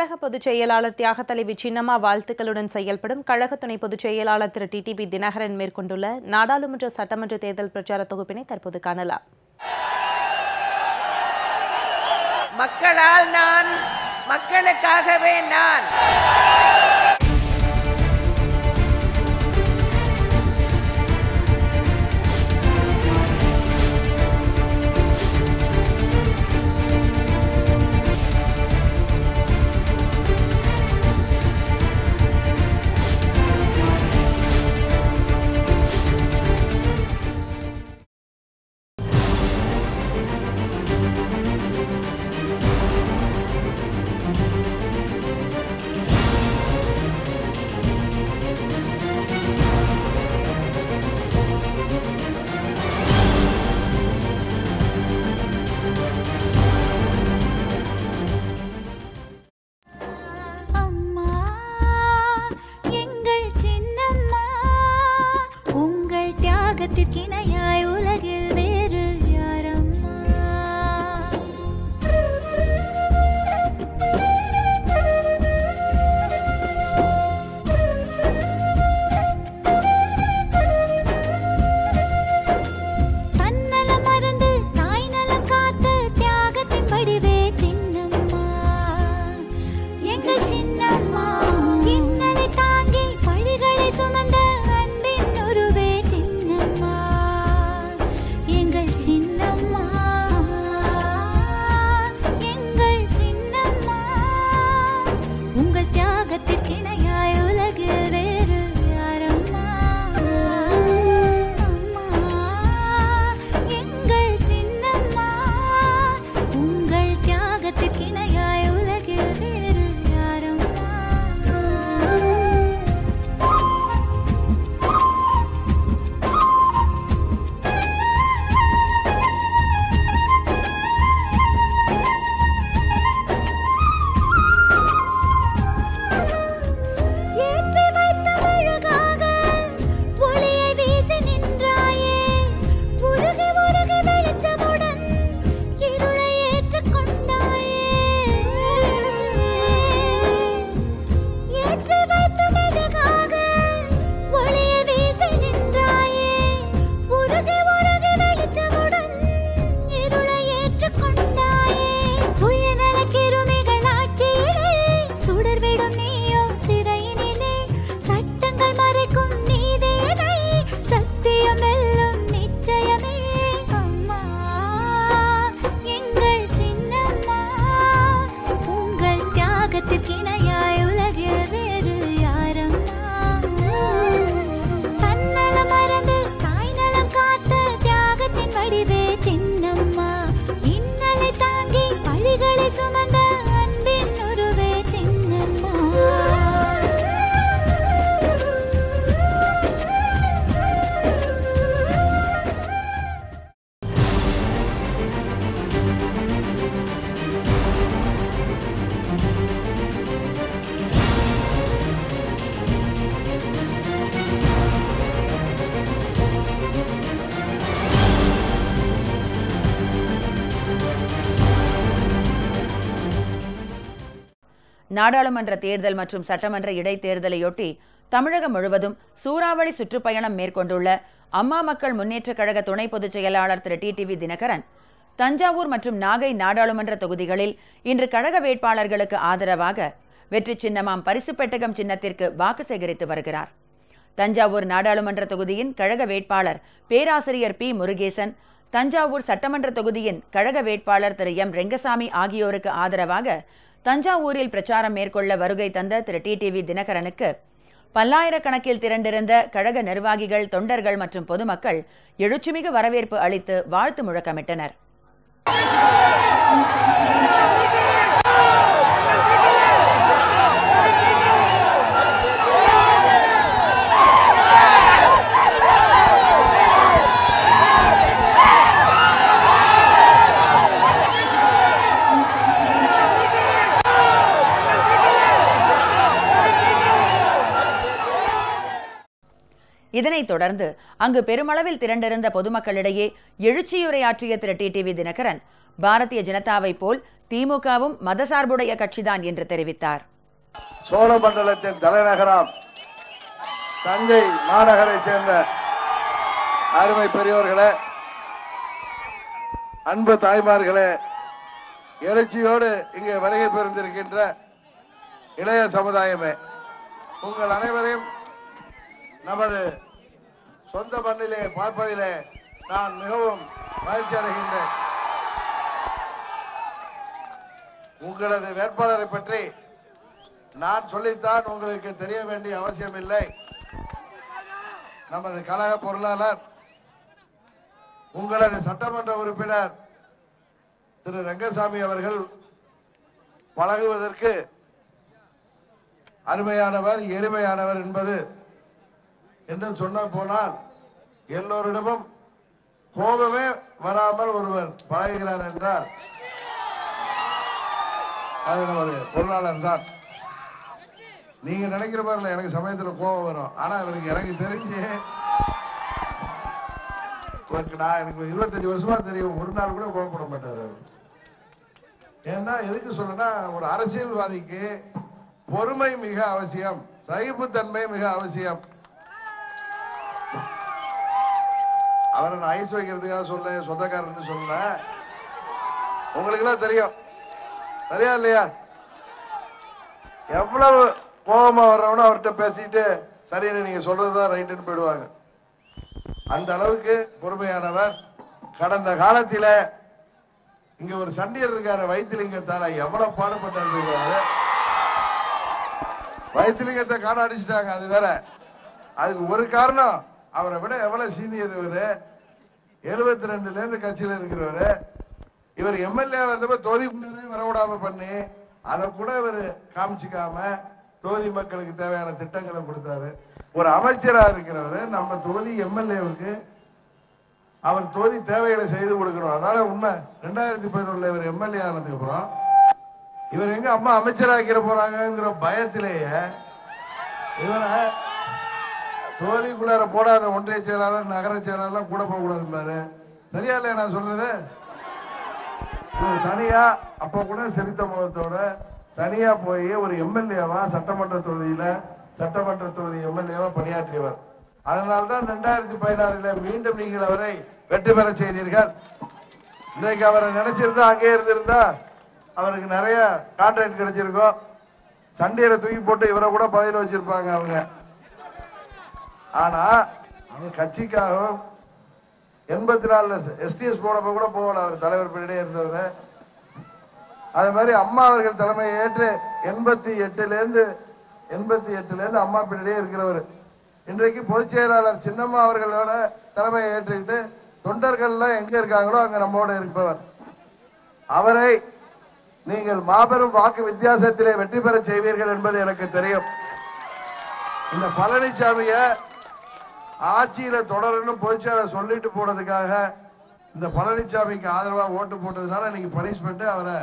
கழக பொதுச் செயலாளர் தியாக தலைவி சின்னம்மா வாழ்த்துக்களுடன் செயல்படும் கழக துணை பொதுச் செயலாளர் திரு டிடிவி தினகரன் மேற்கொண்டுள்ள நாடாளுமன்ற சட்டமன்ற தேர்தல் பிரச்சார தொகுப்பினை தற்போது காணலாம். மக்களால் நான், மக்களுக்காகவே நான். தியாகத்திற்கிணையாய் உலகில் வேறு யாரம்மா? தன்னலம் மறந்து தாய் நலம் காத்து தியாகத்தின் வடிவே சின்னம்மா, எங்கள் சின்னம்மா. இன்னலை தாங்கி பழிகளை சுமந்த அன்பின் உருவே எங்கள் சின்னம்மா, எங்கள் சின்னம்மா. உங்கள் தியாகத்திற்கிணையாய் உலகில் வேறு யாரம்மா? அம்மா, எங்கள் சின்னம்மா. உங்கள் தியாகத்திற்கிணையாய் உலகில் வேறு யாரம்மா? நாடாளுமன்ற தேர்தல் மற்றும் சட்டமன்ற இடைத்தேர்தலையொட்டி தமிழகம் முழுவதும் சூறாவளி சுற்றுப்பயணம் மேற்கொண்டுள்ள அம்மா மக்கள் முன்னேற்றக் கழக துணை பொதுச் செயலாளர் திரு டிடிவி தினகரன் தஞ்சாவூர் மற்றும் நாகை நாடாளுமன்ற தொகுதிகளில் இன்று கழக வேட்பாளர்களுக்கு ஆதரவாக வெற்றி சின்னமாம் பரிசு பெட்டகம் சின்னத்திற்கு வாக்கு சேகரித்து வருகிறார். தஞ்சாவூர் நாடாளுமன்ற தொகுதியின் கழக வேட்பாளர் பேராசிரியர் பி முருகேசன், தஞ்சாவூர் சட்டமன்ற தொகுதியின் கழக வேட்பாளர் திரு எம் ரெங்கசாமி ஆகியோருக்கு ஆதரவாக தஞ்சாவூரில் பிரச்சாரம் மேற்கொள்ள வருகை தந்த திரு டிடிவி தினகரனுக்கு பல்லாயிரக்கணக்கில் திரண்டிருந்த கழக நிர்வாகிகள், தொண்டர்கள் மற்றும் பொதுமக்கள் எழுச்சிமிகு வரவேற்பு அளித்து வாழ்த்து முழக்கமிட்டனர். இதனைத் தொடர்ந்து அங்கு பெருமளவில் திரண்டிருந்த பொதுமக்களிடையே எழுச்சியுரையாற்றிய திரு டிடிவி தினகரன் பாரதிய ஜனதாவை போல் திமுகவும் மதசார்புடைய கட்சிதான் என்று தெரிவித்தார். சோழமண்டலத்தின் தலைநகரம் தஞ்சை மாநகரை சேர்ந்த அருமை பெரியோர்களே, அன்பு தாய்மார்களே, எழுச்சியோடு இங்கே வருகை பெறுந்திருக்கின்ற இளைய சமுதாயமே, உங்கள் அனைவரையும் நமது சொந்த மண்ணிலே பார்ப்பதிலே நான் மிகவும் மகிழ்ச்சி அடைகின்றேன். உங்களது வேட்பாளரை பற்றி நான் சொல்லித்தான் உங்களுக்கு தெரிய வேண்டிய அவசியம் இல்லை. நமது கழக பொருளாளர், உங்களது சட்டமன்ற உறுப்பினர் திரு ரங்கசாமி அவர்கள் பழகுவதற்கு அருமையானவர், எளிமையானவர் என்பது என்று சொன்ன போனால் எல்லோரிடமும் கோபமே வராமல் ஒருவர் பழகுகிறார் என்றால் அது நமது பொருளாளர் தான். நீங்க நினைக்கிற மாதிரி எனக்கு சமயத்தில் கோபம் வரும். ஆனா இவருக்கு எனக்கு தெரிஞ்சு எனக்கு 25 வருஷமா தெரியும், ஒரு நாள் கூட கோபப்பட மாட்டாரு. ஏன்னா எதுக்கு சொல்றேன்னா, ஒரு அரசியல்வாதிக்கு பொறுமை மிக அவசியம், சகிப்புத்தன்மை மிக அவசியம். அவரை நான் ஐஸ் வைக்கிறதுக்காக சொல்ல, சொந்தக்காரன்னு சொல்ல, உங்களுக்கு எல்லாம் தெரியும். சரியா இல்லையா? எவ்வளவு கோபமா வர்றவனோ அவர்கிட்ட பேசிட்டு சரின்னு நீங்க சொல்றதுதான் ரைட்டுன்னு போயிடுவாங்க. அந்த அளவுக்கு பொறுமையானவர். கடந்த காலத்தில இங்க ஒரு சண்டியர் இருக்காரு, வைத்திலிங்கத்தால, எவ்வளவு பாடுபட்டாரு. வைத்திலிங்கத்தை காண அடிச்சுட்டாங்க, அது வேற. அதுக்கு ஒரு காரணம், அவரை விட எவ்வளவு சீனியர் இவரு, 72ல இருந்து கட்சியில இருக்கிறவரு. இவர் எம்எல்ஏ வந்தப்ப தொகுதி வரவிடாம பண்ணி அதை கூட இவர் காமிச்சுக்காம தொகுதி மக்களுக்கு தேவையான திட்டங்களை கொடுத்தாரு. ஒரு அமைச்சரா இருக்கிறவரு நம்ம தொகுதி எம்எல்ஏவுக்கு அவர் தொகுதி தேவைகளை செய்து கொடுக்கணும். அதனால உண்மை 2011 இவர் எம்எல்ஏ ஆனதுக்கு அப்புறம் இவர் எங்க அம்மா அமைச்சராக்கிற போறாங்கிற பயத்திலேயே இவரை தொகுதிக்குள்ளார போடாத ஒன்றிய செயலாளர், நகர செயலாளர் கூட போக கூடாதுன்னாரு. சரியா இல்லையா நான் சொல்றது? தனியா அப்ப கூட சிரித்த முகத்தோட தனியா போய் ஒரு எம்எல்ஏவா சட்டமன்ற தொகுதி எம்எல்ஏவா பணியாற்றியவர். அதனால்தான் 2016 மீண்டும் நீங்கள் அவரை வெற்றி பெற செய்தீர்கள். இன்றைக்கு அவரை நினைச்சிருந்தா, அங்கே இருந்திருந்தா அவருக்கு நிறைய கான்ட்ராக்ட் கிடைச்சிருக்கும். சண்டையில தூக்கி போட்டு இவரை கூட பதவியில் வச்சிருப்பாங்க அவங்க. ஆனா அவர் கட்சிக்காகவும் 84 எஸ்டிஎஸ் போனப்ப கூட போகல, அவர் தலைவர் பின்னாடியே இருந்தவர். அதே மாதிரி அம்மா அவர்கள் தலைமையை ஏற்று 88ல இருந்து அம்மா பின்னாடியே இருக்கிறவர். இன்றைக்கு பொதுச் செயலாளர் சின்னம்மா அவர்களோட தலைமையை ஏற்றுக்கிட்டு தொண்டர்கள் எல்லாம் எங்க இருக்காங்களோ அங்க நம்மோட இருப்பவர். அவரை நீங்கள் மாபெரும் வாக்கு வித்தியாசத்திலே வெற்றி பெற செய்வீர்கள் என்பது எனக்கு தெரியும். இந்த பழனிசாமிய ஆட்சியில தொடரணும் பொதுச்செயலாளர் சொல்லிட்டு போனதுக்காக இந்த பழனிசாமிக்கு ஆதரவா ஓட்டு போட்டதுனால இன்னைக்கு பனிஷ்மெண்ட் அவரை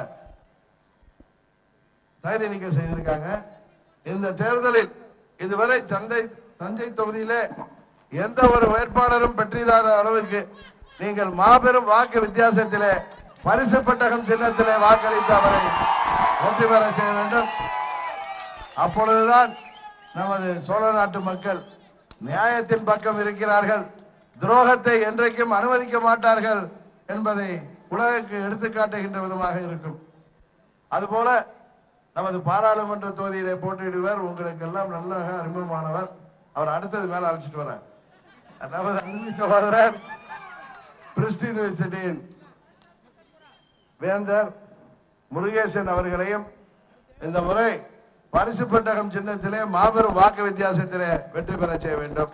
தகுதி நீக்கம் செய்திருக்காங்க. இந்த தேர்தலில் இதுவரை தஞ்சை தொகுதியிலே எந்த ஒரு வேட்பாளரும் பெற்றிராத அளவுக்கு நீங்கள் மாபெரும் வாக்கு வித்தியாசத்திலே பரிசு பெட்டகம் சின்னத்திலே வாக்களித்து அவரை வெற்றி பெற செய்ய வேண்டும். அப்பொழுதுதான் நமது சோழ நாட்டு மக்கள் நியாயத்தின் பக்கம் இருக்கிறார்கள், துரோகத்தை என்றைக்கும் அனுமதிக்க மாட்டார்கள் என்பதை உலகுக்கு எடுத்துக்காட்டுகின்ற விதமாக இருக்கும். அதுபோல நமது பாராளுமன்ற தொகுதியிலே போட்டியிடுவர், உங்களுக்கு எல்லாம் நல்ல அறிமுகமானவர். அவர் அடுத்தது மேல அழைச்சிட்டு வர நமது அன்பு சகோதரர் பிரிஸ்ட் யூனிவர்சிட்டியின் வேந்தர் முருகேசன் அவர்களையும் இந்த முறை பரிசு பெட்டகம் சின்னத்திலே மாபெரும் வாக்கு வித்தியாசத்திலே வெற்றி பெற செய்ய வேண்டும்.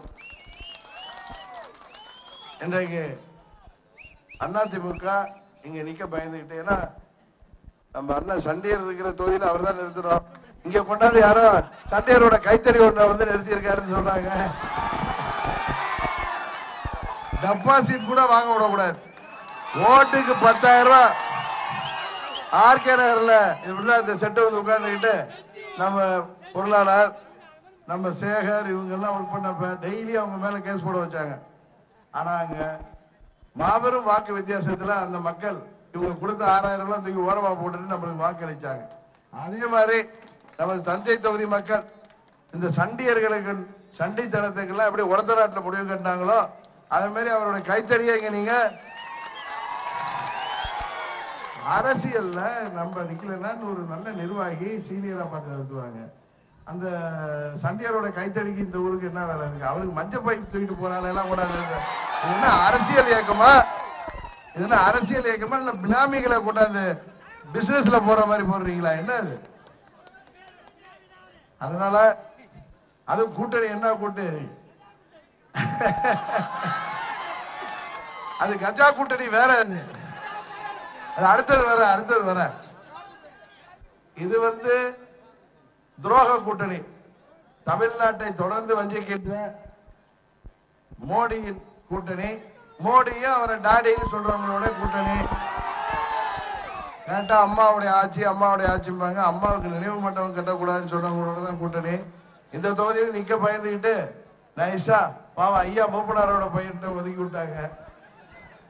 இன்றைக்கு அதிமுக இங்க நிக்க பயந்துகிட்டு, ஏன்னா நம்ம அண்ணன் சண்டியர் இருக்கிற தொகுதியில் அவர் தான் நிறுத்தணும். இங்க கொண்டாந்து யாரோ சண்டியரோட கைத்தறி ஒன்றை வந்து நிறுத்தி இருக்காருன்னு சொல்றாங்க. டெபாசிட் கூட வாங்க விடக்கூடாது. ஓட்டுக்கு 10,000 ரூபாய் ஆர்கே நகர்ல இப்படிதான் இந்த செட்டு வந்து உட்கார்ந்துக்கிட்டு நம்ம பொருளாளர் நம்ம சேகர் இவங்க எல்லாம் ஒர்க் பண்ணப்ப டெய்லி அவங்க மேல கேஸ் போட வச்சாங்க. ஆனா அங்க மாபெரும் வாக்கு வித்தியாசத்துல அந்த மக்கள் இவங்க கொடுத்த 6000 ரூபாய் தூக்கி ஓரமா போட்டுட்டு நம்மளுக்கு வாக்களிச்சாங்க. அதே மாதிரி நமது தஞ்சை தொகுதி மக்கள் இந்த சண்டியர்களுக்கு சண்டித்தனத்துக்கெல்லாம் எப்படி ஒரத்த நாட்டில் முடிவு கண்டாங்களோ அதே மாதிரி அவருடைய கைத்தறியை இங்க நீங்க அரசியல்ல நம்ம நிக்கலன்னா ஒரு நல்ல நிர்வாகி சீனியரா பார்த்து நடத்துவாங்க. அந்த சண்டியரோட கைத்தடிக்கு இந்த ஊருக்கு என்ன வேலை இருக்கு? அவருக்கு மஞ்சள் பை தூக்கிட்டு போறாங்க எல்லாம் கூட என்ன அரசியல் இயக்கமா? இதுனா அரசியல் இயக்கமா இல்ல பினாமிகளை கொண்டாந்து பிசினஸ்ல போற மாதிரி போடுறீங்களா? என்ன அது? அதனால அது கூட்டணி என்ன கூட்டணி? அது கஜா கூட்டணி வேற. அது அடுத்தது வர இது துரோக கூட்டணி. தமிழ்நாட்டை தொடர்ந்து வஞ்சிக்கின்ற மோடியின் கூட்டணி. மோடியும் அவரை டாடின்னு சொல்றவங்களோட கூட்டணி. கேட்டா அம்மாவுடைய ஆட்சிம்பாங்க. அம்மாவுக்கு நினைவு மண்டபம் கட்டக்கூடாதுன்னு சொன்னவங்களோட தான் கூட்டணி. இந்த தொகுதியில் நிக்க பயந்துக்கிட்டு நைசா பாவம் ஐயா மூப்பனாரோட பையன் ஒதுக்கி விட்டாங்க.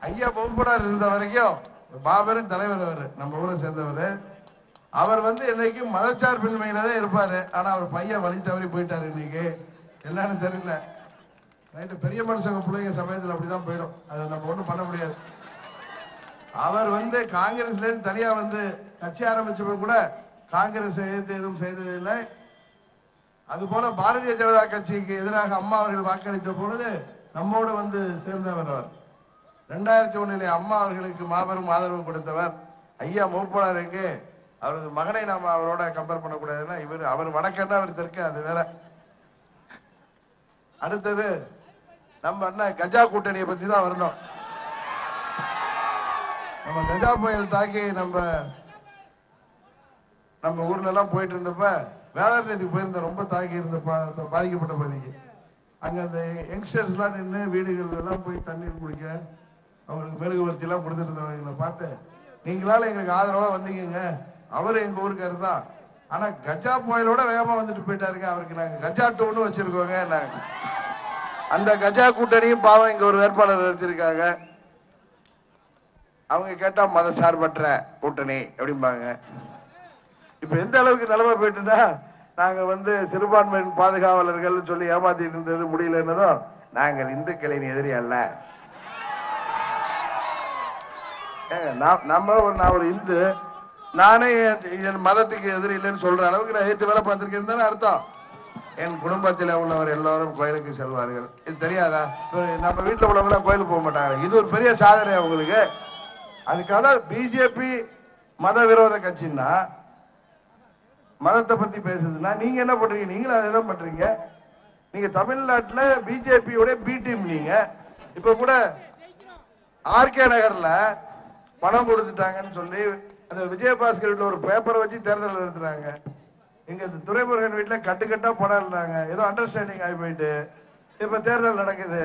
ஐயா மூப்பனார் இருந்த வரைக்கும் பாபரும் தலைவர், அவர் நம்ம ஊரை சேர்ந்தவர். அவர் என்னைக்கும் மதச்சார்பின்மையில தான் இருப்பாரு. ஆனா அவர் பையன் வழி தவறி போயிட்டாரு. இன்னைக்கு என்னன்னு தெரியல. ரைட்டு, பெரிய மனுஷங்க பிள்ளைங்க சமயத்தில் அப்படிதான் போயிடும். அதை நம்ம ஒண்ணும் பண்ண முடியாது. அவர் காங்கிரஸ்ல இருந்து தனியா கட்சி ஆரம்பிச்சப்ப கூட காங்கிரஸ் எதிர்த்து எதுவும் செய்ததில்லை. அது போல பாரதிய ஜனதா கட்சிக்கு எதிராக அம்மா அவர்கள் வாக்களித்த பொழுது நம்மோடு சேர்ந்தவர். அவர் 2001 அம்மா அவர்களுக்கு மாபெரும் ஆதரவு கொடுத்தவர். ஐயா மூப்பனார் எங்கே? அவரது மகனை நாம அவரோட கம்பேர் பண்ணக்கூடாதுன்னா அவர் வடக்கன்னா அவர் தெற்கு, அது வேற. அடுத்தது நம்ம என்ன கஜா கூட்டணியை பத்தி தான் வரணும். நம்ம கஜா புயல் தாக்கி நம்ம ஊர்ல எல்லாம் போயிட்டு இருந்தப்ப வேதாரண்யத்துக்கு போயிருந்த ரொம்ப தாக்கி இருந்த பாதிக்கப்பட்ட பகுதிக்கு அங்க அந்த யங்ஸ்டர்ஸ் எல்லாம் நின்று வீடுகள் எல்லாம் போய் தண்ணீர் குடிக்க அவங்களுக்கு மெழுகுவர்த்தி எல்லாம் கொடுத்துட்டு இருந்தவங்களை பார்த்து நீங்களால எங்களுக்கு ஆதரவா வந்தீங்க. அவரு எங்க ஊருக்காரு தான். ஆனா கஜா புயலோட வேகமா வந்துட்டு போயிட்டாருங்க. அவருக்கு நாங்க கஜா 2ன்னு வச்சிருக்கோங்க. அந்த கஜா கூட்டணியும் பாவம் இங்க ஒரு வேட்பாளர் எடுத்திருக்காங்க. அவங்க கேட்டா மத சார்பற்ற கூட்டணி அப்படிம்பாங்க. இப்ப எந்த அளவுக்கு நிலைமை போயிட்டுன்னா நாங்க சிறுபான்மையின் பாதுகாவலர்கள் சொல்லி ஏமாத்திட்டு இருந்தது முடியலன்னதும் நாங்கள் இந்துக்களின் எதிரி அல்ல. நான் ஒரு இந்து, நானே என் மதத்துக்கு எதிரி இல்லைன்னு சொல்ற அளவுக்கு நான் எதிர்த்து வேலை பார்த்திருக்கேன் அர்த்தம். என் குடும்பத்தில் உள்ளவர் எல்லாரும் கோயிலுக்கு செல்வார்கள். இது தெரியாதா? நம்ம வீட்டுல உள்ளவங்க கோயிலுக்கு போக மாட்டாங்க. இது ஒரு பெரிய சாதனை அவங்களுக்கு. அதுக்காக பிஜேபி மத விரோத கட்சின்னா மதத்தை பத்தி பேசுதுன்னா நீங்க என்ன பண்றீங்க? நீங்களும் அதை என்ன பண்றீங்க? நீங்க தமிழ்நாட்டுல பிஜேபியோட பி டீம். நீங்க இப்ப கூட ஆர்கே நகர்ல பணம் கொடுத்துட்டாங்கன்னு சொல்லி அந்த விஜயபாஸ்கர் வீட்டுல ஒரு பேப்பரை வச்சு தேர்தல் நடத்துறாங்க. இங்க துரைமுருகன் வீட்டுல கட்டுக்கட்டா படம் இருந்தாங்க. ஏதோ அண்டர்ஸ்டாண்டிங் ஆகி போயிட்டு இப்ப தேர்தல் நடக்குது.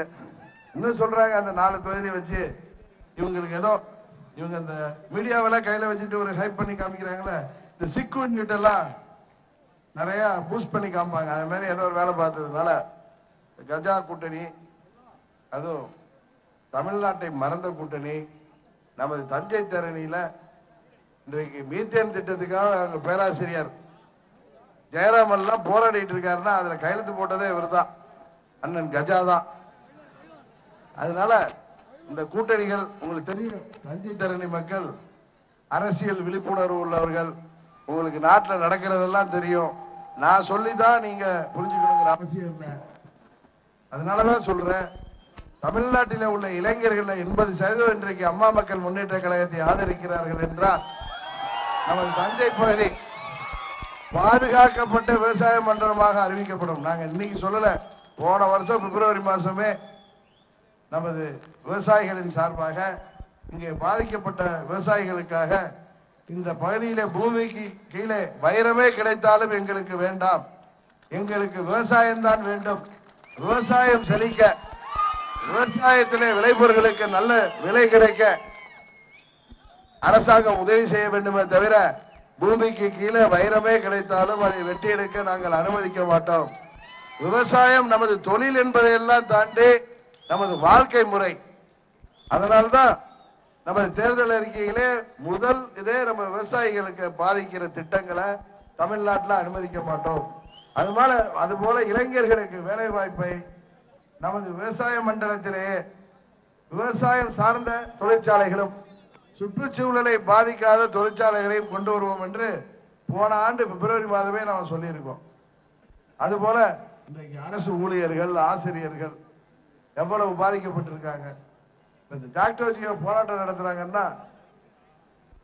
இன்னும் சொல்றாங்க அந்த 4 தொகுதியை வச்சு இவங்களுக்கு ஏதோ இவங்க அந்த மீடியாவெல்லாம் கையில வச்சுட்டு ஒரு ஹைப் பண்ணி காமிக்கிறாங்களே. இந்த சிக்குன் கிட்டெல்லாம் நிறைய பூஸ்ட் பண்ணி காமிப்பாங்க. அது மாதிரி ஏதோ ஒரு வேலை பார்த்ததுனால கஜா கூட்டணி, அதுவும் தமிழ்நாட்டை மறந்த கூட்டணி. நமது தஞ்சை தரணியில இன்றைக்கு மீத்தேன் திட்டத்துக்காக அங்க பேராசிரியர் ஜெயராமன் எல்லாம் போராடிட்டு இருக்காருன்னா அதுல கையெழுத்து போட்டதே இவர் தான், அண்ணன் கஜா தான். அதனால இந்த கூட்டணிகள் உங்களுக்கு தெரியும். தஞ்சை தரணி மக்கள் அரசியல் விழிப்புணர்வு உள்ளவர்கள். உங்களுக்கு நாட்டில் நடக்கிறதெல்லாம் தெரியும். நான் சொல்லிதான் நீங்க புரிஞ்சுக்கணுங்கிற அவசியம் இல்லை. அதனாலதான் சொல்றேன், தமிழ்நாட்டில் உள்ள இளைஞர்கள் 80% இன்றைக்கு அம்மா மக்கள் முன்னேற்ற கழகத்தை ஆதரிக்கிறார்கள் என்றால் நமது தஞ்சை பகுதி பாதுகாக்கப்பட்ட விவசாய மண்டலமாக அறிவிக்கப்படும். நாங்க இன்னைக்கு சொல்லல, போன வருஷம் பிப்ரவரி மாசமே நமது விவசாயிகளின் சார்பாக இங்கே பாதிக்கப்பட்ட விவசாயிகளுக்காக இந்த பகுதியிலே பூமிக்கு கீழே வைரமே கிடைத்தாலும் எங்களுக்கு வேண்டாம், எங்களுக்கு விவசாயம் தான் வேண்டும். விவசாயம் செழிக்க, விவசாயத்திலே விளைபொருட்களுக்கு நல்ல விலை கிடைக்க அரசாங்கம் உதவி செய்ய வேண்டுமே தவிர பூமிக்கு கீழே வைரமே கிடைத்தாலும் அதை வெட்டி எடுக்க நாங்கள் அனுமதிக்க மாட்டோம். விவசாயம் நமது தொழில் என்பதையெல்லாம் தாண்டி நமது வாழ்க்கை முறை. அதனால்தான் நமது தேர்தல் அறிக்கையிலே முதல் இதே நம்ம விவசாயிகளுக்கு பாதிக்கிற திட்டங்களை தமிழ்நாட்டில் அனுமதிக்க மாட்டோம். அதுபோல இளைஞர்களுக்கு வேலை வாய்ப்பை நமது விவசாய மண்டலத்திலேயே விவசாயம் சார்ந்த தொழிற்சாலைகளும் சுற்றுச்சூழலை பாதிக்காத தொழிற்சாலைகளையும் கொண்டு வருவோம் என்று போன ஆண்டு பிப்ரவரி மாதமே நாம் சொல்லியிருக்கோம். அதுபோல இன்றைக்கு அரசு ஊழியர்கள் ஆசிரியர்கள் எவ்வளவு பாதிக்கப்பட்டிருக்காங்க. டாக்டர் ஜியோ போராட்டம் நடத்துறாங்கன்னா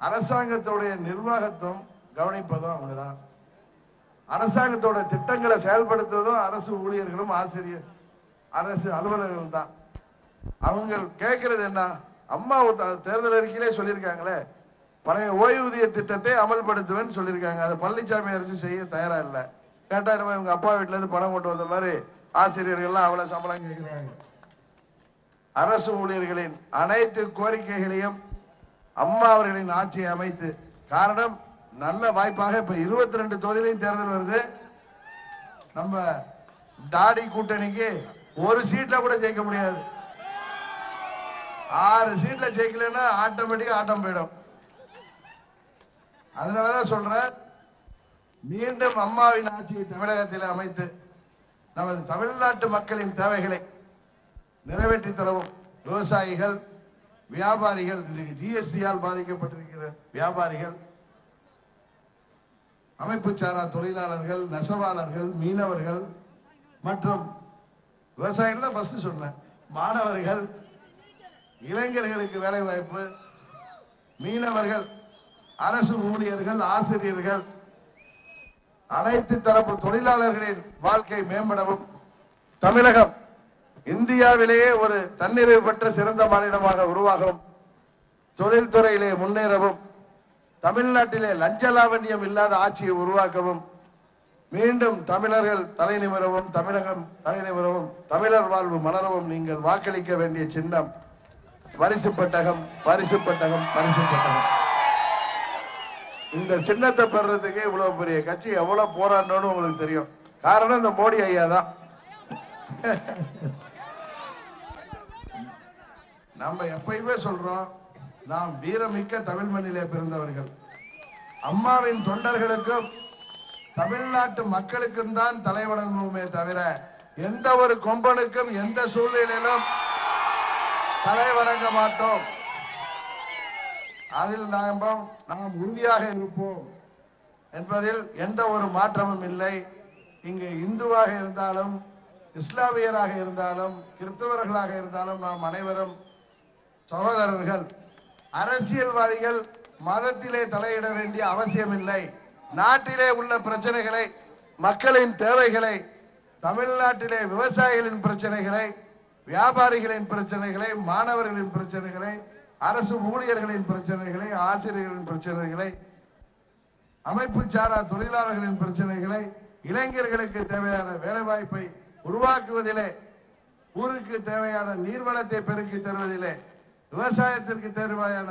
அரசாங்கத்துடைய நிர்வாகத்துவம் கவனிப்பதும் அவங்கதான், அரசாங்கத்தோட திட்டங்களை செயல்படுத்துவதும் அரசு ஊழியர்களும் ஆசிரியர் அரசு அலுவலர்களும் தான். அவங்க கேட்கறது என்ன, அம்மா தேர்தல் அறிக்கையிலே சொல்லியிருக்காங்களே பழைய ஓய்வூதிய திட்டத்தை அமல்படுத்துவேன்னு சொல்லியிருக்காங்க. அதை பழனிசாமி அரசு செய்ய தயாரா இல்லை. கேட்டா நம்ம இவங்க அப்பா வீட்டுல இருந்து பணம் கொண்டு வந்த மாதிரி ஆசிரியர்கள்லாம் அவ்வளவு சம்பளம் கேட்கிறாங்க. அரசு ஊழியர்களின் அனைத்து கோரிக்கைகளையும் அம்மா அவர்களின் ஆட்சியை அமைத்து, காரணம் நல்ல வாய்ப்பாக இப்ப 22 தொகுதியிலையும் தேர்தல் வருது. நம்ம டாடி கூட்டணிக்கு ஒரு சீட்ல கூட ஜெயிக்க முடியாது. 6 சீட்ல ஜெயிக்கலன்னா ஆட்டோமேட்டிக்கா ஆட்டம் போயிடும். அதனாலதான் சொல்றேன், மீண்டும் அம்மாவின் ஆட்சியை தமிழகத்தில் அமைத்து நமது தமிழ்நாட்டு மக்களின் தேவைகளை நிறைவேற்றி தரவும். விவசாயிகள், வியாபாரிகள், ஜிஎஸ்டியால் பாதிக்கப்பட்டிருக்கிற வியாபாரிகள், அமைப்பு சாரா தொழிலாளர்கள், நெசவாளர்கள், மீனவர்கள் மற்றும் விவசாயிகள் ஃபர்ஸ்ட் சொன்னேன், மாணவர்கள், இளைஞர்களுக்கு வேலை வாய்ப்பு, மீனவர்கள், அரசு ஊழியர்கள், ஆசிரியர்கள், அனைத்து தரப்பு தொழிலாளர்களின் வாழ்க்கை மேம்படவும், தமிழகம் இந்தியாவிலேயே ஒரு தன்னிறைவு பெற்ற சிறந்த மாநிலமாக உருவாகவும், தொழில்துறையிலே முன்னேறவும், தமிழ்நாட்டிலே லஞ்ச லாவண்யம் இல்லாத ஆட்சியை உருவாக்கவும், மீண்டும் தமிழர்கள் தலை நிமிரவும், தமிழகம் தலை நிமிரவும், தமிழர் வாழ்வு மலரவும் நீங்கள் வாக்களிக்க வேண்டிய சின்னம் பரிசு பெட்டகம், பரிசு பெட்டகம், பரிசு பெட்டகம். இந்த சின்னத்தை பெறறதுக்கு இவ்வளவு பெரிய கட்சி எவ்வளவு போராடணும்னு உங்களுக்கு தெரியும். காரணம் இந்த மோடி ஐயா தான். நம்ம எப்பயுமே சொல்றோம், நாம் வீரமிக்க தமிழ் மண்ணிலே பிறந்தவர்கள். அம்மாவின் தொண்டர்களுக்கும் தமிழ்நாட்டு மக்களுக்கும் தான் தலை வணங்குவோமே தவிர எந்த ஒரு கொம்பனுக்கும் எந்த சூழ்நிலையிலும் தலை வணங்க மாட்டோம். அதில் நாம் உறுதியாக இருப்போம் என்பதில் எந்த ஒரு மாற்றமும் இல்லை. இங்கு இந்துவாக இருந்தாலும், இஸ்லாமியராக இருந்தாலும், கிறிஸ்தவர்களாக இருந்தாலும் நாம் அனைவரும் சகோதரர்கள். அரசியல்வாதிகள் மதத்திலே தலையிட வேண்டிய அவசியம் இல்லை. நாட்டிலே உள்ள பிரச்சனைகளை, மக்களின் தேவைகளை, தமிழ்நாட்டிலே விவசாயிகளின் பிரச்சனைகளை, வியாபாரிகளின் பிரச்சனைகளை, மாணவர்களின் பிரச்சனைகளை, அரசு ஊழியர்களின் பிரச்சனைகளை, ஆசிரியர்களின் பிரச்சனைகளை, அமைப்பு சாரா தொழிலாளர்களின் பிரச்சனைகளை, இளைஞர்களுக்கு தேவையான வேலை வாய்ப்பை உருவாக்குவதிலே, ஊருக்கு தேவையான நீர்வளத்தை பெருக்கி தருவதிலே, விவசாயத்திற்கு தேவையான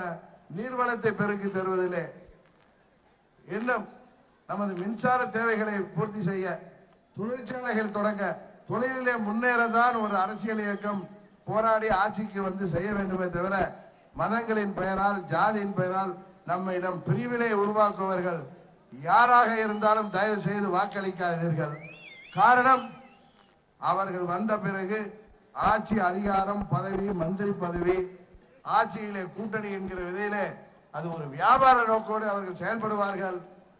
நீர்வளத்தை பெருக்கி தருவதிலே, இன்னும் நமது மின்சார தேவைகளை பூர்த்தி செய்ய, தொழிற்சாலைகள் தொடங்க, தொழிலிலே முன்னேறதான் ஒரு அரசியல் இயக்கம் போராடி ஆட்சிக்கு வந்து செய்ய வேண்டுமே தவிர மதங்களின் பெயரால், ஜாதியின் பெயரால் நம்மிடம் பிரிவினை உருவாக்குவர்கள் யாராக இருந்தாலும் தயவு செய்து வாக்களிக்காதீர்கள். காரணம், அவர்கள் வந்த பிறகு ஆட்சி அதிகாரம், பதவி, மந்திரி பதவி, ஆட்சியிலே கூட்டணி என்கிற விதையிலே அது ஒரு வியாபார நோக்கோடு அவர்கள் செயல்படுவார்கள்.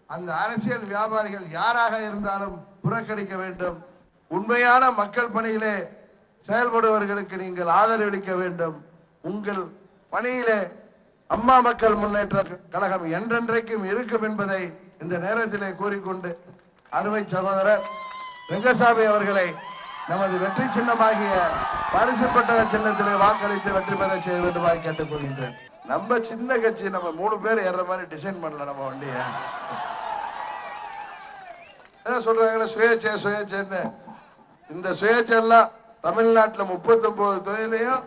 அந்த அரசியல் வியாபாரிகள் யாராக இருந்தாலும் புறக்கணிக்க வேண்டும். உண்மையான மக்கள் பணியிலே செயல்படுவர்களுக்கு நீங்கள் ஆதரவளிக்க வேண்டும். உங்கள் பணியிலே அம்மா மக்கள் முன்னேற்ற கழகம் என்றென்றைக்கும் இருக்கும் என்பதை இந்த நேரத்திலே கூறிக்கொண்டு, அருமை சகோதரர் ரெங்கசாமி அவர்களை நமது வெற்றி சின்னமாகிய பரிசு பெட்டக சின்னத்திலே வாக்களித்து வெற்றி பெற செய்ய வேண்டுமாய் கேட்டுக் கொள்கின்றேன். நம்ம சின்ன கட்சி, நம்ம 3 பேர் ஏற மாதிரி டிசைன் பண்ணல நம்ம வண்டிய. சொல்றாங்களே சுயேட்சை சுயேட்சைன்னு. இந்த சுயேட்சைலாம் தமிழ்நாட்டில் 39 தொகுதியிலையும்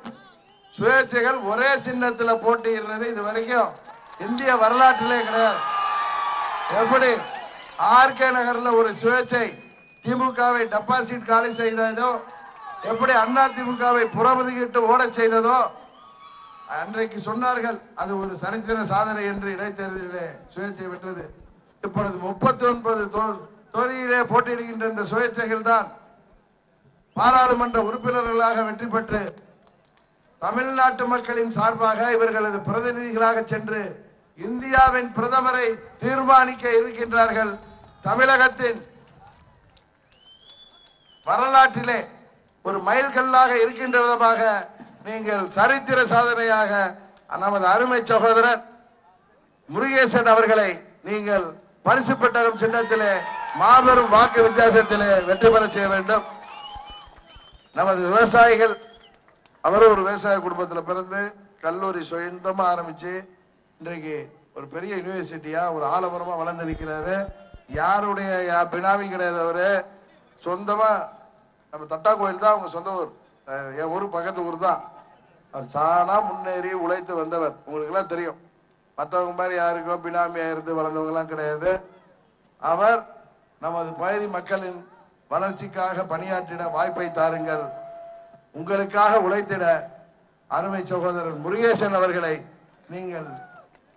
சுயேட்சைகள் ஒரே சின்னத்துல போட்டியிடுறது இது வரைக்கும் இந்திய வரலாற்றிலே கிடையாது. எப்படி ஆர்கே நகர்ல ஒரு சுயேட்சை திமுகவை டெபாசிட் காலி செய்ததோ, எப்படி அண்ணா திமுகவை புறமுதுகிட்டு ஓட செய்ததோ, அன்றைக்கு சொன்னார்கள் அது ஒரு சரித்திர சாதனை என்று இடைத்தேர்தலிலே சுயேட்சை பெற்றது. இப்பொழுது 39 தொகுதியிலே போட்டியிடுகின்ற இந்த சுயேட்சைகள் தான் பாராளுமன்ற உறுப்பினர்களாக வெற்றி பெற்று தமிழ்நாட்டு மக்களின் சார்பாக இவர்களது பிரதிநிதிகளாக சென்று இந்தியாவின் பிரதமரை தீர்மானிக்க இருக்கின்றார்கள். தமிழகத்தின் வரலாற்றிலே ஒரு மைல்கல்லாக இருக்கின்ற விதமாக நீங்கள் சரித்திர சாதனையாக நமது அருமை சகோதரர் முருகேசன் அவர்களை நீங்கள் பரிசு பெட்டகம் சின்னத்திலே மாபெரும் வாக்கு வித்தியாசத்திலே வெற்றி பெற செய்ய வேண்டும். நமது விவசாயிகள், அவரும் ஒரு விவசாய குடும்பத்தில் பிறந்து கல்லூரி சொந்தமா ஆரம்பிச்சு இன்றைக்கு ஒரு பெரிய யூனிவர்சிட்டியா ஒரு ஆலமரமா வளர்ந்து நிற்கிறாரு. யாருடைய பினாமி கிடையாது. அவரு சொந்தமா நம்ம தட்டா கோயில் தான் அவங்க சொந்த ஊர், என் ஊர் பக்கத்து ஊர் தான். அவர் தானா முன்னேறி உழைத்து வந்தவர். உங்களுக்கு எல்லாம் தெரியும். மற்றவங்க மாதிரி யாருக்கோ பினாமியா இருந்து வளர்ந்தவங்க எல்லாம் கிடையாது. அவர் நமது பகுதி மக்களின் வளர்ச்சிக்காக பணியாற்றிட வாய்ப்பை தாருங்கள். உங்களுக்காக உழைத்திட அருமை சகோதரர் முருகேசன் அவர்களை நீங்கள்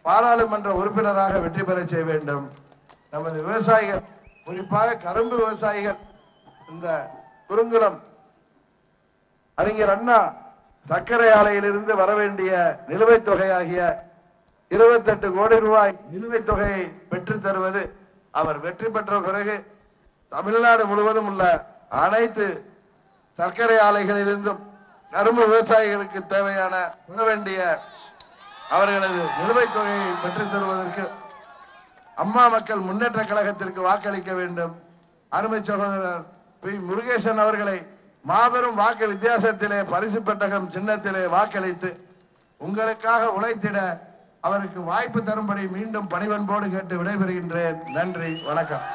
பாராளுமன்ற உறுப்பினராக வெற்றி பெற செய்ய வேண்டும். நமது விவசாயிகள், குறிப்பாக கரும்பு விவசாயிகள், இந்த குறுங்குளம் அறிஞர் அண்ணா சர்க்கரை ஆலையிலிருந்து வர வேண்டிய நிலுவைத் தொகையாகிய 28 கோடி ரூபாய் நிலுவைத் தொகையை பெற்று தருவது அவர் வெற்றி பெற்ற பிறகு தமிழ்நாடு முழுவதும் உள்ள அனைத்து சர்க்கரை ஆலைகளிலிருந்தும் கரும்பு விவசாயிகளுக்கு தேவையான வர வேண்டிய அவர்களது நிலுவைத் தொகையை பெற்று தருவதற்கு அம்மா மக்கள் முன்னேற்ற கழகத்திற்கு வாக்களிக்க வேண்டும். அருமை சகோதரர் பி. முருகேசன் அவர்களை மாபெரும் வாக்கு வித்தியாசத்திலே பரிசு பெட்டகம் சின்னத்திலே வாக்களித்து உங்களுக்காக உழைத்திட அவருக்கு வாய்ப்பு தரும்படி மீண்டும் பணிவன்போடு கேட்டு விடைபெறுகின்றேன். நன்றி, வணக்கம்.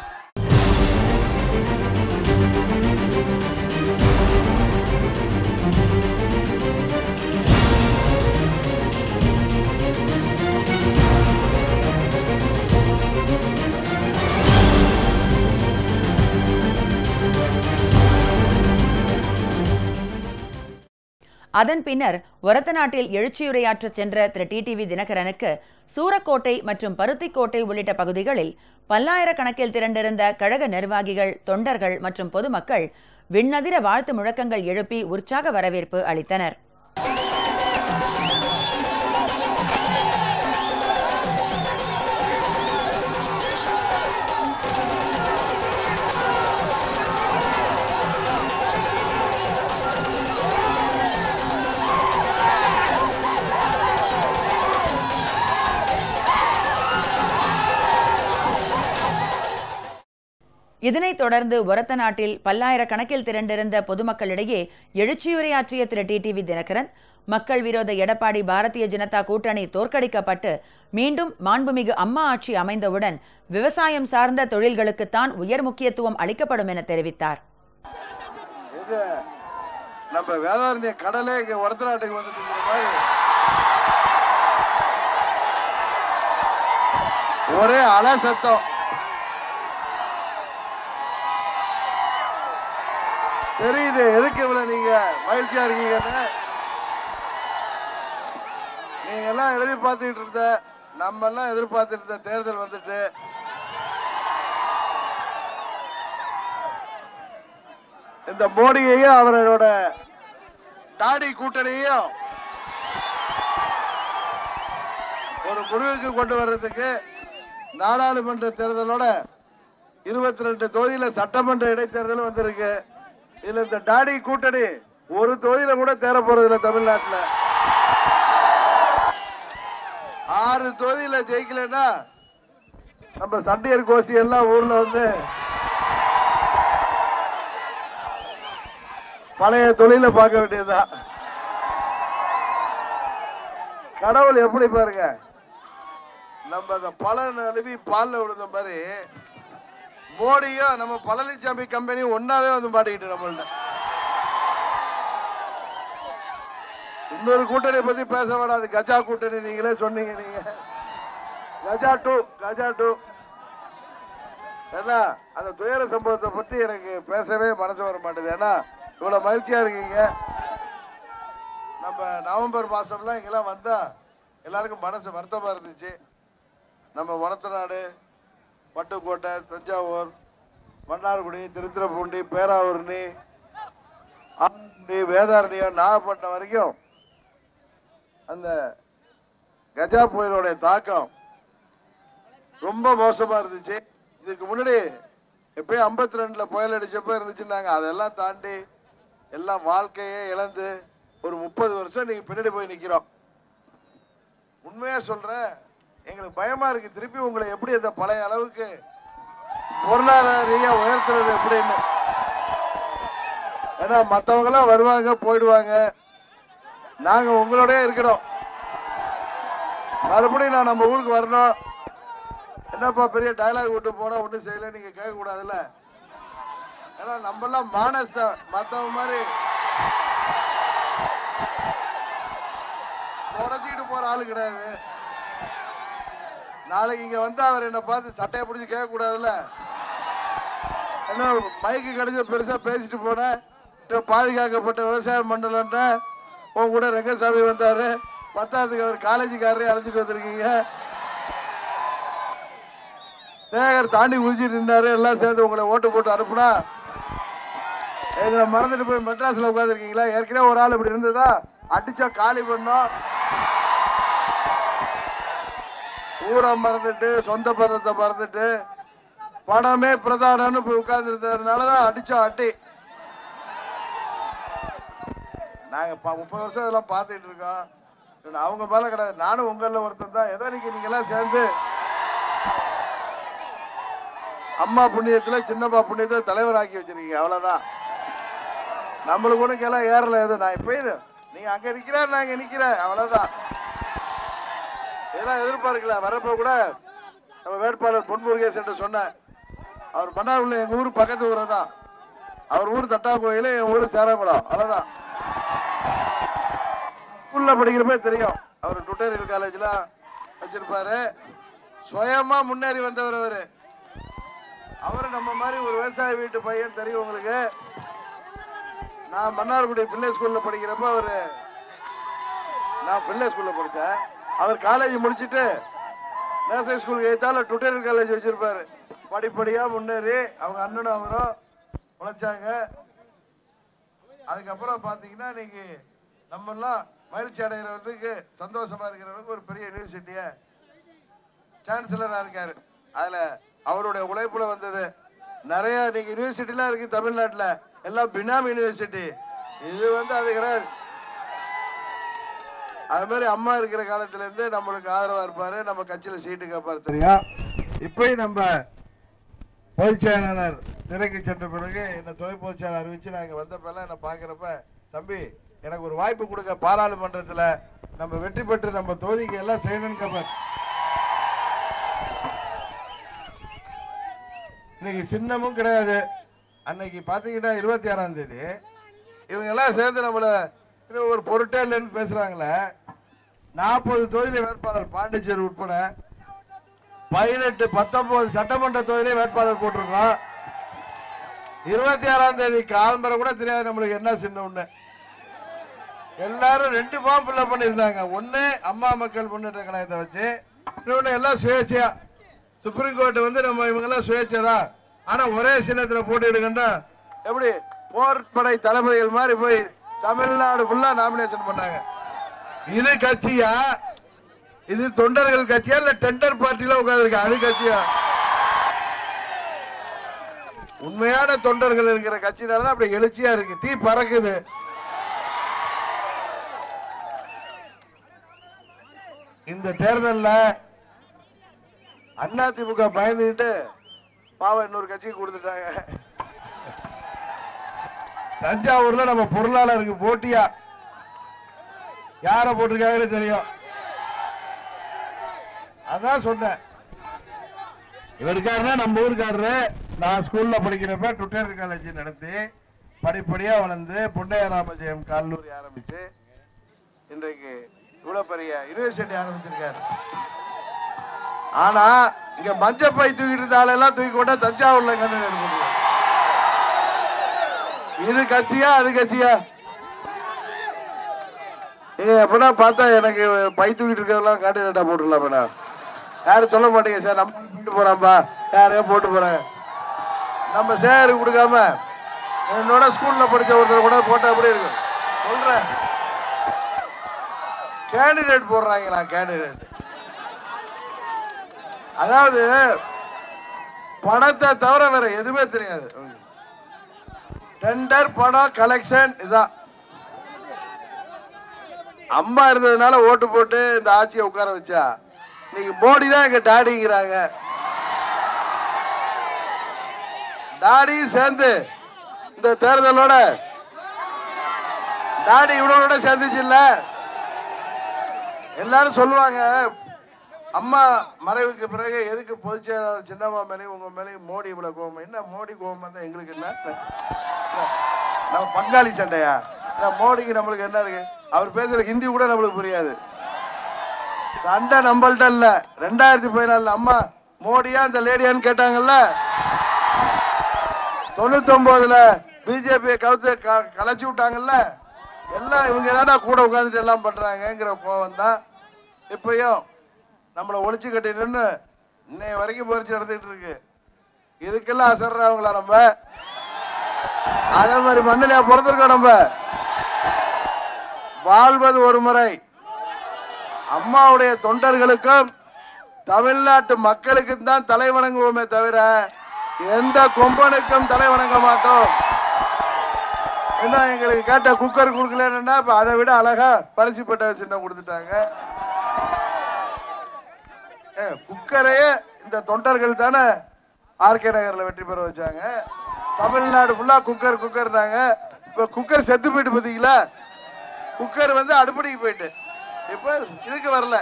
அதன் பின்னர் ஒரத்தநாட்டில் எழுச்சியுரையாற்ற சென்ற திரு டிடிவி தினகரனுக்கு சூரக்கோட்டை மற்றும் பருத்திக்கோட்டை உள்ளிட்ட பகுதிகளில் பல்லாயிரக்கணக்கில் திரண்டிருந்த கழக நிர்வாகிகள், தொண்டர்கள் மற்றும் பொதுமக்கள் விண்ணதிர வாழ்த்து முழக்கங்கள் எழுப்பி உற்சாக வரவேற்பு அளித்தனர். இதனைத் தொடர்ந்து ஒரத்தநாட்டில் பல்லாயிரக்கணக்கில் திரண்டிருந்த பொதுமக்களிடையே எழுச்சியுரையாற்றிய திரு டிடிவி தினகரன், மக்கள் விரோத எடப்பாடி பாரதிய ஜனதா கூட்டணி தோற்கடிக்கப்பட்டு மீண்டும் மாண்புமிகு அம்மா ஆட்சி அமைந்தவுடன் விவசாயம் சார்ந்த தொழில்களுக்குத்தான் உயர் முக்கியத்துவம் அளிக்கப்படும் என தெரிவித்தார். நம்ம வேதாரண்ய கடலே இங்க ஒரத்தநாட்டுக்கு வந்துட்டு ஒரே அலை சத்தம். தெரியுது எதுக்கு இவ்வளவு நீங்க மகிழ்ச்சியா இருக்கீங்கன்னு. நீங்க எல்லாம் எதிர்பார்த்துட்டு இருந்த, நம்ம எல்லாம் எதிர்பார்த்துட்டு இருந்த தேர்தல் வந்துட்டு இந்த மோடியையும் அவரோட தாடி கூட்டணியையும் ஒரு முடிவுக்கு கொண்டு வர்றதுக்கு நாடாளுமன்ற தேர்தலோட 22 தொகுதியில சட்டமன்ற இடைத்தேர்தல் வந்திருக்கு. இதுல இந்த டாடி கூட்டணி ஒரு தொகுதியில கூட தேர போறது இல்ல. தமிழ்நாட்டுல 6 தொகுதியில ஜெயிக்கலன்னா நம்ம சண்டியர் கோஷ்டி எல்லாம் ஊர்ல வந்து பழைய தொழில பார்க்க வேண்டியதுதான். கடவுள் எப்படி பாருங்க, நம்ம அந்த பலன் அனுப்பி பால்ல விழுந்த மாதிரி மோடியும் நம்ம பழனிசாமி கம்பெனி ஒன்னாவே வந்து மாட்டிக்கிட்டு நம்மள்ட்ட. இன்னொரு கூட்டணி பத்தி பேச வேண்டாது, கஜா கூட்டணி நீங்களே சொன்னீங்க. நீங்க கஜா டூ ஏன்னா அந்த துயர சம்பவத்தை பத்தி எனக்கு பேசவே மனசு வர மாட்டேது. ஏன்னா இவ்வளவு மகிழ்ச்சியா இருக்கீங்க. நம்ம நவம்பர் மாசம்லாம் இங்கெல்லாம் வந்தா எல்லாருக்கும் மனசு வருத்தமா இருந்துச்சு. நம்ம ஒரத்தநாடு, பட்டுக்கோட்டை, தஞ்சாவூர், மன்னார்குடி, திருத்துறைப்பூண்டி, பேராவூரணி, வேதாரண்யம், நாகப்பட்டினம் வரைக்கும் அந்த கஜா புயலுடைய தாக்கம் ரொம்ப மோசமா இருந்துச்சு. இதுக்கு முன்னாடி எப்பயும் 52ல புயல் அடிச்சப்ப இருந்துச்சுன்னாங்க. அதெல்லாம் தாண்டி எல்லாம் வாழ்க்கையே இழந்து ஒரு 30 வருஷம் நீங்க பின்னாடி போய் நிக்கிறோம். உண்மையா சொல்றேன், எங்களுக்கு பயமா இருக்கு. திருப்பி உங்களை எப்படி அந்த பழைய அளவுக்கு பொருளாதார ரீதியா உயர்த்துறது எப்படின்னு. ஏன்னா மற்றவங்க எல்லாம் வருவாங்க போயிடுவாங்க, நாங்க உங்களோட இருக்கிறோம். மறுபடியும் நான் நம்ம ஊருக்கு வரணும். என்னப்பா பெரிய டயலாக் விட்டு போனா ஒன்றும் செய்யல நீங்க கேட்க கூடாதுல்ல. ஏன்னா நம்ம எல்லாம் மானஸ்த மற்றவங்க மாதிரி உடச்சிக்கிட்டு போற ஆளு கிடையாது. நாளைக்கு இங்க வந்து அவர் என்ன பார்த்து சட்டையை பிடிச்சி கேட்க கூடாதுல்ல. என்ன மைக்கு கிடைச்ச பெருசா பேசிட்டு போனேன். பாதுகாக்கப்பட்ட விவசாய மண்டலம் உன் கூட ரங்கசாமி வந்தாரு. பத்தாவதுக்கு அவர் காலேஜுக்காரரே அழைச்சிட்டு வந்திருக்கீங்க. சேகர் தாண்டி குதிச்சிட்டு இருந்தாரு. எல்லாம் சேர்ந்து உங்களை ஓட்டு போட்டு அனுப்புனா எங்களை மறந்துட்டு போய் மெட்ராஸ்ல உட்காந்துருக்கீங்களா? ஏற்கனவே ஒரு ஆள் இப்படி இருந்ததா அடிச்சா காலி பண்ணோம். ஊரை மறந்துட்டு சொந்த பதத்தை மறந்துட்டு பணமே பிரதானம்னு போய் உட்கார்ந்து இருந்ததுனாலதான் அடிச்சோம் அட்டி. நாங்க 30 வருஷம் இதெல்லாம் பார்த்துட்டு இருக்கோம். அவங்க மேல கிடையாது, நானும் உங்கள ஒருத்தன் தான். ஏதோ நீங்க எல்லாம் சேர்ந்து அம்மா புண்ணியத்துல சின்னப்பா புண்ணியத்துல தலைவராக்கி வச்சிருக்கீங்க, அவ்வளவுதான். நம்மளுக்கு ஒண்ணு எல்லாம் ஏறல. எது நான் இப்ப நீங்க அங்க நிக்கிறாரு, நான் இங்க நிக்கிறேன், அவ்வளவுதான். இதெல்லாம் எதிர்பார்க்கல. வரப்ப கூட நம்ம வேட்பாளர் பொன் முருகேசன் என்று சொன்ன அவர் மன்னார்குடி எங்க ஊர் பக்கத்து ஊரை தான். அவர் ஊர் தட்டாங்கோயில, என் ஊர் சேரங்குளம், அவ்வளவுதான். ஸ்கூல்ல படிக்கிறப்ப தெரியும். அவர் டுட்டோரியல் காலேஜ்ல வச்சிருப்பாரு. சுயமா முன்னேறி வந்தவர் அவரு. அவரு நம்ம மாதிரி ஒரு விவசாய வீட்டு பையன் தெரியும் உங்களுக்கு. நான் மன்னார்குடி பிள்ளை ஸ்கூல்ல படிக்கிறப்ப அவரு, நான் பிள்ளை ஸ்கூல்ல படித்தேன். அவர் காலேஜ் முடிச்சுட்டு நேசரி ஸ்கூலுக்கு ஏத்தால டுட்டோரியல் காலேஜ் வச்சிருப்பாரு. படிப்படியா முன்னேறி அவங்க அண்ணனும் அவரும் உழைச்சாங்க. அதுக்கப்புறம் பாத்தீங்கன்னா இன்னைக்கு நம்ம எல்லாம் மகிழ்ச்சி அடைகிறதுக்கு சந்தோஷமா இருக்கிறவருக்கு ஒரு பெரிய யூனிவர்சிட்டிய சான்சலரா இருக்காரு. அதுல அவருடைய உழைப்புல வந்தது. நிறைய இன்னைக்கு யூனிவர்சிட்டிலாம் இருக்கு தமிழ்நாட்டுல, எல்லாம் பினாமி யூனிவர்சிட்டி. இது அது கிடையாது. அது மாதிரி அம்மா இருக்கிற காலத்துல இருந்து நம்மளுக்கு ஆதரவா இருப்பாரு. நம்ம கட்சியில சீட்டு கேட்பாரு தெரியும். இப்பயும் நம்ம பொதுச் செயலாளர் சிறைக்கு சென்ற பிறகு என்ன துணை பொதுச் செயலாளர் அறிவிச்சு நாங்க வந்தப்பெல்லாம் என்ன பாக்குறப்ப, தம்பி எனக்கு ஒரு வாய்ப்பு கொடுக்க, பாராளுமன்றத்துல நம்ம வெற்றி பெற்று நம்ம தொகுதிக்கு எல்லாம் செய்யணும்னு கேட்பார். இன்னைக்கு சின்னமும் கிடையாது. அன்னைக்கு பாத்தீங்கன்னா 26ஆம் தேதி இவங்க எல்லாம் சேர்ந்து நம்மள ஒரு பொருட்டே இல்லைன்னு பேசுறாங்களே. 40 தொகுதி வேட்பாளர் பாண்டிச்சேரி உட்பட 18, 19 சட்டமன்ற தொகுதியிலே வேட்பாளர் போட்டிருக்கோம். 26ஆம் தேதி காலம்பரை கூட தெரியாது நம்மளுக்கு என்ன சின்ன. எல்லாரும் 2 ஃபார்ம் ஃபில் பண்ணிருந்தாங்க. ஒண்ணு அம்மா மக்கள் முன்னேற்ற கழகத்தை வச்சு, இன்னொன்னு எல்லாம் சுயேட்சையா. சுப்ரீம் கோர்ட் நம்ம இவங்க எல்லாம் சுயேட்சை. ஆனா ஒரே சின்னத்துல போட்டிடுங்கன்னா எப்படி போர்படை தளபதிகள் மாதிரி போய் தமிழ்நாடு ஃபுல்லா நாமினேஷன் பண்ணாங்க. இது கட்சியா? இது தொண்டர்கள் கட்சியா இல்ல டெண்டர் பார்ட்டில உட்கார்ந்து அது கட்சியா? உண்மையான தொண்டர்கள் இருக்கிற கட்சினாலதான் அப்படி எழுச்சியா இருக்கு, தீ பறக்குது. இந்த தேர்தல்ல அதிமுக பயந்துகிட்டு பாவம் இன்னொரு கட்சிக்கு கொடுத்துட்டாங்க. தஞ்சாவூர்ல நம்ம பொருளாளருக்கு போட்டியா யார போட்டிருக்காங்கன்னு தெரியும். அதான் சொன்னேன், இவருக்காரனா நம்ம ஊருக்காரரு. நான் ஸ்கூல்ல படிக்கிறப்ப டுட்டோரியல் காலேஜ் நடத்தி படிப்படியா வளர்ந்து பொண்ணையராமஜெயம் கல்லூரி ஆரம்பிச்சு இன்றைக்கு இவ்வளவு பெரிய யூனிவர்சிட்டி ஆரம்பிச்சிருக்காரு. ஆனா இங்க மஞ்சப்பை தூக்கிட்டு இருந்த ஆளெல்லாம் தூக்கி கொண்டா தஞ்சாவூர்ல கண்டு. இது கட்சியா அது கட்சியா? எப்படா பார்த்தா எனக்கு பை தூக்கிட்டு இருக்கிறதெல்லாம் கேண்டிடேட்டா போட்டுடலாம் மேடம். யாரும் சொல்ல மாட்டீங்க சார், நம்ம போட்டு போறான்பா, யாரையோ போட்டு போறேன். நம்ம சேருக்கு கொடுக்காம என்னோட ஸ்கூல்ல படிச்ச ஒருத்தர் கூட போட்டா எப்படி இருக்கும் சொல்றேன். கேண்டிடேட் போடுறாங்களா கேண்டிடேட். அதாவது பணத்தை தவிர வேற எதுவுமே தெரியாது. டெண்டர், பணம், கலெக்ஷன், இதான். அம்மா இருந்ததுனால ஓட்டு போட்டு இந்த ஆட்சியை உட்கார வச்சா. இன்னைக்கு மோடி தான் எங்க டாடிங்கிறாங்க. டாடியும் சேர்ந்து இந்த தேர்தலோட டாடி இவ்வளோட சேர்ந்துச்சு இல்ல. எல்லாரும் சொல்லுவாங்க அம்மா மறைவுக்கு பிறகு எதுக்கு பொதுச்செயலாளர் சின்னம்மா மேலேயும் உங்க மேலேயும் மோடி இவ்வளவு கோபம். என்ன மோடி கோபம் தான் எங்களுக்கு என்ன, நம்ம பங்காளி சண்டையா? மோடிக்கு நம்மளுக்கு என்ன இருக்கு? அவர் பேசுற ஹிந்தி கூட நம்மளுக்கு புரியாது. சண்டை நம்மள்ட்ட இல்ல. 2014 அம்மா மோடியா இந்த லேடியான்னு கேட்டாங்கல்ல. 99ல பிஜேபியை கலைச்சு விட்டாங்கல்ல. எல்லாம் இவங்க தானே கூட உட்காந்துட்டு எல்லாம் பண்றாங்கிற கோவம் தான் இப்பயும் நம்மளை ஒழிச்சு கட்டி நின்று இன்னைய வரைக்கும் பறிச்சு நடந்துட்டு இருக்கு. இதுக்கெல்லாம் அசர்றவங்களா நம்ம? அதே மாதிரி மண்ணிலையா பிறந்திருக்கோம் நம்ம. வாழ்வது ஒரு முறை. அம்மாவுடைய தொண்டர்களுக்கும் தமிழ்நாட்டு மக்களுக்கும் தான் தலை வணங்குவோமே தவிர எந்த கொம்பனுக்கும் தலை வணங்க மாட்டோம். என்ன எங்களுக்கு கேட்ட குக்கர் கொடுக்கலன்னா அதை விட அழகா பரிசு பெட்ட சின்னம் கொடுத்துட்டாங்க. குக்கரையே இந்த தொண்டர்கள் தானே ஆர்கே நகர்ல வெற்றி பெற வச்சாங்க. தமிழ்நாடு ஃபுல்லா குக்கர் குக்கர் தாங்க. இப்ப குக்கர் செத்து போயிட்டு பாத்தீங்களா? குக்கர் அடுப்படிக்கு போயிட்டு இப்ப இதுக்கு வரல.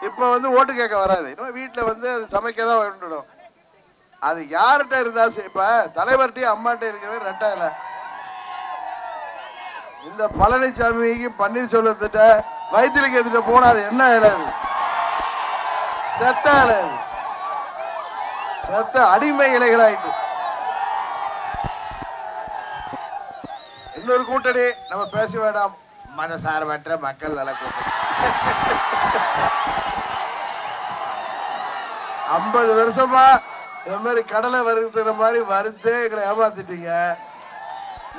இப்ப ஓட்டு கேட்க வராது. வீட்டுல அது சமைக்கதான் வேண்டும். அது யார்கிட்ட இருந்தா இப்ப தலைவர்கிட்ட அம்மாட்ட இருக்கிற ரெட்டாயில இந்த பழனிசாமிக்கு பன்னீர்செல்வத்திட்ட வைத்தியருக்கு எதிர்த்து போனா அது என்ன இடம்? செத்த இடம். செத்த அடிமை இலைகளாயிட்டு. இன்னொரு கூட்டணி நம்ம பேச வேண்டாம், மனசார்பற்ற மக்கள் நல கூட்டணி. 50 வருஷமா இந்த மாதிரி கடலை வறுத்துற மாதிரி வறுத்து எங்களை ஏமாத்திட்டீங்க.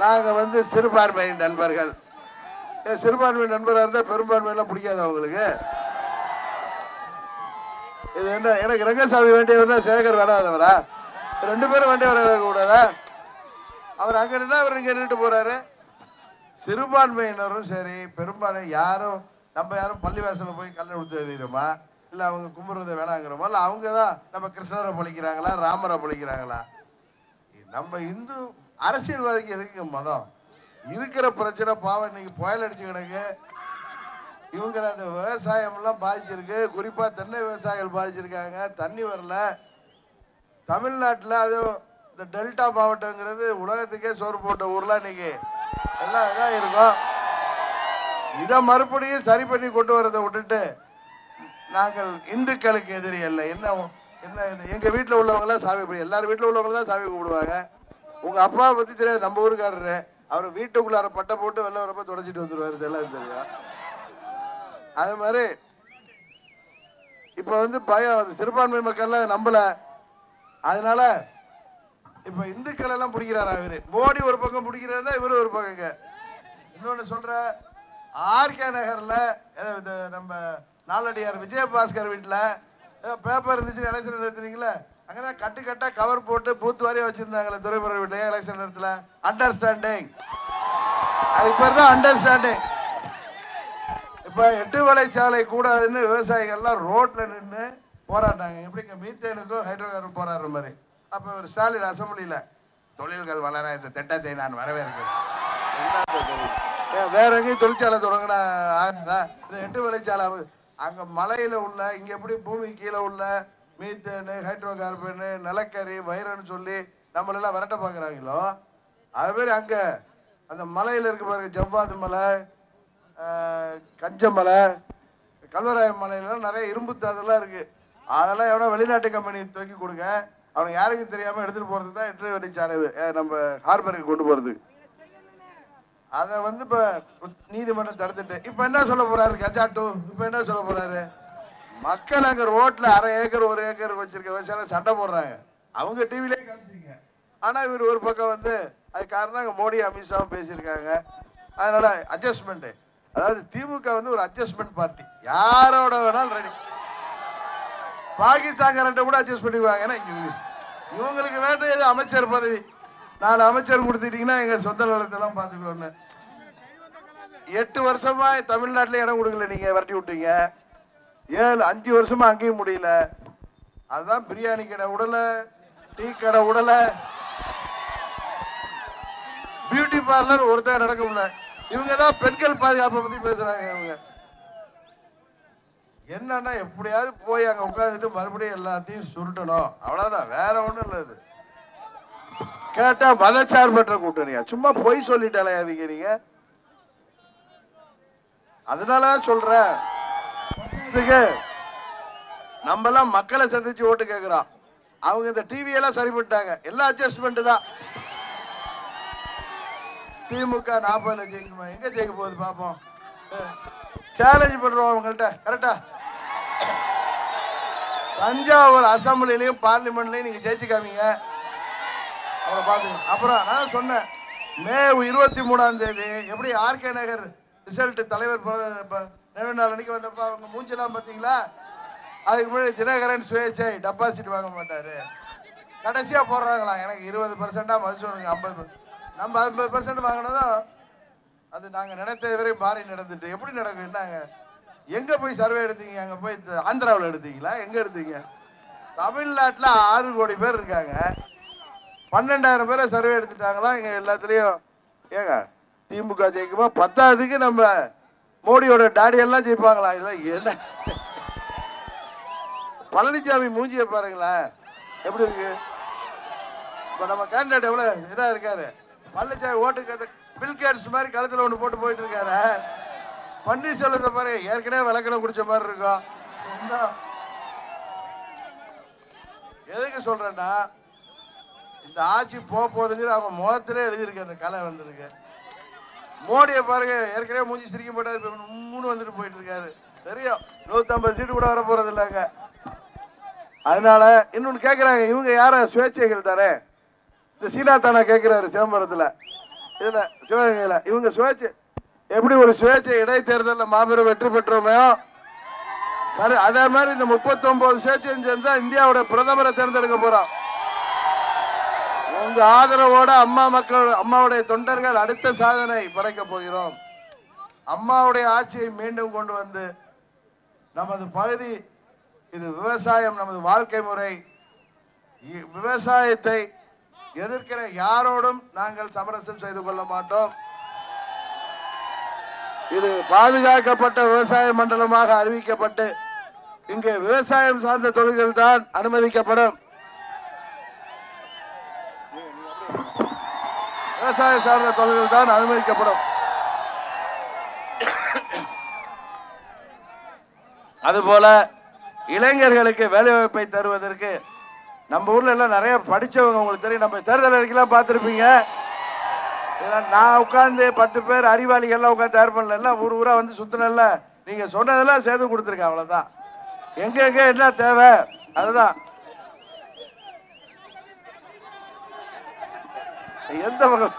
நாங்க சிறுபான்மை நண்பர்கள். சிறுபான்மை நண்பராக இருந்தா பெரும்பான்மையெல்லாம் பிடிக்காது அவங்களுக்கு. இது என்ன, எனக்கு ரங்கசாமி வேண்டியவர் சேகர் வேணாதவரா? 2 பேரும் வேண்டியவர் கூடாதா? அவர் அங்க நின்னா அவர் இங்க நின்றுட்டு போறாரு. சிறுபான்மையினரும் சரி பெரும்பான்மை யாரும் நம்ம யாரும் பள்ளிவாசல போய் கல்ல கொடுத்து எழுதிடுமா? இல்ல அவங்க கும்பிடுறத வேணாங்கிறோமா? இல்ல அவங்கதான் நம்ம கிருஷ்ணரை பழிக்கிறாங்களா, ராமரை பழிக்கிறாங்களா? நம்ம இந்து அரசியல்வாதிக்கு எதுக்கு மதம்? இருக்கிற பிரச்சனை பாவம் இன்னைக்கு புயல் அடிச்சு கிடக்கு. இவங்க அந்த விவசாயம் எல்லாம் பாதிச்சிருக்கு. குறிப்பா தென்னை விவசாயிகள் பாதிச்சிருக்காங்க. தண்ணி வரல. தமிழ்நாட்டில் அது இந்த டெல்டா மாவட்டங்கிறது உலகத்துக்கே சோறு போட்ட ஊர்லாம் இன்னைக்கு எல்லாம் இதான் இருக்கும். இதை மறுபடியும் சரி பண்ணி கொண்டு வரதை விட்டுட்டு நாங்கள் இந்துக்களுக்கு எதிரி அல்ல. என்ன என்ன எங்க வீட்டில் உள்ளவங்க எல்லாம் சாமி கும்பிடு, எல்லாரும் வீட்டில் உள்ளவங்க தான் சாமி கும்பிடுவாங்க. உங்க அப்பாவை பத்தி தெரியாது, நம்ம ஊருக்காரரு. அவர் வீட்டுக்குள்ளார பட்டை போட்டு வெள்ள வரப்ப தொடச்சிட்டு வந்துருவாரு. இதெல்லாம் தெரியும். அதே மாதிரி இப்ப பயம் சிறுபான்மை மக்கள் நம்பல. அதனால இப்ப இந்துக்கள் எல்லாம் பிடிக்கிறாரா இவரு? மோடி ஒரு பக்கம் பிடிக்கிறாருந்தா இவரு ஒரு பக்கங்க. இன்னொன்னு சொல்ற, ஆர்கே நகர்ல நம்ம நாளடியார் விஜயபாஸ்கர் வீட்டுல பேப்பர் இருந்துச்சு எலெக்ஷன் நடத்துறீங்களா? அங்கதான் கட்டு கட்டா கவர் போட்டு பூத்து வாரியா வச்சிருந்தாங்களே துறைமுறை வீட்டுல எலெக்ஷன் நேரத்துல. அண்டர்ஸ்டாண்டிங், அது பேர் தான் அண்டர்ஸ்டாண்டிங். இப்ப 8 வலைச்சாலை கூடாதுன்னு விவசாயிகள் எல்லாம் ரோட்ல நின்று போராட்டாங்க. எப்படிங்க மீத்தேனுக்கும் ஹைட்ரோ கார்பன் போராடுற மாதிரி. அப்ப ஒரு ஸ்டாலின் அசம்பிளியில தொழில்கள் வளர இந்த திட்டத்தை நான் வரவேற்கிறேன். வேற எங்கேயும் தொழிற்சாலை தொடங்கினா ஆகுதா? இந்த 8 வலைச்சாலை அங்க மலையில உள்ள, இங்க எப்படி பூமி கீழே உள்ள மீத்தேனு, ஹைட்ரோ கார்பன், நிலக்கரி, வைரன்னு சொல்லி நம்மளெல்லாம் விரட்ட பாக்குறாங்களோ, அது மாதிரி அங்க அந்த மலையில இருக்கு பாருங்க, ஜவ்வாது மலை, கஞ்சமலை, கல்வராய மலையில நிறைய இரும்பு தாதெல்லாம் இருக்கு. அதெல்லாம் எவனோ வெளிநாட்டு கம்பெனி தூக்கி கொடுங்க, அவனுக்கு யாருக்கும் தெரியாம எடுத்துட்டு போறதுக்கு தான் 8 வலைச்சாலை நம்ம ஹார்பருக்கு கொண்டு போறது. அதை வந்து இப்ப நீதிமன்றம் தடுத்துட்டு இப்ப என்ன சொல்ல போறாரு கஜா 2? இப்ப என்ன சொல்ல போறாரு? மக்கள் அங்க ரோட்ல 1/2 ஏக்கர் 1 ஏக்கர் வச்சிருக்க விவசாயம் சண்டை போடுறாங்க. அவங்க டிவிலே காமிச்சிங்க. ஆனா இவர் ஒரு பக்கம் வந்து அது காரணம் மோடி அமித்ஷாவும் பேசியிருக்காங்க. அதனால அட்ஜஸ்ட்மெண்ட், அதாவது திமுக வந்து ஒரு அட்ஜஸ்ட்மெண்ட் பார்ட்டி, யாரோட வேணாலும் ரெடி. பாகிஸ்தான்காரன்ட்ட கூட அட்ஜஸ்ட் பண்ணிக்குவாங்க. ஏன்னா இவங்களுக்கு வேண்டியது அமைச்சர் பதவி, 4 அமைச்சர் கொடுத்துட்டீங்கன்னா எங்க சொந்த நிலத்தெல்லாம் பாத்துக்கணும்னு. 8 வருஷமா தமிழ்நாட்டில இடம் கொடுக்கல, நீங்க விரட்டி விட்டீங்க. 5 வருஷமா அங்கேயும் முடியல. அதுதான் பிரியாணி கடை உடல, டீ கடை உடல, பியூட்டி பார்லர் ஒருத்தர் நடக்க முடியல. இவங்க தான் பெண்கள் பாதுகாப்பை பத்தி பேசுறாங்க. இவங்க என்னன்னா எப்படியாவது போய் அங்க உட்கார்ந்துட்டு மறுபடியும் எல்லாத்தையும் சுருட்டணும், அவ்வளவுதான், வேற ஒண்ணும் இல்ல. இது கேட்டா மதச்சார்பற்ற கூட்டணியா? சும்மா பொய் சொல்லிட்டாலே நீங்க. அதனாலதான் சொல்றேன், நம்ம எல்லாம் மக்களை சந்திச்சு ஓட்டு கேட்கிறோம். அவங்க இந்த டிவி எல்லாம் சரி பண்ணிட்டாங்க, எல்லாம் அட்ஜஸ்ட்மெண்ட் தான். திமுக 40 ஜெயிக்குமா? எங்க ஜெயிக்க போகுது பாப்போம். சேலஞ்ச் பண்றோம் அவங்கள்ட்ட. கரெக்டா தஞ்சாவூர் அசம்பிளிலையும் பார்லிமெண்ட்லயும் நீங்க ஜெயிச்சு காமிங்க, அவரை பாத்துங்க. அப்புறம் நான் சொன்னேன், மே 23ஆம் தேதி எப்படி ஆர்கே நகர் ரிசல்ட் தலைவர் நினைவு நாள் அன்னைக்கு வந்தப்ப அவங்க மூஞ்செல்லாம் பாத்தீங்களா? அதுக்கு முன்னாடி தினகரன் சுயேட்சை டெபாசிட் வாங்க மாட்டாரு, கடைசியா போடுறாங்களாம். எனக்கு 20% மதிச்சு 50, நம்ம 50% வாங்கினதும் அது நாங்க நினைத்த வரை மாறி நடந்துட்டு. எப்படி நடக்கும்? என்னங்க எங்க போய் சர்வே எடுத்தீங்க? அங்க போய் ஆந்திராவில் எடுத்தீங்களா? எங்க எடுத்தீங்க? தமிழ்நாட்டில் 6 கோடி பேர் இருக்காங்க, 12,000 பேரை சர்வே எடுத்துட்டாங்களா? இங்க எல்லாத்துலயும் ஏங்க திமுக ஜெயிக்குமா? 10ஆவதுக்கு நம்ம மோடியோட டாடி எல்லாம் ஜெயிப்பாங்களா? இதெல்லாம் என்ன? பழனிசாமி மூஞ்சிய பாருங்களேன் எப்படி இருக்கு. இப்ப நம்ம கேண்டிடேட் எவ்வளவு இதா இருக்காரு. பழனிசாமி ஓட்டுக்கு பில்கேட்ஸ் மாதிரி கழுத்துல ஒண்ணு போட்டு போயிட்டு இருக்காரு. பன்னீர்செல்வத்தை பாரு, ஏற்கனவே விளக்கணம் குடிச்ச மாதிரி இருக்கும். எதுக்கு சொல்றேன்னா, இந்த ஆட்சி போகுதுங்கிறது அவங்க முகத்திலே எழுதியிருக்கு, அந்த கலை வந்திருக்கு. மோடியை பாருங்க, ஏற்கனவே மூஞ்சி சிரிக்க மாட்டாரு, 3 வந்துட்டு போயிட்டு இருக்காரு. தெரியும் 150 சீட்டு கூட வர போறது இல்லைங்க. அதனால இன்னொன்னு கேட்கிறாங்க, இவங்க யார சுயேட்சைகள் தானே? இந்த சீனா தானே கேட்கிறாரு சிதம்பரத்துல, இதுல சிவகங்கையில. இவங்க சுயேட்சை எப்படி ஒரு சுயேட்சை இடைத்தேர்தலில் மாபெரும் வெற்றி பெற்றோமே சரி, அதே மாதிரி இந்த 39 சுயேட்சையும் சேர்ந்தா இந்தியாவோட பிரதமரை தேர்ந்தெடுக்க போறோம். உங்க ஆதரவோட அம்மாவுடைய தொண்டர்கள் அடுத்த சாதனை படைக்க போகிறோம். அம்மாவுடைய ஆட்சியை மீண்டும் கொண்டு வந்து நமது பகுதி, இது விவசாயம் நமது வாழ்க்கை முறை. விவசாயத்தை எதிர்க்கிற யாரோடும் நாங்கள் சமரசம் செய்து கொள்ள மாட்டோம். இது பாதுகாக்கப்பட்ட விவசாய மண்டலமாக அறிவிக்கப்பட்டு இங்கே விவசாயம் சார்ந்த தொழில்கள் தான் அனுமதிக்கப்படும். விவசாயம் சார்ந்த தொழில்கள் தான் அனுமதிக்கப்படும். அதுபோல இளைஞர்களுக்கு வேலை வாய்ப்பை தருவதற்கு நம்ம ஊர்ல எல்லாம் நிறைய படிச்சவங்க, உங்களுக்கு தெரியும், நம்ம தேர்தல் அறிக்கைலாம் பார்த்திருப்பீங்க. நான் உட்கார்ந்து 10 பேர் அறிவாளிகள்லாம் உட்காந்து தயார் பண்ணல, ஊரா வந்து சுத்தினல்ல, நீங்க சொன்னதெல்லாம் சேர்த்து கொடுத்துருக்கேன். அவ்வளவுதான். எங்க எங்க என்ன தேவை அதுதான். எந்த பக்கம்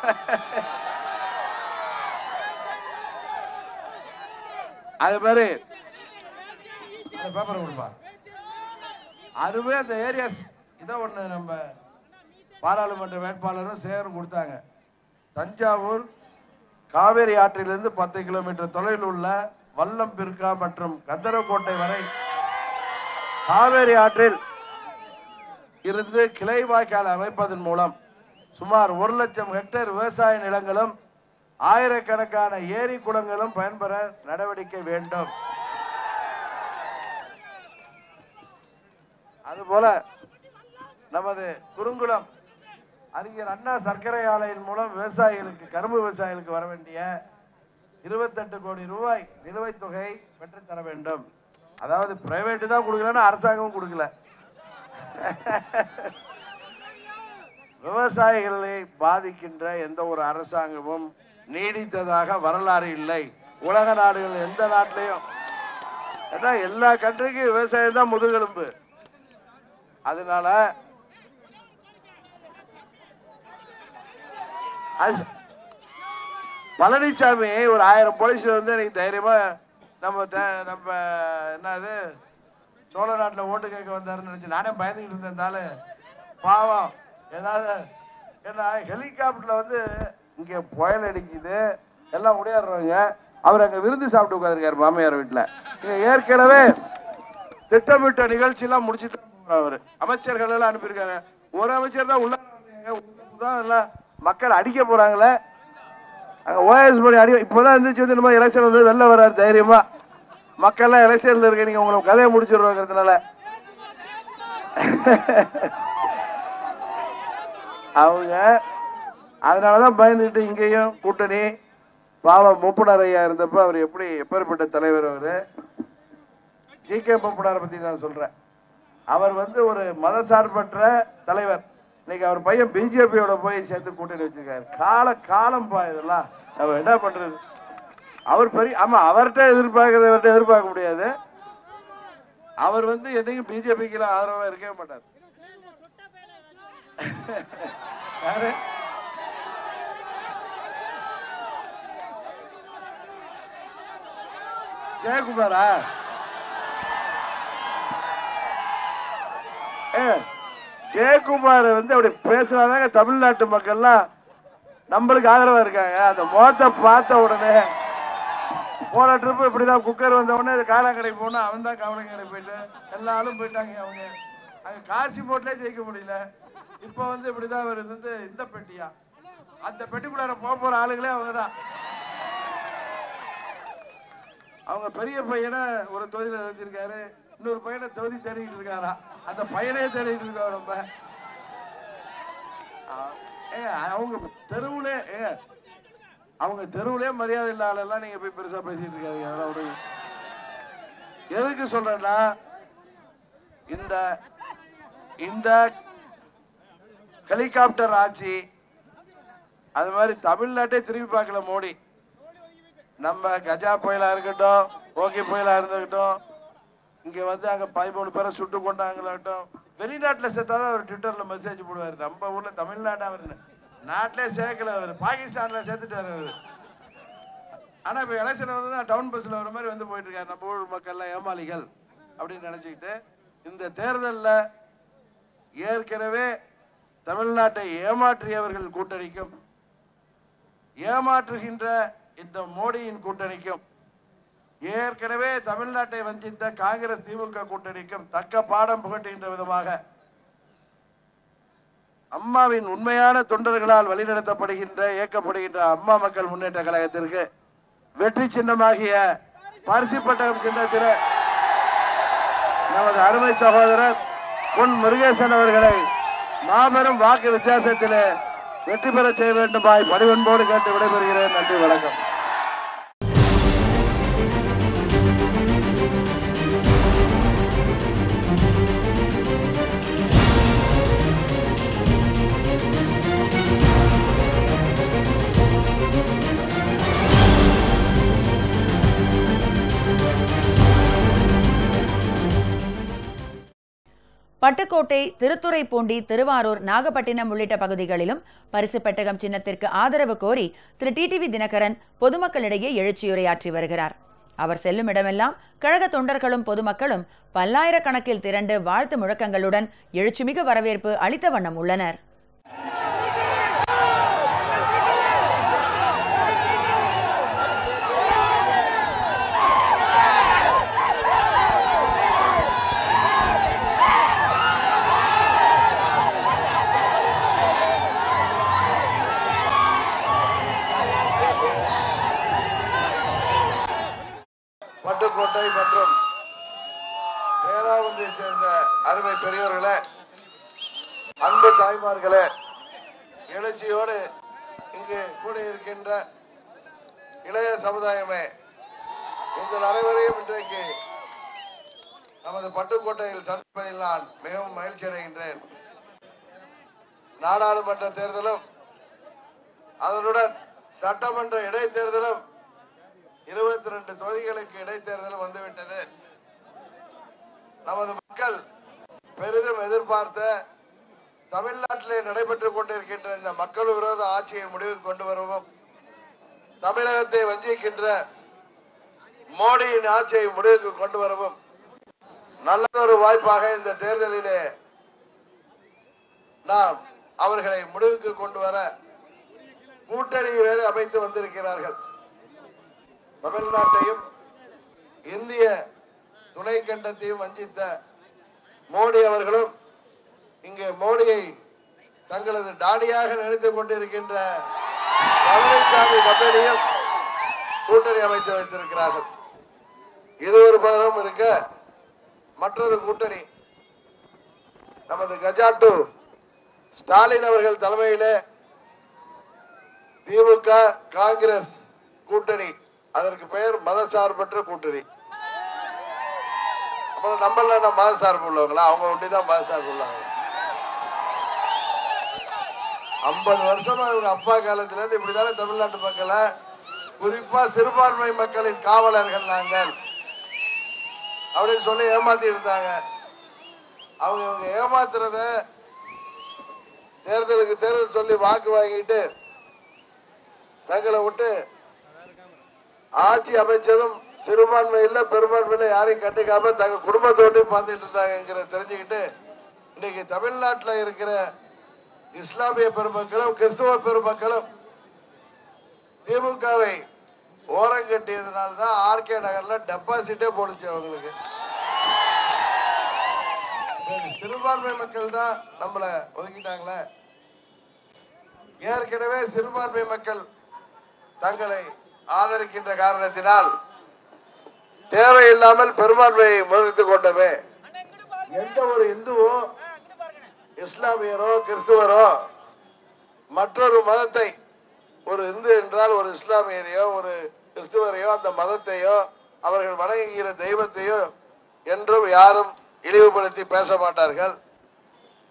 அது மாதிரி பேப்பர் கொடுப்பா அதுவே அந்த ஏரியா இதை ஒண்ணு நம்ம பாராளுமன்ற வேட்பாளரும் சேரும் கொடுத்தாங்க. தஞ்சாவூர் காவேரி ஆற்றிலிருந்து 10 கிலோமீட்டர் தொலைவில் உள்ள வல்லம்பிற்கா மற்றும் கந்தரக்கோட்டை வரை காவேரி ஆற்றில் இருந்து கிளை வாய்க்கால் அமைப்பதன் மூலம் சுமார் 1 லட்சம் ஹெக்டேர் விவசாய நிலங்களும் ஆயிரக்கணக்கான ஏரி குளங்களும் பயன்பெற நடவடிக்கை வேண்டும். அதுபோல நமது குறுங்குளம் அறிஞர் அண்ணா சர்க்கரை ஆலையின் மூலம் விவசாயிகளுக்கு, கரும்பு விவசாயிகளுக்கு வர வேண்டிய 28 கோடி ரூபாய் நிலுவைத் தொகை பெற்றுத் தர வேண்டும். அதாவது பிரைவேட் தான் கொடுக்கலன்னா அரசாங்கமும் கொடுக்கல. விவசாயிகளை பாதிக்கின்ற எந்த ஒரு அரசாங்கமும் நீடித்ததாக வரலாறு இல்லை. உலக நாடுகள் எந்த நாட்டிலையும் ஏன்னா எல்லா கண்ட்ரிக்கும் விவசாயம் தான் முதுகெலும்பு. அதனால பழனிசாமி ஒரு 1000 போலீஸ் வந்து எனக்கு தைரியமா நம்ம என்னது சோழ நாட்டில் ஓட்டு கேட்க வந்தாருன்னு நினைச்சு நானே பயந்துகிட்டு இருந்தேன். பாவம் ஏதாவது ஏன்னா ஹெலிகாப்டர்ல வந்து இங்க புயல் அடிக்குது எல்லாம் உடையாடுறாங்க. அவர் அங்க விருந்து சாப்பிட்டு உட்காந்துருக்காரு மாமியார் வீட்டுல. ஏற்கனவே திட்டமிட்ட நிகழ்ச்சி எல்லாம் முடிச்சுட்டு அவரு அமைச்சர்கள் எல்லாம் அனுப்பியிருக்காரு. ஒரு அமைச்சர் தான் உள்ள மக்கள் அடிக்க போறாங்களே ஓஎஸ் படி அடி. இப்பதான் இருந்துச்சு வந்து நம்ம எலெக்ஷன் வந்து வெளில வர்றாரு தைரியமா. மக்கள் எல்லாம் எலெக்ஷன்ல இருக்க நீங்க உங்களுக்கு கதையை முடிச்சிடுவாங்கிறதுனால அவங்க அதனாலதான் பயந்துட்டு இங்கேயும் கூட்டணி. பாவம் மூப்பனார் ஐயா இருந்தப்ப அவர் எப்பேற்பட்ட தலைவர் அவரு. ஜி.கே. மூப்பனாரை பத்தி நான் சொல்றேன். அவர் வந்து ஒரு மதசார்பற்ற தலைவர். இன்னைக்கு அவர் பையன் பிஜேபியோட போய் சேர்த்து கூட்டணி வச்சிருக்காரு. காலம் பா இதெல்லாம் நம்ம என்ன பண்றது. அவர் பெரிய ஆமா அவர்கிட்ட எதிர்பார்க்க முடியாது. அவர் வந்து என்னைக்கும் பிஜேபிக்கு ஆதரவா இருக்கவே மாட்டார். ஜெயக்குமாரா ஜெயக்குமார் வந்து அப்படி பேசினாதாங்க தமிழ்நாட்டு மக்கள்லாம் நம்மளுக்கு ஆதரவா இருக்காங்க. அந்த முகத்தை பார்த்த உடனே போன ட்ரிப் இப்படிதான் குக்கர் வந்த உடனே காலாங்கடை போனா அவன் தான் காவலங்கடை போயிட்டு எல்லாரும் போயிட்டாங்க. அவங்க அங்க காட்சி போட்டுலே ஜெயிக்க முடியல. இப்ப வந்து இப்படிதான் வந்து இந்த பெட்டியா அந்த பெட்டிக்குள்ளார போற ஆளுங்களே அவங்கதான். அவங்க பெரிய பையனை ஒரு தொகுதியில் எழுதியிருக்காரு. இன்னொரு பையனை தொகுதி தேடிட்டு இருக்காரா. அந்த பையனே தேடிட்டு இருக்கோம் நம்ம. அவங்க தெருவுலே மரியாதை இல்லாத எல்லாம் நீங்க போய் பெருசா பேசிட்டு இருக்காங்க. அதெல்லாம் எதுக்கு சொல்றேன்னா இந்த ஹெலிகாப்டர் ஆட்சி அது மாதிரி தமிழ்நாட்டை திரும்பி பார்க்கல மோடி. நம்ம கஜா புயலா இருக்கட்டும், ஓகே புயலா இருந்துகிட்டும், இங்க வந்து அங்க 13 பேரை சுட்டு கொண்டாங்களாகட்டும், வெளிநாட்டுல சேர்த்தாதான் அவர் ட்விட்டர்ல மெசேஜ் போடுவாரு. நம்ம ஊர்ல தமிழ்நாடு அவர் நாட்டிலே சேர்க்கல. அவர் பாகிஸ்தான்ல சேர்த்துட்டாரு அவரு. ஆனா இப்ப எலெக்ஷன் வந்து டவுன் பஸ்ல வர மாதிரி வந்து போயிட்டு இருக்காரு. நம்ம ஊர் மக்கள் எல்லாம் ஏமாளிகள் அப்படின்னு நினைச்சுக்கிட்டு இந்த தேர்தல்ல ஏற்கனவே தமிழ்நாட்டை ஏமாற்றியவர்கள் கூட்டணிக்கும் ஏமாற்றுகின்ற இந்த மோடியின் கூட்டணிக்கும் ஏற்கனவே தமிழ்நாட்டை வஞ்சித்த காங்கிரஸ் திமுக கூட்டணிக்கும் தக்க பாடம் புகட்டுகின்ற விதமாக அம்மாவின் உண்மையான தொண்டர்களால் வழிநடத்தப்படுகின்ற இயக்கப்படுகின்ற அம்மா மக்கள் முன்னேற்ற கழகத்திற்கு வெற்றி சின்னமாகிய பரிசு பெட்டகம் சின்னத்தில் நமது அருமை சகோதரர் பொன் முருகேசன் அவர்களை மாபெரும் வாக்கு வித்தியாசத்திலே வெற்றி பெற செய்ய வேண்டுமாய் பணிவன்போடு கேட்டு விடைபெறுகிறேன். நன்றி, வணக்கம். பட்டுக்கோட்டை, திருத்துறைப்பூண்டி, திருவாரூர், நாகப்பட்டினம் உள்ளிட்ட பகுதிகளிலும் பரிசு பெட்டகம் சின்னத்திற்கு ஆதரவு கோரி திரு டிடிவி தினகரன் பொதுமக்களிடையே எழுச்சியுரையாற்றி வருகிறார். அவர் செல்லும் இடமெல்லாம் கழக தொண்டர்களும் பொதுமக்களும் பல்லாயிரக்கணக்கில் திரண்டு வாழ்த்து முழக்கங்களுடன் எழுச்சிமிகு வரவேற்பு அளித்த வண்ணம் உள்ளனர். பட்டுக்கோட்டை மற்றும் பேராவூரை சேர்ந்த அருமை பெரியவர்களே, அன்பு தாய்மார்களே, எழுச்சியோடு இங்கு கூடியிருக்கின்ற இளைய சமுதாயமே, உங்கள் அனைவரையும் இன்றைக்கு நமது பட்டுக்கோட்டையில் சந்திப்பதில் நான் மிகவும் மகிழ்ச்சி அடைகின்றேன். நாடாளுமன்ற தேர்தலும் அதனுடன் சட்டமன்ற இடைத்தேர்தலும் 22 தொகுதிகளுக்கு இடைத்தேர்தலும் வந்துவிட்டது. நமது மக்கள் பெரிதும் எதிர்பார்த்த தமிழ்நாட்டிலே நடைபெற்றுக் கொண்டிருக்கின்ற இந்த மக்கள் விரோத ஆட்சியை முடிவுக்கு கொண்டு வரவும், தமிழகத்தை வஞ்சிக்கின்ற மோடியின் ஆட்சியை முடிவுக்கு கொண்டு வரவும் நல்லதொரு வாய்ப்பாக இந்த தேர்தலிலே நாம் அவர்களை முடிவுக்கு கொண்டு வர கூட்டணி வேறு அமைத்து வந்திருக்கிறார்கள். தமிழ்நாட்டையும் இந்திய துணை கண்டத்தையும் வஞ்சித்த மோடி அவர்களும் இங்கே மோடியை தங்களது டாடியாக நினைத்துக் கொண்டிருக்கின்ற பழனிசாமி கம்பெனியும் கூட்டணி அமைத்து வைத்திருக்கிறார்கள். இது ஒரு பக்கம் இருக்க, மற்றொரு கூட்டணி நமது கஜாட்டு ஸ்டாலின் அவர்கள் தலைமையிலே திமுக காங்கிரஸ் கூட்டணி, அதற்கு பெயர் மதசார்பற்ற கூட்டணி. அப்புறம் நம்மள மதசார்பு உள்ளவங்களா? அவங்க ஒண்டிதான் மதசார்பு உள்ளவங்க. 50 வருஷமா இவங்க அப்பா காலத்துல இருந்து இப்படிதானே தமிழ்நாட்டு மக்களை, குறிப்பா சிறுபான்மை மக்களின் காவலர்கள் நாங்கள் அப்படின்னு சொல்லி ஏமாத்தி இருந்தாங்க. அவங்க ஏமாத்துறத தேர்தலுக்கு தேர்தல் சொல்லி வாக்கு வாங்கிட்டு தங்களை விட்டு ஆட்சி அமைச்சரும் சிறுபான்மையில பெரும்பான்மையில யாரையும் கண்டுக்காம தங்க குடும்பத்தோடு பார்த்துட்டு இருந்தாங்க தெரிஞ்சுக்கிட்டு இன்னைக்கு தமிழ்நாட்டில் இருக்கிற இஸ்லாமிய பெருமக்களும் கிறிஸ்துவ பெருமக்களும் திமுகவை ஓரம் கட்டியதுனால்தான் ஆர்கே நகர்ல டெபாசிட்டே போடுச்சு அவங்களுக்கு. சிறுபான்மை மக்கள் தான் நம்மள ஒதுக்கிட்டாங்களே. ஏற்கனவே சிறுபான்மை மக்கள் தங்களை ஆதரிக்கின்ற காரணத்தினால் தேவையில்லாமல் பெரும்பான்மையை முன்னிறுத்திக் கொண்டவே எந்த ஒரு இந்துவோ இஸ்லாமியரோ கிறிஸ்துவரோ மற்றொரு மதத்தை, ஒரு இந்து என்றால் ஒரு இஸ்லாமியரையோ ஒரு கிறிஸ்துவரையோ அந்த மதத்தையோ அவர்கள் வணங்குகிற தெய்வத்தையோ என்றும் யாரும் இழிவுபடுத்தி பேச மாட்டார்கள்.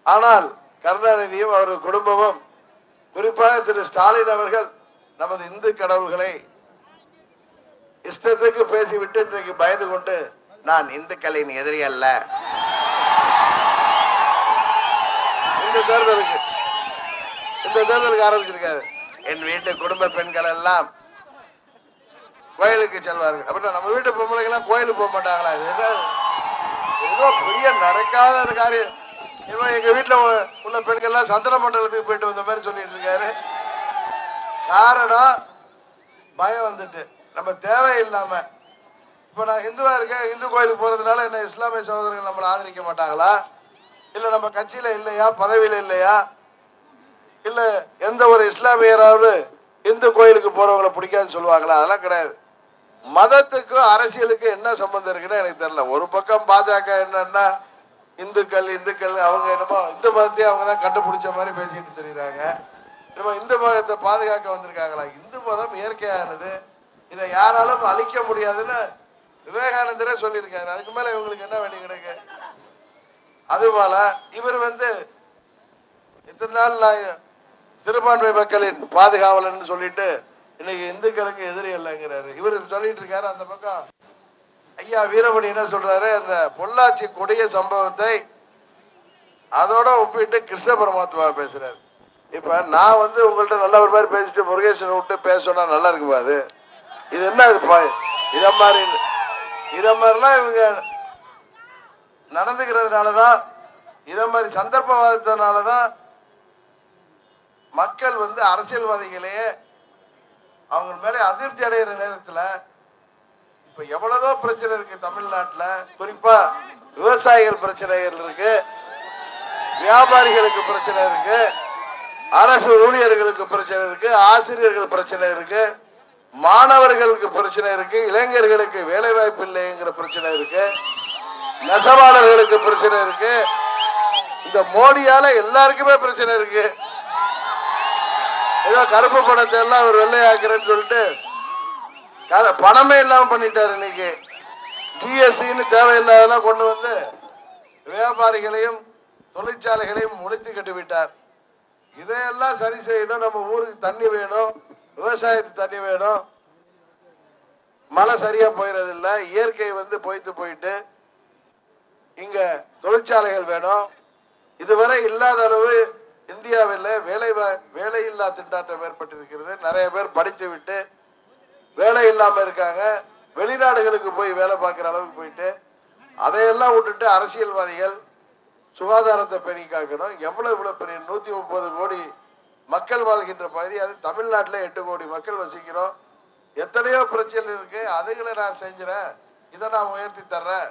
ஆனால் கருணாநிதியும் அவரது குடும்பமும் குறிப்பாக திரு ஸ்டாலின் அவர்கள் நமது இந்து கடவுள்களை இஷ்டத்துக்கு பேசிவிட்டு இன்றைக்கு பயந்து கொண்டு நான் இந்துக்களின் எதிரி அல்ல, இந்த தேர்தலுக்கு ஆரம்பிச்சிருக்காரு. என் வீட்டு குடும்ப பெண்கள் எல்லாம் கோயிலுக்கு செல்வார்கள். அப்படின்னா நம்ம வீட்டு பொம்பளைங்க எல்லாம் கோயிலுக்கு போக மாட்டாங்களா? ஏதோ பெரிய நடக்காத காரியம். இவன் எங்க வீட்டுல உள்ள பெண்கள் எல்லாம் சந்திர மண்டலத்துக்கு போயிட்டு வந்த மாதிரி சொல்லிட்டு இருக்காரு. காரணம் பயம் வந்துட்டு நம்ம தேவையில்லாம. இப்ப நான் இந்துவா இருக்கேன், இந்து கோயிலுக்கு போறதுனால என்ன இஸ்லாமிய சகோதரர்கள் நம்மளை ஆதரிக்க மாட்டாங்களா? இல்ல நம்ம கட்சியில இல்லையா, பதவியில இல்லையா, இல்ல எந்த ஒரு இஸ்லாமியராவது இந்து கோயிலுக்கு போறவங்களை பிடிக்காதுன்னு சொல்லுவாங்களா? அதெல்லாம் கிடையாது. மதத்துக்கும் அரசியலுக்கும் என்ன சம்பந்தம் இருக்குன்னு எனக்கு தெரியல. ஒரு பக்கம் பாஜக என்னன்னா இந்துக்கள் அவங்க என்னமோ இந்து மதத்தையே அவங்க தான் கண்டுபிடிச்ச மாதிரி பேசிட்டு தெரியுறாங்க. நம்ம இந்து மதத்தை பாதுகாக்க வந்திருக்காங்களா? இந்து மதம் இயற்கையானது, இதை யாராலும் அழிக்க முடியாதுன்னு விவேகானந்தரே சொல்லியிருக்காரு. அதுக்கு மேல இவங்களுக்கு என்ன வேண்டி கிடக்கு? அதுபோல இவர் இத்தனை நாள் நான் சிறுபான்மை மக்களின் பாதுகாவலன்னு சொல்லிட்டு இன்னைக்கு இந்துக்களுக்கு எதிரி இல்லைங்கிறாரு. இவர் சொல்லிட்டு இருக்காரு. அந்த பக்கம் ஐயா வீரமணி என்ன சொல்றாரு, அந்த பொள்ளாச்சி கொடிய சம்பவத்தை அதோட ஒப்பிட்டு கிருஷ்ண பரமாத்மா பேசுறாரு. இப்ப நான் உங்கள்ட்ட நல்ல ஒரு மாதிரி பேசிட்டு முருகேசன் விட்டு பேசணும்னா நல்லா இருக்குமா? அது இது என்ன? இத மாதிரிலாம் இவங்க நடந்துக்கிறதுனாலதான், இத மாதிரி சந்தர்ப்பவாதத்தினாலதான் மக்கள் அரசியல்வாதிகளையே அவங்க மேல அதிர்ச்சி அடைகிற நேரத்துல இப்ப எவ்வளவோ பிரச்சனை இருக்கு தமிழ்நாட்டுல. குறிப்பா விவசாயிகள் பிரச்சனைகள் இருக்கு, வியாபாரிகளுக்கு பிரச்சனை இருக்கு, அரசு ஊழியர்களுக்கு பிரச்சனை இருக்கு, ஆசிரியர்கள் பிரச்சனை இருக்கு, மாணவர்களுக்கு பிரச்சனை இருக்கு, இளைஞர்களுக்கு வேலை வாய்ப்பு இல்லைங்கிற பிரச்சனை இருக்கு, நெசவாளர்களுக்கு பிரச்சனை இருக்கு. இந்த மோடியால எல்லாருக்குமே பிரச்சனை இருக்கு. ஏதோ கருப்பு பணத்தை எல்லாம் ஒரு வெள்ளையாக்குறேன்னு சொல்லிட்டு பணமே இல்லாம பண்ணிட்டாரு. இன்னைக்கு ஜிஎஸ்டின்னு தேவையில்லாதெல்லாம் கொண்டு வியாபாரிகளையும் தொழிற்சாலைகளையும் முடித்து கட்டிவிட்டார். இதையெல்லாம் சரி செய்யணும். நம்ம ஊருக்கு தண்ணி வேணும், விவசாயத்துக்கு தண்ணி வேணும், மழை சரியா போயிறது இல்ல, இயற்கை பொய்த்து போயிட்டு இங்க தொழிற்சாலைகள் வேணும். இதுவரை இல்லாத அளவு இந்தியாவில் வேலையில்லா திண்டாட்டம் ஏற்பட்டிருக்கிறது. நிறைய பேர் படித்து விட்டு வேலை இல்லாம இருக்காங்க. வெளிநாடுகளுக்கு போய் வேலை பார்க்கிற அளவுக்கு போயிட்டு அதையெல்லாம் விட்டுட்டு அரசியல்வாதிகள் சுகாதாரத்தை பேணி காக்கணும். இவ்வளவு பெரிய 130 கோடி மக்கள் வாழ்கின்ற பகுதி, அது தமிழ்நாட்டில் 8 கோடி மக்கள் வசிக்கிறோம். எத்தனையோ பிரச்சனை இருக்கு, அதுகளை நான் செஞ்சுறேன், இதை நான் உயர்த்தி தர்றேன்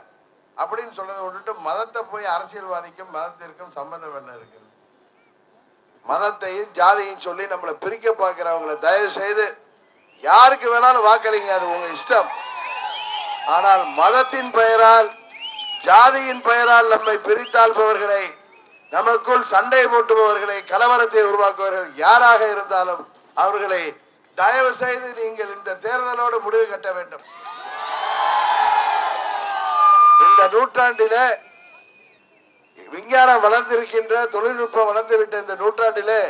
அப்படின்னு சொல்றதை விட்டுட்டு மதத்தை போய் அரசியல்வாதிக்கும் மதத்திற்கும் சம்பந்தம் என்ன இருக்கு? மதத்தையும் ஜாதியும் சொல்லி நம்மளை பிரிக்க பார்க்கிறவங்களை தயவு செய்து யாருக்கு வேணாலும் வாக்களிங்க, அது உங்க இஷ்டம். ஆனால் மதத்தின் பெயரால் ஜாதியின் பெயரால் நம்மை பிரித்தாள்பவர்களை, நமக்குள் சண்டை மூட்டுபவர்களை, கலவரத்தை உருவாக்குபவர்கள் யாராக இருந்தாலும் அவர்களை தயவு செய்து நீங்கள் இந்த தேர்தலோடு முடிவு கட்ட வேண்டும். இந்த நூற்றாண்டிலே விஞ்ஞானம் வளர்ந்திருக்கின்ற, தொழில்நுட்பம் வளர்ந்துவிட்ட இந்த நூற்றாண்டிலே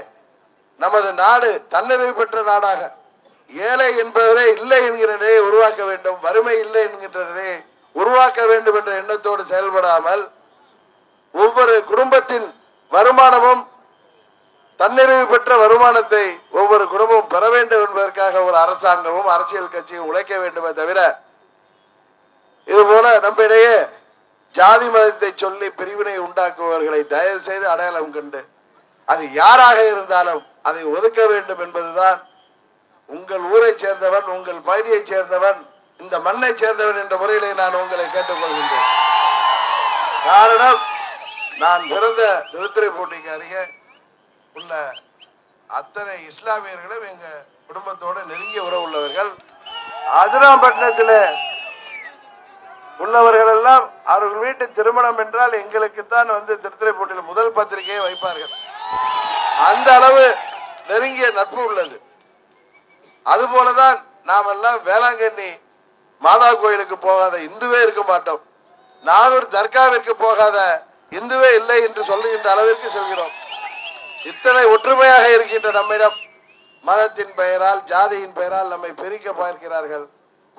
நமது நாடு தன்னிறைவு பெற்ற நாடாக, ஏழை என்பவரே இல்லை என்கிற நிலையை உருவாக்க வேண்டும், வறுமை இல்லை என்கின்ற நிலையை உருவாக்க வேண்டும் என்ற எண்ணத்தோடு செயல்படாமல் ஒவ்வொரு குடும்பத்தின் வருமானமும் தன்னிறைவு பெற்ற வருமானத்தை ஒவ்வொரு குடும்பமும் பெற வேண்டும் என்பதற்காக ஒரு அரசாங்கமும் அரசியல் கட்சியும் உழைக்க வேண்டுமே தவிர, இது போல நம்மிடையே ஜாதி மதத்தை சொல்லி பிரிவினை உண்டாக்குபவர்களை தயவு செய்து அடையாளம் கண்டு அது யாராக இருந்தாலும் அதை ஒதுக்க வேண்டும் என்பதுதான் உங்கள் ஊரை சேர்ந்தவன், உங்கள் பகுதியை சேர்ந்தவன், இந்த மண்ணை சேர்ந்தவன் என்ற முறையிலே நான் உங்களை கேட்டுக்கொள்கின்றேன். காரணம், நான் பிறந்த திருத்துறைப்பூண்டிக்கு அருகே உள்ள அத்தனை இஸ்லாமியர்களும் எங்க குடும்பத்தோடு நெருங்கிய உறவு உள்ளவர்கள். அதிராம்பட்டினத்தில் உள்ளவர்கள் எல்லாம் அவர்கள் வீட்டு திருமணம் என்றால் எங்களுக்குத்தான் திருத்துறைப்பூண்டியில் முதல் பத்திரிகையை வைப்பார்கள். அந்த அளவு நெருங்கிய நட்பு உள்ளது. அதுபோலதான் நாம் எல்லாம் வேளாங்கண்ணி மாதா கோயிலுக்கு போகாத இந்துவே இருக்க மாட்டோம், நாகூர் தர்காவிற்கு போகாத இந்துவே இல்லை என்று சொல்லுகின்ற அளவிற்கு செல்கிறோம். இத்தனை ஒற்றுமையாக இருக்கின்ற நம்மிடம் மதத்தின் பெயரால் ஜாதியின் பெயரால் நம்மை பிரிக்க பார்க்கிறார்கள்.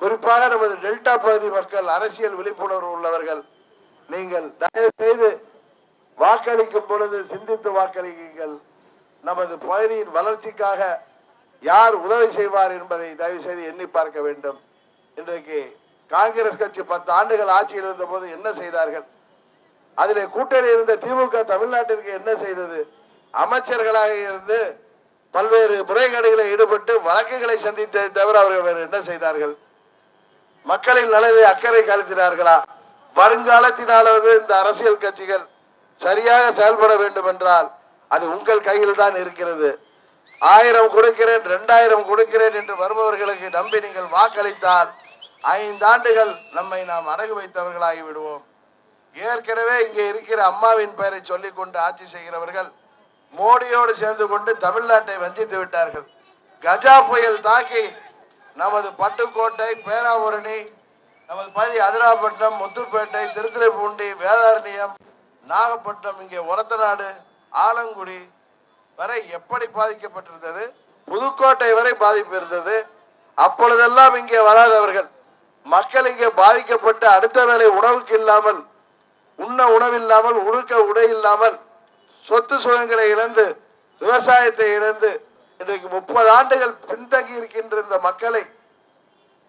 குறிப்பாக நமது டெல்டா பகுதி மக்கள், அரசியல் விழிப்புணர்வு உள்ளவர்கள், நீங்கள் தயவு செய்து வாக்களிக்கும் பொழுது சிந்தித்து வாக்களியுங்கள். நமது பகுதியின் வளர்ச்சிக்காக யார் உதவி செய்வார் என்பதை தயவு செய்து எண்ணி பார்க்க வேண்டும். இன்றைக்கு காங்கிரஸ் கட்சி 10 ஆண்டுகள் ஆட்சியில் இருந்த போது என்ன செய்தார்கள்? அதிலே கூட்டணி இருந்த திமுக தமிழ்நாட்டிற்கு என்ன செய்தது? அமைச்சர்களாக இருந்து பல்வேறு முறைகேடுகளை ஈடுபட்டு வழக்குகளை சந்தித்ததை தவிர அவர்கள் வேறு என்ன செய்தார்கள்? மக்களின் நலனை அக்கறை காட்டினார்களா? வருங்காலத்தினாலாவது இந்த அரசியல் கட்சிகள் சரியாக செயல்பட வேண்டும் என்றால் அது உங்கள் கையில் தான் இருக்கிறது. 1000 கொடுக்கிறேன், 2000 கொடுக்கிறேன் என்று வருபவர்களுக்கு நம்பி நீங்கள் வாக்களித்தால் 5 ஆண்டுகள் நம்மை நாம் அடகு வைத்தவர்களாகி விடுவோம். ஏற்கனவே இங்கே இருக்கிற அம்மாவின் பெயரை சொல்லிக் கொண்டு ஆட்சி செய்கிறவர்கள் மோடியோடு சேர்ந்து கொண்டு தமிழ்நாட்டை வஞ்சித்து விட்டார்கள். கஜா புயல் தாக்கி நமது பட்டுக்கோட்டை, பேராவூரணி, நமது பகுதி அதிராப்பட்டினம், முத்துப்பேட்டை, திருத்துறைப்பூண்டி, வேதாரண்யம், நாகப்பட்டினம், இங்கே ஒரத்தநாடு, ஆலங்குடி வரை எப்படி பாதிக்கப்பட்டிருந்தது? புதுக்கோட்டை வரை பாதிப்பு இருந்தது. அப்பொழுதெல்லாம் இங்கே வராதவர்கள் மக்கள் இங்கே பாதிக்கப்பட்டு அடுத்த வேளை உணவுக்கு இல்லாமல், உண்ண உணவில்லாமல், உடுக்க உடை இல்லாமல், சொத்து சுகங்களை இழந்து, விவசாயத்தை இழந்து இன்றைக்கு 30 ஆண்டுகள் பின்தங்கி இருக்கின்ற இந்த மக்களை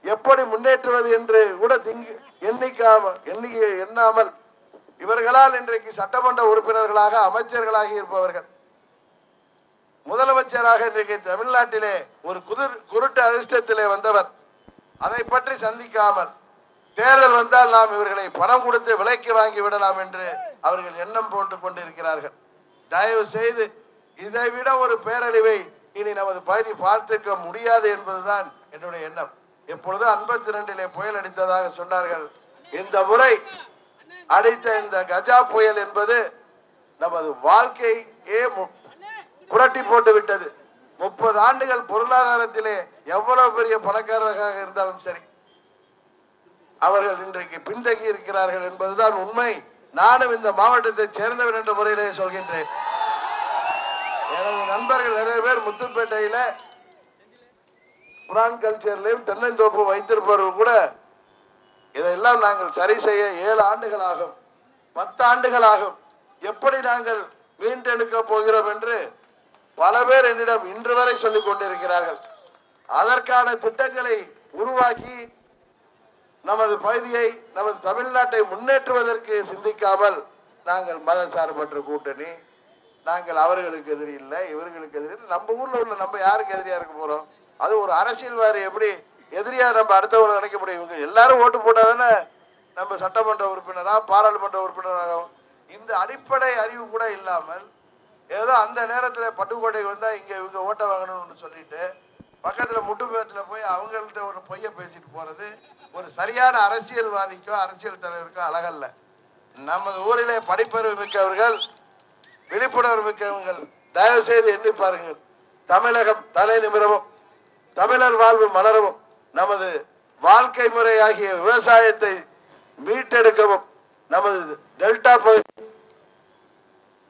எப்படி முன்னேற்றுவது என்று கூட எண்ணாமல் இவர்களால் இன்றைக்கு சட்டமன்ற உறுப்பினர்களாக, அமைச்சர்களாக இருப்பவர்கள், முதலமைச்சராக இன்றைக்கு தமிழ்நாட்டிலே ஒரு குருட்டு அதிர்ஷ்டத்திலே வந்தவர், அதை பற்றி சந்திக்காமல் தேர்தல் வந்தால் நாம் இவர்களை பணம் கொடுத்து விலைக்கு வாங்கி விடலாம் என்று அவர்கள் எண்ணம் போட்டுக் கொண்டிருக்கிறார்கள். தயவு செய்து இதைவிட ஒரு பேரழிவை இனி நமது பகுதி பார்த்திருக்க முடியாது என்பதுதான் என்னுடைய எண்ணம். எப்பொழுது 52 புயல் அடித்ததாக சொன்னார்கள். இந்த முறை அடித்த இந்த கஜா புயல் என்பது நமது வாழ்க்கையே புரட்டி போட்டு விட்டது. 30 ஆண்டுகள் பொருளாதாரத்திலே எவ்வளவு பெரிய பணக்காரராக இருந்தாலும் சரி, அவர்கள் இன்றைக்கு பின்தங்கி இருக்கிறார்கள் என்பதுதான் உண்மை. நானும் இந்த மாவட்டத்தை சேர்ந்தவன் என்ற முறையிலே சொல்கின்றேன். எனது நண்பர்கள் நிறைய பேர் முத்துப்பேட்டையில பிரான் கல்ச்சர்லையும் தென்னந்தோப்பு வைத்திருப்பவர்கள் கூட இதையெல்லாம் நாங்கள் சரி செய்ய 7 ஆண்டுகள் ஆகும், 10 ஆண்டுகள் ஆகும், எப்படி நாங்கள் மீண்டெடுக்க போகிறோம் என்று பல பேர் என்னிடம் இன்று வரை சொல்லிக் கொண்டிருக்கிறார்கள். அதற்கான திட்டங்களை உருவாக்கி நமது பகுதியை, நமது தமிழ்நாட்டை முன்னேற்றுவதற்கு சிந்திக்காமல் நாங்கள் மத சார்பற்ற கூட்டணி, நாங்கள் அவர்களுக்கு எதிரி இல்லை, இவர்களுக்கு எதிரி இல்லை. நம்ம ஊர்ல உள்ள நம்ம யாருக்கு எதிரியா இருக்க போறோம்? அது ஒரு அரசியல்வாதி எப்படி எதிரியா நம்ம அடுத்தவரை நினைக்க முடியும்? இவங்க எல்லாரும் ஓட்டு போட்டாதானே நம்ம சட்டமன்ற உறுப்பினரா பாராளுமன்ற உறுப்பினராகவும். இந்த அடிப்படை அறிவு கூட இல்லாமல் ஏதோ அந்த நேரத்தில் பட்டுக்கோட்டை வந்தா இங்க இவங்க ஓட்ட வாங்கணும்னு சொல்லிட்டு பக்கத்துல முட்டுப்பேட்டில் போய் அவங்கள்ட்ட ஒரு பொய்ய பேசிட்டு போறது ஒரு சரியான அரசியல்வாதிக்கோ அரசியல் தலைவருக்கோ அழகல்ல. நமது ஊரிலே படிப்பறிவு மிக்கவர்கள், விழிப்புணர்வு மிக்கவர்கள் தயவு செய்து எண்ணி பாருங்கள். தமிழகம் தலை நிமிரவும், தமிழர் வாழ்வு மலரவும், நமது வாழ்க்கை முறையாகிய விவசாயத்தை மீட்டெடுக்கவும், நமது டெல்டா பகுதி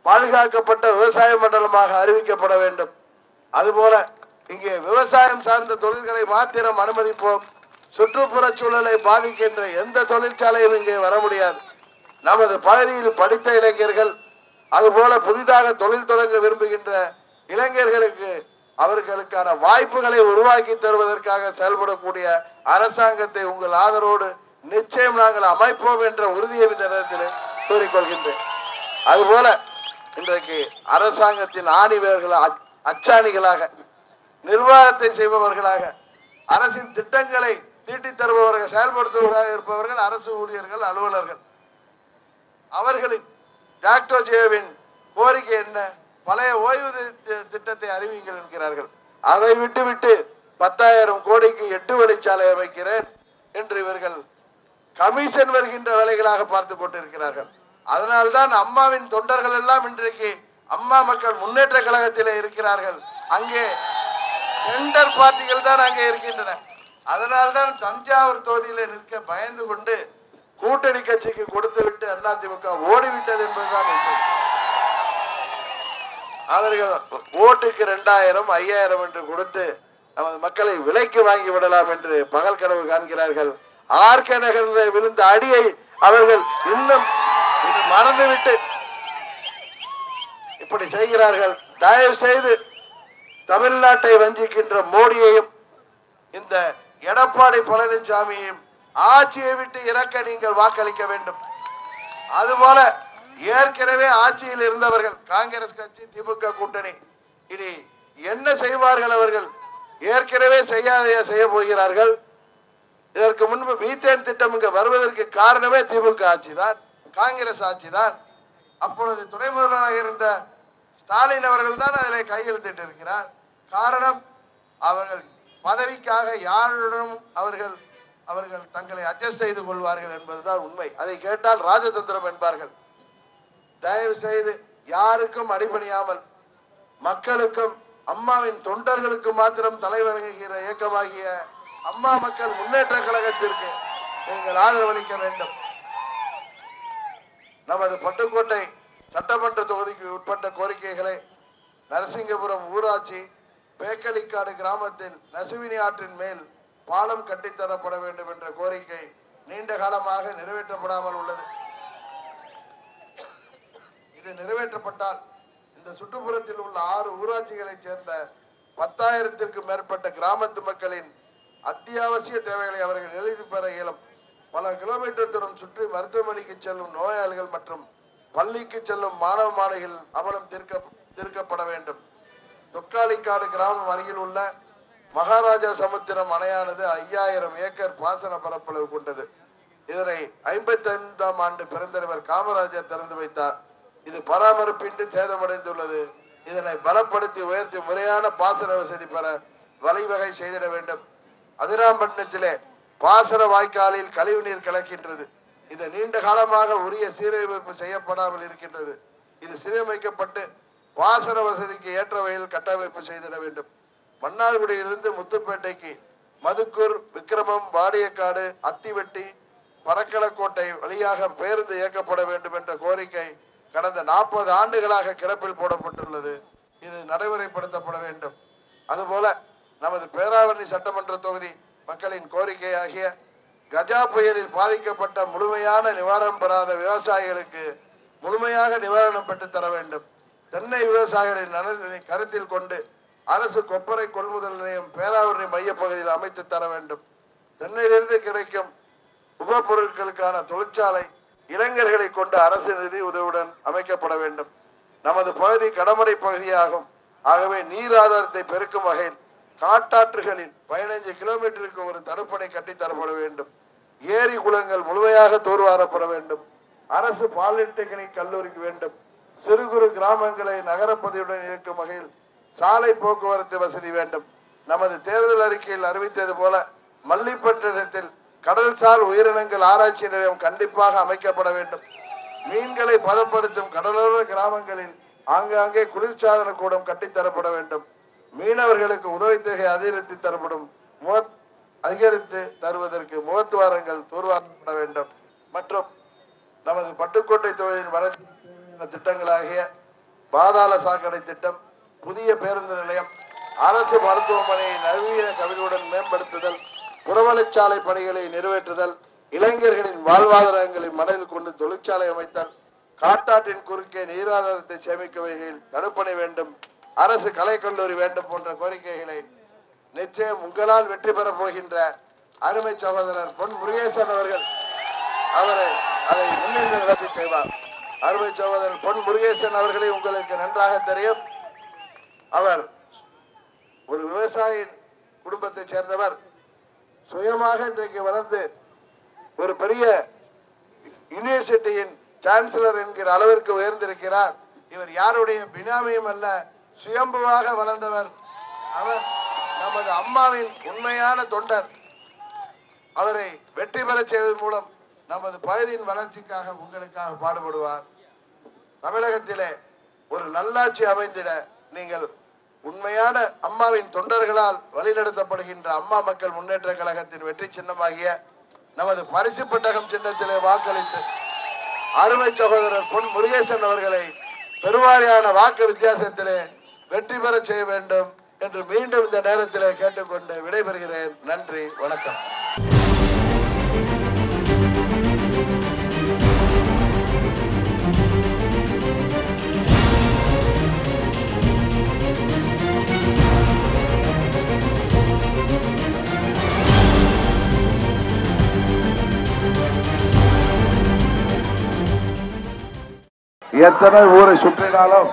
பாதுகாக்கப்பட்ட விவசாய மண்டலமாக அறிவிக்கப்பட வேண்டும். அதுபோல இங்கே விவசாயம் சார்ந்த தொழில்களை மாத்திரம் அனுமதிப்போம். சுற்றுப்புற சூழலை பாதிக்கின்ற எந்த தொழிற்சாலையும் இங்கே வர முடியாது. நமது பகுதியில் படித்த இளைஞர்கள், அதுபோல புதிதாக தொழில் தொடங்க விரும்புகின்ற இளைஞர்களுக்கு அவர்களுக்கான வாய்ப்புகளை உருவாக்கி தருவதற்காக செயல்படக்கூடிய அரசாங்கத்தை உங்கள் ஆதரவோடு நிச்சயம் நாங்கள் அமைப்போம் என்ற உறுதியை இந்த நேரத்தில் கூறிக்கொள்கின்றேன். அதுபோல இன்றைக்கு அரசாங்கத்தின் ஆணிவேர்கள் அச்சாணிகளாக, நிர்வாகத்தை செய்பவர்களாக, அரசின் திட்டங்களை தீட்டி தருபவர்கள், செயல்படுத்துபவர்களாக இருப்பவர்கள் அரசு ஊழியர்கள், அலுவலர்கள். அவர்களின் டாக்டர் ஜியோவின் கோரிக்கை என்ன? பழைய ஓய்வு திட்டத்தை அறிவிங்கள் என்கிறார்கள். அதை விட்டுவிட்டு 10,000 கோடிக்கு 8 வழிச்சாலை அமைக்கிறேன் என்று இவர்கள் கமிஷன் வருகின்ற வேலைகளாக பார்த்து கொண்டிருக்கிறார்கள். அதனால்தான் அம்மாவின் தொண்டர்கள் எல்லாம் இன்றைக்கு அம்மா மக்கள் முன்னேற்ற கழகத்திலே இருக்கிறார்கள். அங்கே டெண்டர் பார்ட்டிகள் தான் அங்கே இருக்கின்றன. அதனால்தான் தஞ்சாவூர் தொகுதியிலே நிற்க பயந்து கொண்டு கூட்டணி கட்சிக்கு கொடுத்து விட்டு அதிமுக ஓடிவிட்டது என்பதுதான் உண்மை. அவர்கள் ஓட்டுக்கு 2000, 5000 என்று கொடுத்து நமது மக்களை விலைக்கு வாங்கி விடலாம் என்று பகல் கனவு காண்கிறார்கள். ஆர்கே நகரில் விழுந்த அடியை அவர்கள் இன்னும் மறந்துவிட்டு இப்படி செய்கிறார்கள். தயவு செய்து தமிழ்நாட்டை வஞ்சிக்கின்ற மோடியையும் இந்த எடப்பாடி பழனிசாமியையும் ஆட்சியை விட்டு இறக்க நீங்கள் வாக்களிக்க வேண்டும். அதுபோல ஏற்கனவே ஆட்சியில் இருந்தவர்கள் காங்கிரஸ் கட்சி, திமுக கூட்டணி இனி என்ன செய்வார்கள்? அவர்கள் ஏற்கனவே செய்ய போகிறார்கள். இதற்கு முன்பு மீத்தேன் திட்டம் இங்கு வருவதற்கு காரணமே திமுக ஆட்சி தான், காங்கிரஸ் ஆட்சி தான். அப்பொழுது துணை முதல்வராக இருந்த ஸ்டாலின் அவர்கள் தான் அதில் கையெழுத்திட்டு இருக்கிறார். காரணம், அவர்கள் பதவிக்காக யாருடனும் அவர்கள் தங்களை அட்ஜஸ்ட் செய்து கொள்வார்கள் என்பதுதான் உண்மை. அதை கேட்டால் ராஜதந்திரம் என்பார்கள். தயவு செய்து யாருக்கும் அடிபணியாமல் மக்களுக்கும் அம்மாவின் தொண்டர்களுக்கு மாத்திரம் தலைவணங்குகிற இயக்கமாகிய அம்மா மக்கள் முன்னேற்ற கழகத்திற்கு நீங்கள் ஆதரவளிக்க வேண்டும். நமது பட்டுக்கோட்டை சட்டமன்ற தொகுதிக்கு உட்பட்ட கோரிக்கைகளை நரசிங்கபுரம் ஊராட்சி பேக்கலிக்காடு கிராமத்தில் நசுவினி ஆற்றின் மேல் பாலம் கட்டித்தரப்பட வேண்டும் என்ற கோரிக்கை நீண்ட காலமாக நிறைவேற்றப்படாமல் உள்ளது. இது நிறைவேற்றப்பட்டால் இந்த சுற்றுப்புறத்தில் உள்ள 6 ஊராட்சிகளைச் சேர்ந்த 10,000த்திற்கும் மேற்பட்ட கிராமத்து மக்களின் அத்தியாவசிய தேவைகளை அவர்கள் எழுதி பெற இயலும். பல கிலோமீட்டர் தூரம் சுற்றி மருத்துவமனைக்கு செல்லும் நோயாளிகள் மற்றும் பள்ளிக்கு செல்லும் மாணவ மாணவிகள் அவலம் தீர்க்கப்பட வேண்டும். தொக்காலிக்காடு கிராமம் அருகில் உள்ள மகாராஜா சமுத்திரம் அணையானது 5000 ஏக்கர் பாசன பரப்பளவு கொண்டது. இதனை 55ஆம் ஆண்டு பெருந்தலைவர் காமராஜர் திறந்து வைத்தார். இது பராமரிப்பின்றி சேதமடைந்துள்ளது. இதனை பலப்படுத்தி உயர்த்தி முறையான பாசன வசதி பெற வழிவகை செய்திட வேண்டும். அதிராம்பட்டினத்திலே பாசன வாய்க்காலில் கழிவுநீர் கலக்கின்றது. இது நீண்ட காலமாக உரிய சீரமைப்பு செய்யப்படாமல் இருக்கின்றது. இது சீரமைக்கப்பட்டு பாசன வசதிக்கு ஏற்ற வகையில் கட்டமைப்பு செய்திட வேண்டும். மன்னார்குடியிலிருந்து முத்துப்பேட்டைக்கு மதுக்கூர், விக்கிரமம், வாடியக்காடு, அத்திவெட்டி, பரக்கலக்கோட்டை வழியாக பேருந்து இயக்கப்பட வேண்டும் என்ற கோரிக்கை கடந்த 40 ஆண்டுகளாக கிடப்பில் போடப்பட்டுள்ளது. இது நடைமுறைப்படுத்தப்பட வேண்டும். அதுபோல நமது பேராவூரணி சட்டமன்ற தொகுதி மக்களின் கோரிக்கையாகிய கஜா புயலில் பாதிக்கப்பட்ட முழுமையான நிவாரணம் பெறாத விவசாயிகளுக்கு முழுமையாக நிவாரணம் பெற்று தர வேண்டும். தென்னை விவசாயிகளின் நலனை கருத்தில் கொண்டு அரசு கொப்பரை கொள்முதல் நிலையம் பேராவூரணி மையப்பகுதியில் அமைத்து தர வேண்டும். தென்னையிலிருந்து கிடைக்கும் உப பொருட்களுக்கான தொழிற்சாலை இளைஞர்களை கொண்டு அரசு நிதி உதவியுடன் அமைக்கப்பட வேண்டும். நமது பகுதி கடமடை பகுதியாகும். ஆகவே நீர் ஆதாரத்தை பெருக்கும் வகையில் காட்டாற்றுகளில் 15 கிலோமீட்டருக்கு ஒரு தடுப்பணை கட்டித்தரப்பட வேண்டும். ஏரி குளங்கள் முழுமையாக தூர்வாரப்பட வேண்டும். அரசு பாலிடெக்னிக் கல்லூரிக்கு வேண்டும். சிறு குறு கிராமங்களை நகரப்பகுதியுடன் இயக்கும் வகையில் சாலை போக்குவரத்து வசதி வேண்டும். நமது தேர்தல் அறிக்கையில் அறிவித்தது போல மல்லிப்பட்டினத்தில் கடல்சார் உயிரினங்கள் ஆராய்ச்சி நிலையம் கண்டிப்பாக அமைக்கப்பட வேண்டும். மீன்களை பதப்படுத்தும் கடலோர கிராமங்களில் ஆங்காங்கே குளிர்சாதன கூடம் கட்டித்தரப்பட வேண்டும். மீனவர்களுக்கு உதவித்தொகை அதிகரித்து தருவதற்கு முகத்துவாரங்கள் தூர்வாரப்பட வேண்டும். மற்றும் நமது பட்டுக்கோட்டை தொகுதியின் வளர்ச்சி திட்டங்களாகிய பாதாள சாக்கடை திட்டம், புதிய பேருந்து நிலையம், அரசு மருத்துவமனையை நவீன கவிதையுடன் மேம்படுத்துதல், புறவழிச்சாலை பணிகளை நிறைவேற்றுதல், இளைஞர்களின் வாழ்வாதாரங்களை மனதில் கொண்டு தொழிற்சாலை அமைத்தல், காட்டாற்றின் குறுக்கே நீராதாரத்தை சேமிக்கும் வகையில் தடுப்பணை வேண்டும், அரசு கலைக்கல்லூரி வேண்டும் போன்ற கோரிக்கைகளை நிச்சயம் உங்களால் வெற்றி பெற போகின்ற அருமை சகோதரர் பொன் முருகேசன் அவர்கள் அதை முன்னின்று நடத்தி செய்வார். அருமை சகோதரர் பொன் முருகேசன் அவர்களை உங்களுக்கு நன்றாக தெரியும். அவர் ஒரு விவசாய குடும்பத்தை சேர்ந்தவர். சுயமாக இன்றைக்கு வளர்ந்து ஒரு பெரிய யூனிவர்சிட்டியின் சான்சலர் என்கிற அளவிற்கு உயர்ந்திருக்கிறார். இவர் யாருடைய பினாமியும் அல்ல, சுயம்புவாக வளர்ந்தவர். அவர் நமது அம்மாவின் உண்மையான தொண்டர். அவரை வெற்றி பெற செய்வதன் மூலம் நமது பகுதியின் வளர்ச்சிக்காக உங்களுக்காக பாடுபடுவார். தமிழகத்திலே ஒரு நல்லாட்சி அமைந்திட நீங்கள் உண்மையான அம்மாவின் தொண்டர்களால் வழிநடத்தப்படுகின்ற அம்மா மக்கள் முன்னேற்ற கழகத்தின் வெற்றி சின்னமாகிய நமது பரிசு பெட்டகம் சின்னத்திலே வாக்களித்து அருமை சகோதரர் பொன் முருகேசன் அவர்களை பெருவாரியான வாக்கு வித்தியாசத்திலே வெற்றி பெற செய்ய வேண்டும் என்று மீண்டும் இந்த நேரத்திலே கேட்டுக்கொண்டு விடைபெறுகிறேன். நன்றி, வணக்கம். எத்தனை ஊரை சுற்றினாலும்,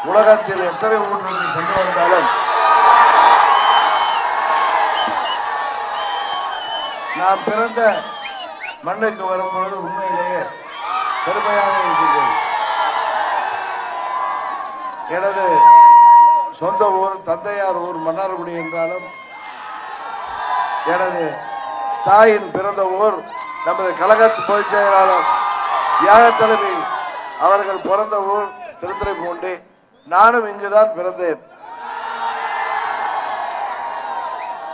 உலகத்தில் எத்தனை ஊர்களுக்கு சென்று வந்தாலும் நாம் பிறந்த மண்ணுக்கு வரும்பொழுது உண்மையிலேயே பெருமையாக இருக்கிறது. எனது சொந்த ஊர் தந்தையார் ஊர் மன்னார்குடி என்றாலும், எனது தாயின் பிறந்த ஊர் நமது கழக பொதுச் செயலாளர் தியாக தலைவி அவர்கள் பிறந்த ஊர் திருத்துறைப்பூண்டி. நானும் இங்குதான் பிறந்தேன்.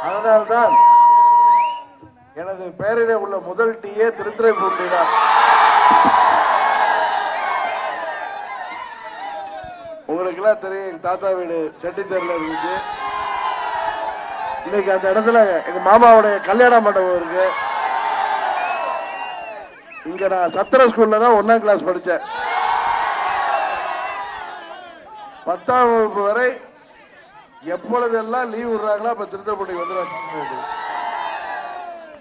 அதனால்தான் எனது பெயரிலே உள்ள முதல் டீயே திருத்துறைப்பூண்டி தான். உங்களுக்கு எல்லாம் தெரியும், எங்க தாத்தா வீடு செட்டித்தெருல இருந்துச்சு. இன்னைக்கு அந்த இடத்துல எங்க மாமாவுடைய கல்யாண மண்டபம் இருக்கு. இங்க நான் சத்திர ஸ்கூல்ல தான் 1ஆம் கிளாஸ் படிச்சேன். 10ஆம் வகுப்பு வரை எப்பொழுதெல்லாம் லீவ் விடுறாங்களோ அப்ப திருத்துறைப்பூண்டி வந்து,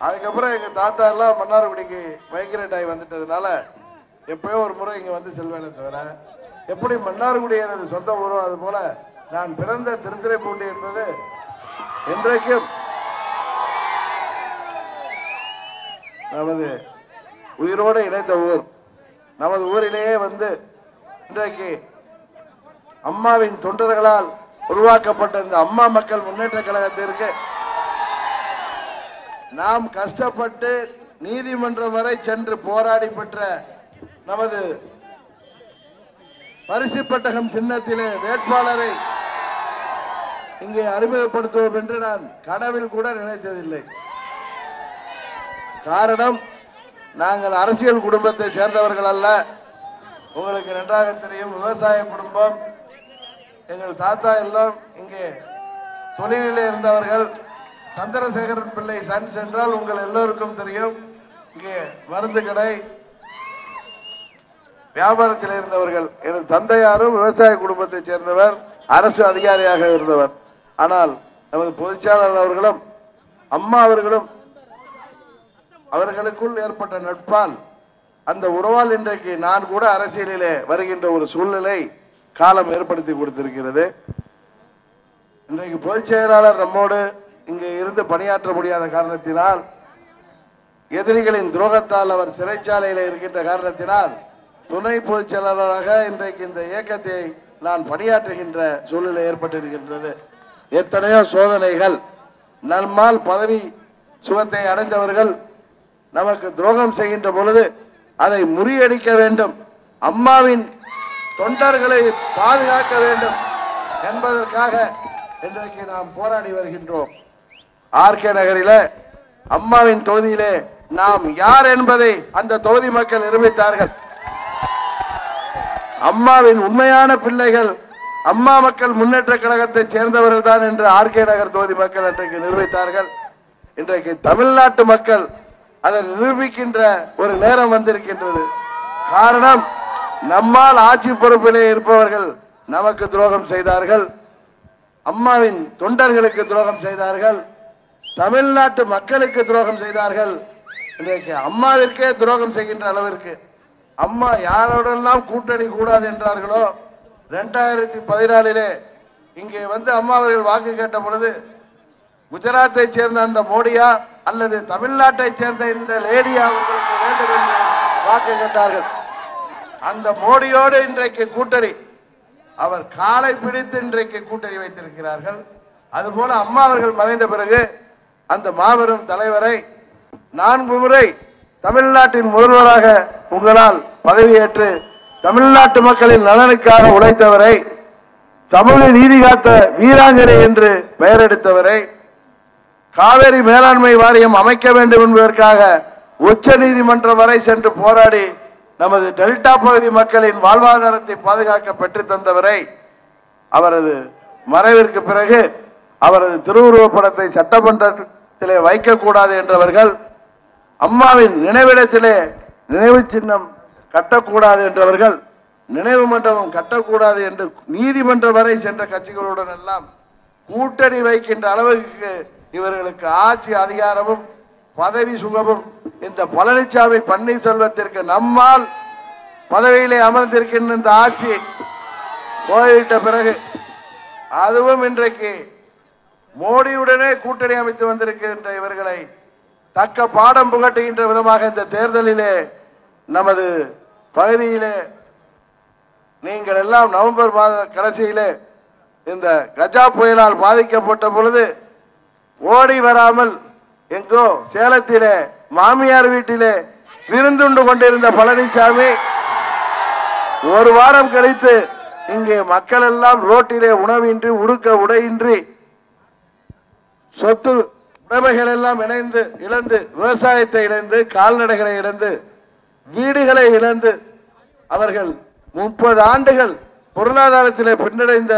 அதுக்கப்புறம் எங்க தாத்தா எல்லாம் மன்னார்குடிக்கு மைக்ரேட் ஆகி வந்துட்டதுனால எப்பயோ ஒரு முறை இங்க வந்து செல்வேனே தவிர, எப்படி மன்னார்குடி எனது சொந்த ஊரோ அது போல நான் பிறந்த திருத்துறைப்பூண்டி என்பது இன்றைக்கும் நமது உயிரோடு இணைத்த ஊர். நமது ஊரிலேயே வந்து இன்றைக்கு அம்மாவின் தொண்டர்களால் உருவாக்கப்பட்ட இந்த அம்மா மக்கள் முன்னேற்ற கழகத்திற்கு நாம் கஷ்டப்பட்டு நீதிமன்றம் வரை சென்று போராடி பெற்ற நமது பரிசு பெட்டகம் சின்னத்திலே வேட்பாளரை இங்கே அறிமுகப்படுத்துவோம் என்று நான் கனவில் கூட நினைத்ததில்லை. காரணம், நாங்கள் அரசியல் குடும்பத்தை சேர்ந்தவர்கள் அல்ல. உங்களுக்கு நன்றாக தெரியும், விவசாய குடும்பம். எங்கள் தாத்தா எல்லாம் இங்கே தொழிலிலே இருந்தவர்கள். சந்திரசேகரன் பிள்ளை சன்ஸ் என்றால் உங்கள் எல்லோருக்கும் தெரியும். இங்கே மருந்து கடை வியாபாரத்தில் இருந்தவர்கள். எனது தந்தையாரும் விவசாய குடும்பத்தைச் சேர்ந்தவர், அரசு அதிகாரியாக இருந்தவர். ஆனால் நமது பொதுச்செயலாளர் அவர்களும் அம்மா அவர்களும் அவர்களுக்குள் ஏற்பட்ட நட்பால், அந்த உறவால் இன்றைக்கு நான் கூட அரசியலிலே வருகின்ற ஒரு சூழ்நிலை காலம் ஏற்படுத்தி கொடுத்திருக்கிறது. இன்றைக்கு பொதுச் செயலாளர் நம்மோடு இங்கு இருந்து பணியாற்ற முடியாத காரணத்தினால், எதிரிகளின் துரோகத்தால் அவர் சிறைச்சாலையில் இருக்கின்ற காரணத்தினால், துணை பொதுச் செயலாளராக இன்றைக்கு இந்த இயக்கத்தை நான் பணியாற்றுகின்ற சூழ்நிலை ஏற்பட்டிருக்கின்றது. எத்தனையோ சோதனைகள், நம்மால் பதவி சுகத்தை அடைந்தவர்கள் நமக்கு துரோகம் செய்கின்ற பொழுது அதை முறியடிக்க வேண்டும், அம்மாவின் தொண்டர்களை பாதுகாக்க வேண்டும் என்பதற்காக இன்றைக்கு நாம் போராடி வருகின்றோம். ஆர்கே நகரிலே அம்மாவின் தொகுதியிலே நாம் யார் என்பதை அந்த தொகுதி மக்கள் நிரூபித்தார்கள். அம்மாவின் உண்மையான பிள்ளைகள் அம்மா மக்கள் முன்னேற்ற கழகத்தை சேர்ந்தவர்கள் தான் என்று ஆர்கே நகர் தொகுதி மக்கள் இன்றைக்கு நிரூபித்தார்கள். இன்றைக்கு தமிழ்நாட்டு மக்கள் அதை நிரூபிக்கின்ற ஒரு நேரம் வந்திருக்கின்றது. காரணம், நம்மால் ஆட்சி பொறுப்பிலே இருப்பவர்கள் நமக்கு துரோகம் செய்தார்கள், அம்மாவின் தொண்டர்களுக்கு துரோகம் செய்தார்கள், தமிழ்நாட்டு மக்களுக்கு துரோகம் செய்தார்கள். இன்றைக்கு அம்மாவிற்கே துரோகம் செய்கின்ற அளவிற்கு அம்மா யாரோடெல்லாம் கூட்டணி கூடாது என்றார்களோ, 2014 இங்கே வந்து அம்மா அவர்கள் வாக்கு கேட்ட பொழுது, குஜராத்தை சேர்ந்த அந்த மோடியா அல்லது தமிழ்நாட்டை சேர்ந்த இந்த லேடியா உங்களுக்கு வேண்டும் என்று வாக்கு கேட்டார்கள். அந்த மோடியோடு இன்றைக்கு கூட்டணி, அவர் காலை பிடித்து இன்றைக்கு கூட்டணி வைத்திருக்கிறார்கள். அதுபோல அம்மா அவர்கள் மறைந்த பிறகு அந்த மாபெரும் தலைவரை 4 முறை தமிழ்நாட்டின் முதல்வராக உங்களால் பதவியேற்று தமிழ்நாட்டு மக்களின் நலனுக்காக உழைத்தவரை, சமூக நீதி காத்த வீராங்கனை என்று பெயர் எடுத்தவரை, காவேரி மேலாண்மை வாரியம் அமைக்க வேண்டும் என்பதற்காக உச்ச நீதிமன்றம் வரை சென்று போராடி நமது டெல்டா பகுதி மக்களின் வாழ்வாதாரத்தை பாதுகாக்க பெற்று தந்தவரை, அவரது மறைவிற்கு பிறகு அவரது திருவுருவப் படத்தை சட்டமன்றத்திலே வைக்கக்கூடாது என்றவர்கள், அம்மாவின் நினைவிடத்திலே நினைவு சின்னம் கட்டக்கூடாது என்றவர்கள், நினைவு மண்டபம் கட்டக்கூடாது என்று நீதிமன்றம் வரை சென்ற கட்சிகளுடன் எல்லாம் கூட்டணி வைக்கின்ற அளவுக்கு இவர்களுக்கு ஆட்சி அதிகாரமும் பதவி சுகமும் இந்த பழனிசாமி பன்னீர்செல்வத்திற்கு நம்மால் பதவியிலே அமர்ந்திருக்கின்ற இந்த ஆட்சி போயிட்ட பிறகு, அதுவும் இன்றைக்கு மோடியுடனே கூட்டணி அமைத்து வந்திருக்கின்ற இவர்களை தக்க பாடம் புகட்டுகின்ற விதமாக இந்த தேர்தலிலே நமது பகுதியிலே நீங்கள் எல்லாம் நவம்பர் மாத கடைசியிலே இந்த கஜா புயலால் பாதிக்கப்பட்ட பொழுது ஓடி வராமல் எங்கோ சேலத்திலே மாமியார் வீட்டிலே விருந்துண்டு கொண்டிருந்த பழனிசாமி ஒரு வாரம் கழித்து இங்கே மக்கள் எல்லாம் ரோட்டிலே உணவின்றி, உடுக்க உடையின்றி, சொத்து உடைமைகள் எல்லாம் இழந்து, விவசாயத்தை இழந்து, கால்நடைகளை இழந்து, வீடுகளை இழந்து, அவர்கள் 30 ஆண்டுகள் பொருளாதாரத்திலே பின்னடைந்த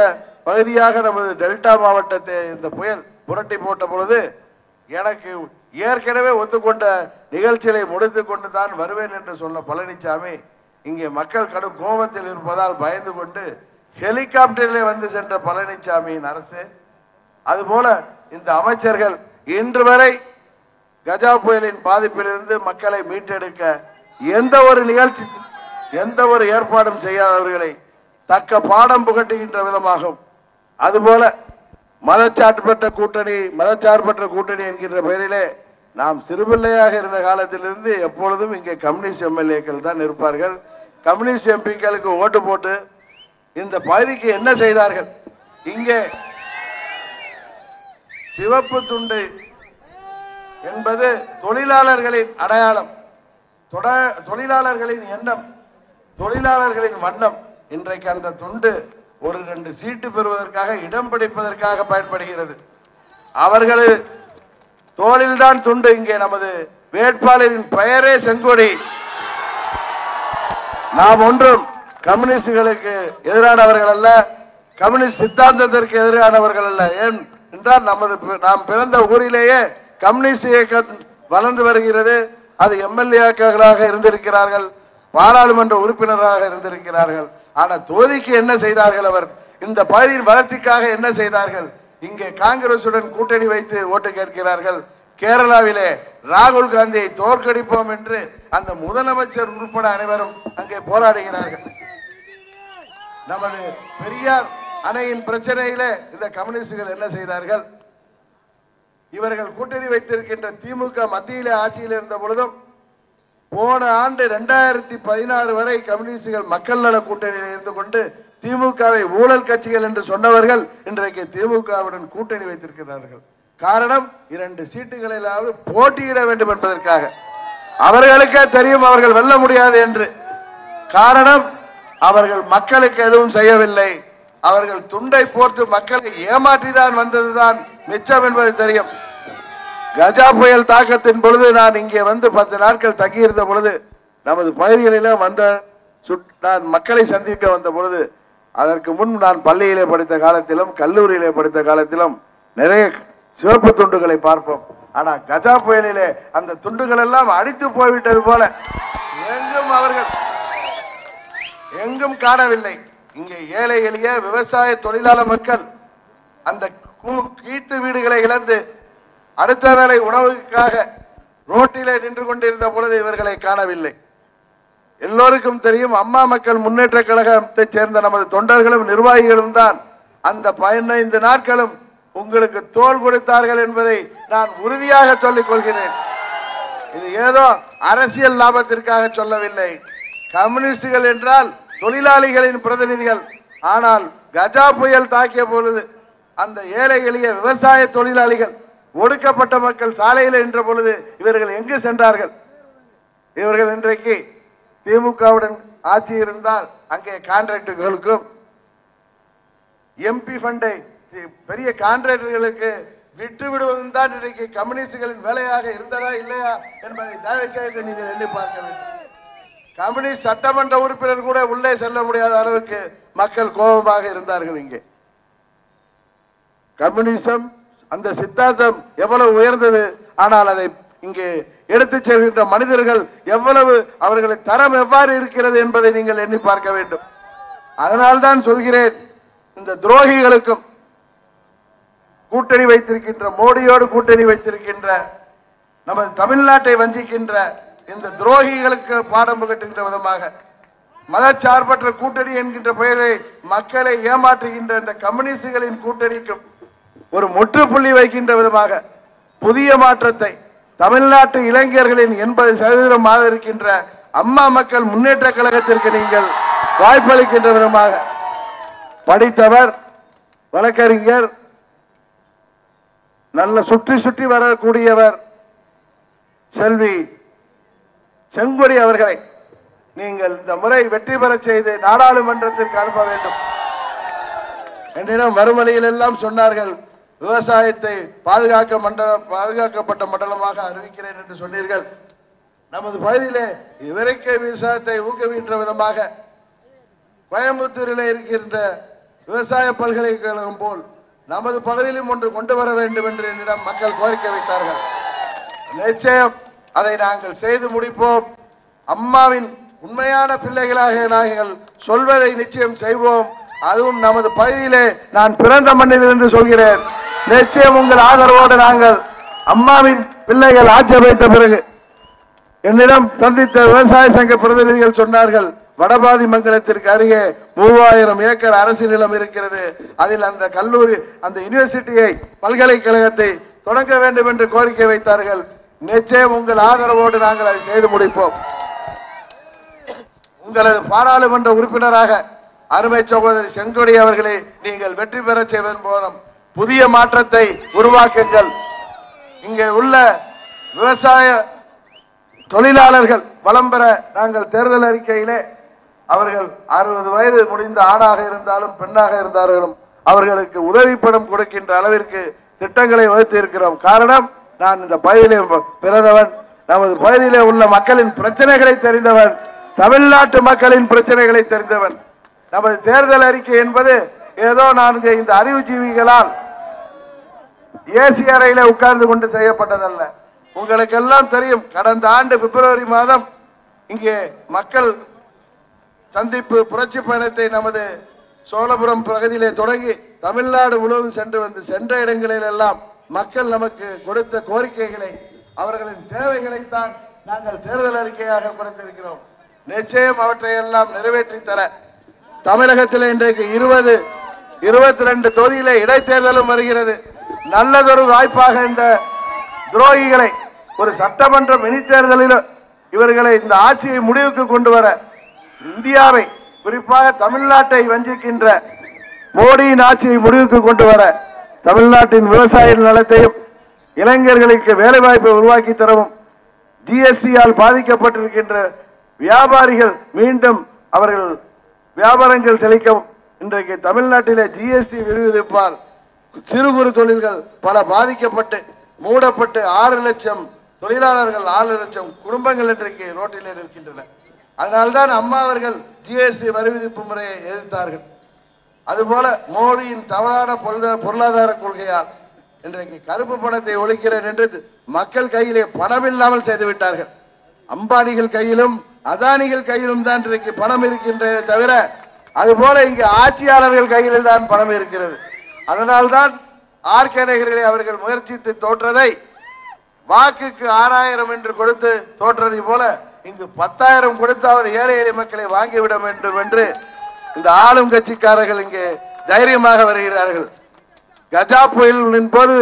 பகுதியாக நமது டெல்டா மாவட்டத்தை இந்த புயல் புரட்டி போட்ட பொழுது, எனக்கு ஏற்கனவே ஒத்துக்கொண்ட நிகழ்ச்சிகளை முடித்துக் கொண்டு தான் வருவேன் என்று சொன்ன பழனிசாமி இங்கே மக்கள் கடும் கோபத்தில் இருப்பதால் பயந்து கொண்டு ஹெலிகாப்டரிலே வந்து சென்ற பழனிசாமியின் அரசு, அதுபோல இந்த அமைச்சர்கள் இன்று வரை கஜா புயலின் பாதிப்பிலிருந்து மக்களை மீட்டெடுக்க எந்த ஒரு நிகழ்ச்சி, எந்த ஒரு ஏற்பாடும் செய்யாதவர்களை தக்க பாடம் புகட்டுகின்ற விதமாகும். அதுபோல மதச்சார்பற்ற கூட்டணி என்கின்ற பெயரிலே நாம் சிறுபிள்ளையாக இருந்த காலத்திலிருந்து எப்பொழுதும் இங்கே கம்யூனிஸ்ட் எம்எல்ஏக்கள் தான் இருப்பார்கள். கம்யூனிஸ்ட் எம்பிக்களுக்கு ஓட்டு போட்டு இந்த பகுதிக்கு என்ன செய்தார்கள்? இங்கே சிவப்பு துண்டு என்பது தொழிலாளர்களின் அடையாளம், தொழிலாளர்களின் எண்ணம், தொழிலாளர்களின் வண்ணம். இன்றைக்கு அந்த துண்டு ஒரு 2 சீட்டு பெறுவதற்காக, இடம் பிடிப்பதற்காக பயன்படுகிறது. அவர்கள் தோளில்தான் துண்டு. இங்கே நமது வேட்பாளரின் பெயரே செங்கொடி. நாம் ஒன்றும் கம்யூனிஸ்டுகளுக்கு எதிரானவர்கள் அல்ல, கம்யூனிஸ்ட் சித்தாந்தத்திற்கு எதிரானவர்கள் அல்ல. ஏன் என்றால் நாம் பிறந்த ஊரிலேயே கம்யூனிஸ்ட் இயக்கம் வளர்ந்து வருகிறது. அது எம்எல்ஏக்களாக இருந்திருக்கிறார்கள், பாராளுமன்ற உறுப்பினராக இருந்திருக்கிறார்கள். ஆனா தொகுதிக்கு என்ன செய்தார்கள்? அவர் இந்த பகுதியின் வளர்ச்சிக்காக என்ன செய்தார்கள்? இங்கே காங்கிரசுடன் கூட்டணி வைத்து ஓட்டு கேட்கிறார்கள். கேரளாவிலே ராகுல் காந்தியை தோற்கடிப்போம் என்று அந்த முதலமைச்சர் உட்பட அனைவரும் அங்கே போராடுகிறார்கள். நமது பெரியார் அணையின் பிரச்சனையிலே இந்த கம்யூனிஸ்டுகள் என்ன செய்தார்கள்? இவர்கள் கூட்டணி வைத்திருக்கின்ற திமுக மத்தியிலே ஆட்சியில் இருந்த பொழுதும் போன ஆண்டு 2016 வரை கம்யூனிஸ்டுகள் மக்கள் நல கூட்டணியில் இருந்து கொண்டு திமுகவை ஊழல் கட்சிகள் என்று சொன்னவர்கள் இன்றைக்கு திமுகவுடன் கூட்டணி வைத்திருக்கிறார்கள். காரணம் 2 சீட்டுகளிலாவது போட்டியிட வேண்டும் என்பதற்காக. அவர்களுக்கே தெரியும் அவர்கள் வெல்ல முடியாது என்று. காரணம், அவர்கள் மக்களுக்கு எதுவும் செய்யவில்லை. அவர்கள் துண்டை போர்த்து மக்களை ஏமாற்றிதான் வந்ததுதான் மிச்சம் என்பது தெரியும். கஜா புயல் தாக்கத்தின் பொழுது நான் இங்கே வந்து 10 நாட்கள் தங்கியிருந்த பொழுது நமது பகுதிகளிலே நான் மக்களை சந்திக்க வந்த பொழுது, அதற்கு முன் நான் பள்ளியிலே படித்த காலத்திலும் கல்லூரியிலே படித்த காலத்திலும் நிறைய சிவப்பு துண்டுகளை பார்ப்போம். ஆனா கஜா புயலிலே அந்த துண்டுகள் எல்லாம் அடித்து போய்விட்டது போல அவர்கள் எங்கும் காணவில்லை. இங்கே ஏழை எளிய விவசாய தொழிலாளர் மக்கள் அந்த கீட்டு வீடுகளை இழந்து அடுத்த வேளை உணவுக்காக ரோட்டிலே நின்று கொண்டிருந்த பொழுது இவர்களை காணவில்லை. எல்லோருக்கும் தெரியும், அம்மா மக்கள் முன்னேற்ற கழகத்தை சேர்ந்த நமது தொண்டர்களும் நிர்வாகிகளும் தான் அந்த 15 நாட்களும் உங்களுக்கு தோள் கொடுத்தார்கள் என்பதை நான் உறுதியாக சொல்லிக் கொள்கிறேன். இது ஏதோ அரசியல் லாபத்திற்காக சொல்லவில்லை. கம்யூனிஸ்டுகள் என்றால் தொழிலாளிகளின் பிரதிநிதிகள். ஆனால் கஜா புயல் தாக்கிய பொழுது அந்த ஏழை எளிய விவசாய தொழிலாளிகள், ஒடுக்கப்பட்ட மக்கள் சாலையில் நின்ற பொழுது இவர்கள் எங்கு சென்றார்கள்? இவர்கள் இன்றைக்கு திமுகவுடன் ஆட்சி இருந்தால் அங்கே கான்ட்ராக்டுகளுக்கும் எம்பி ஃபண்டை பெரிய கான்ட்ராக்டர்களுக்கு விட்டு விடுவதும் தான் இன்றைக்கு கம்யூனிஸ்டுகளின் வேலையாக இருந்ததா இல்லையா என்பதை தயவுசெய்து நீங்கள் எண்ணி பார்க்க வேண்டும். கம்யூனிஸ்ட் சட்டமன்ற உறுப்பினர் கூட உள்ளே செல்ல முடியாத அளவுக்கு மக்கள் கோபமாக இருந்தார்கள். இங்கே கம்யூனிசம் அந்த சித்தாந்தம் எவ்வளவு உயர்ந்தது, ஆனால் அதை இங்கே எடுத்துச் செல்கின்ற மனிதர்கள் எவ்வளவு, அவர்களின் தரம் எவ்வாறு இருக்கிறது என்பதை நீங்கள் எண்ணி பார்க்க வேண்டும். அதனால்தான் சொல்கிறேன், இந்த துரோகிகளுக்கும் கூட்டணி வைத்திருக்கின்ற, மோடியோடு கூட்டணி வைத்திருக்கின்ற, நமது தமிழ்நாட்டை வஞ்சிக்கின்ற இந்த துரோகிகளுக்கு பாடம் புகட்டுகின்ற விதமாக, மதச்சார்பற்ற கூட்டணி என்கின்ற பெயரை மக்களை ஏமாற்றுகின்ற இந்த கம்யூனிஸ்டுகளின் கூட்டணிக்கும் ஒரு முற்றுப்புள்ளி வைக்கின்ற விதமாக புதிய மாற்றத்தை தமிழ்நாட்டு இளைஞர்களின் 80% ஆதரிக்கின்ற அம்மா மக்கள் முன்னேற்ற கழகத்திற்கு நீங்கள் வாய்ப்பளிக்கின்ற விதமாக, படித்தவர், வழக்கறிஞர், நல்ல சுற்றி சுற்றி வரக்கூடியவர் செல்வி செங்கொடி அவர்களை நீங்கள் இந்த முறை வெற்றி பெற செய்து நாடாளுமன்றத்திற்கு அனுப்ப வேண்டும். என்னிடம் மறுமொழியில் எல்லாம் சொன்னார்கள், விவசாயத்தை பாதுகாக்கப்பட்ட மண்டலமாக அறிவிக்கிறேன் என்று சொன்னீர்கள். நமது பகுதியிலே இவரைக்கை விவசாயத்தை ஊக்குவிக்கின்ற விதமாக கோயம்புத்தூரில் இருக்கின்ற விவசாய பல்கலைக்கழகம் போல் நமது பகுதியிலும் ஒன்று கொண்டு வர வேண்டும் என்று என்னிடம் மக்கள் கோரிக்கை வைத்தார்கள். நிச்சயம் அதை நாங்கள் செய்து முடிப்போம். அம்மாவின் உண்மையான பிள்ளைகளாக நாங்கள் சொல்வதை நிச்சயம் செய்வோம். அதுவும் நமது பகுதியிலே நான் பிறந்த மண்ணிலிருந்து சொல்கிறேன். நிச்சயம் உங்கள் ஆதரவோடு நாங்கள் அம்மாவின் பிள்ளைகள் ஆட்சி அமைத்த பிறகு என்னிடம் சந்தித்த விவசாய சங்க பிரதிநிதிகள் சொன்னார்கள், வடபாதி மங்கலத்திற்கு அருகே 3000 ஏக்கர் அரசு நிலம் இருக்கிறது. அதில் அந்த கல்லூரி, அந்த யூனிவர்சிட்டியை, பல்கலைக்கழகத்தை தொடங்க வேண்டும் என்று கோரிக்கை வைத்தார்கள். நிச்சயம் உங்கள் ஆதரவோடு நாங்கள் அதை செய்து முடிப்போம். உங்களது பாராளுமன்ற உறுப்பினராக அருமை சகோதரி செங்கொடி அவர்களை நீங்கள் வெற்றி பெற செய்வதன் மூலம் புதிய மாற்றத்தை உருவாக்குங்கள். இங்கே உள்ள விவசாய தொழிலாளர்கள் வளம் பெற நாங்கள் தேர்தல் அறிக்கையிலே அவர்கள் 60 வயது முடிந்த ஆணாக இருந்தாலும் பெண்ணாக இருந்தாலும் அவர்களுக்கு உதவிப்படம் கொடுக்கின்ற அளவிற்கு திட்டங்களை வகுத்து இருக்கிறோம். காரணம், நான் இந்த பகுதியிலே பிறந்தவன், நமது பகுதியிலே உள்ள மக்களின் பிரச்சனைகளை தெரிந்தவன், தமிழ்நாட்டு மக்களின் பிரச்சனைகளை தெரிந்தவன். நமது தேர்தல் அறிக்கை என்பது ஏதோ நான்கு இந்த அறிவுஜீவிகளால் ஏசி அறையில உட்கார்ந்து கொண்டு செய்யப்பட்டதல்ல. உங்களுக்கு எல்லாம் தெரியும், கடந்த ஆண்டு பிப்ரவரி மாதம் இங்கே மக்கள் சந்திப்பு புரட்சி பயணத்தை நமது சோழபுரம் பகுதியிலே தொடங்கி தமிழ்நாடு முழுவதும் சென்ற இடங்களில் எல்லாம் மக்கள் நமக்கு கொடுத்த கோரிக்கைகளை, அவர்களின் தேவைகளைத்தான் நாங்கள் தேர்தல் அறிக்கையாக கொடுத்திருக்கிறோம். நிச்சயம் அவற்றை எல்லாம் நிறைவேற்றி தர தமிழகத்தில் இன்றைக்கு 22 தொகுதியிலே இடைத்தேர்தலும் வருகிறது. நல்லதொரு வாய்ப்பாக இந்த துரோகிகளை ஒரு சட்டமன்ற மினி தேர்தலில் இவர்களை இந்த ஆட்சியை முடிவுக்கு கொண்டு வர, இந்தியாவை குறிப்பாக தமிழ்நாட்டை வஞ்சிக்கின்ற மோடியின் ஆட்சியை முடிவுக்கு கொண்டு வர, தமிழ்நாட்டின் விவசாய நலத்தையும் இளைஞர்களுக்கு வேலை வாய்ப்பை உருவாக்கி தரவும், ஜிஎஸ்டியால் பாதிக்கப்பட்டிருக்கின்ற வியாபாரிகள் மீண்டும் அவர்கள் வியாபாரங்கள் செழிக்கவும், இன்றைக்கு தமிழ்நாட்டிலே ஜிஎஸ்டி விரிவிப்பால் சிறு குறு தொழில்கள் பல பாதிக்கப்பட்டு மூடப்பட்டு 6 லட்சம் தொழிலாளர்கள் 6 லட்சம் குடும்பங்கள் இன்றைக்கு ரோட்டில் இருக்கின்றன. அதனால்தான் அம்மா அவர்கள் ஜிஎஸ்டி வரி விதிப்பு முறையை எதிர்த்தார்கள். அதுபோல மோடியின் தவறான பொருளாதார கொள்கையால் இன்றைக்கு கருப்பு பணத்தை ஒழிக்கிறேன் என்று மக்கள் கையிலே பணம் இல்லாமல் செய்துவிட்டார்கள். அம்பானிகள் கையிலும் அதானிகள் கையிலும் தான் இன்றைக்கு பணம் இருக்கின்றதே தவிர, அதுபோல இங்கு ஆட்சியாளர்கள் கையில் தான் பணம் இருக்கிறது. அதனால்தான் ஆர்கே நகரிலே அவர்கள் முயற்சித்து தோற்றதை வாக்குக்கு 6000 என்று கொடுத்து தோற்றதை போல இங்கு 10,000 கொடுத்தாவது ஏழை எளிய மக்களை வாங்கிவிட வேண்டும் என்று இந்த ஆளும் கட்சிக்காரர்கள் இங்கே தைரியமாக வருகிறார்கள். கஜா புயலின் போது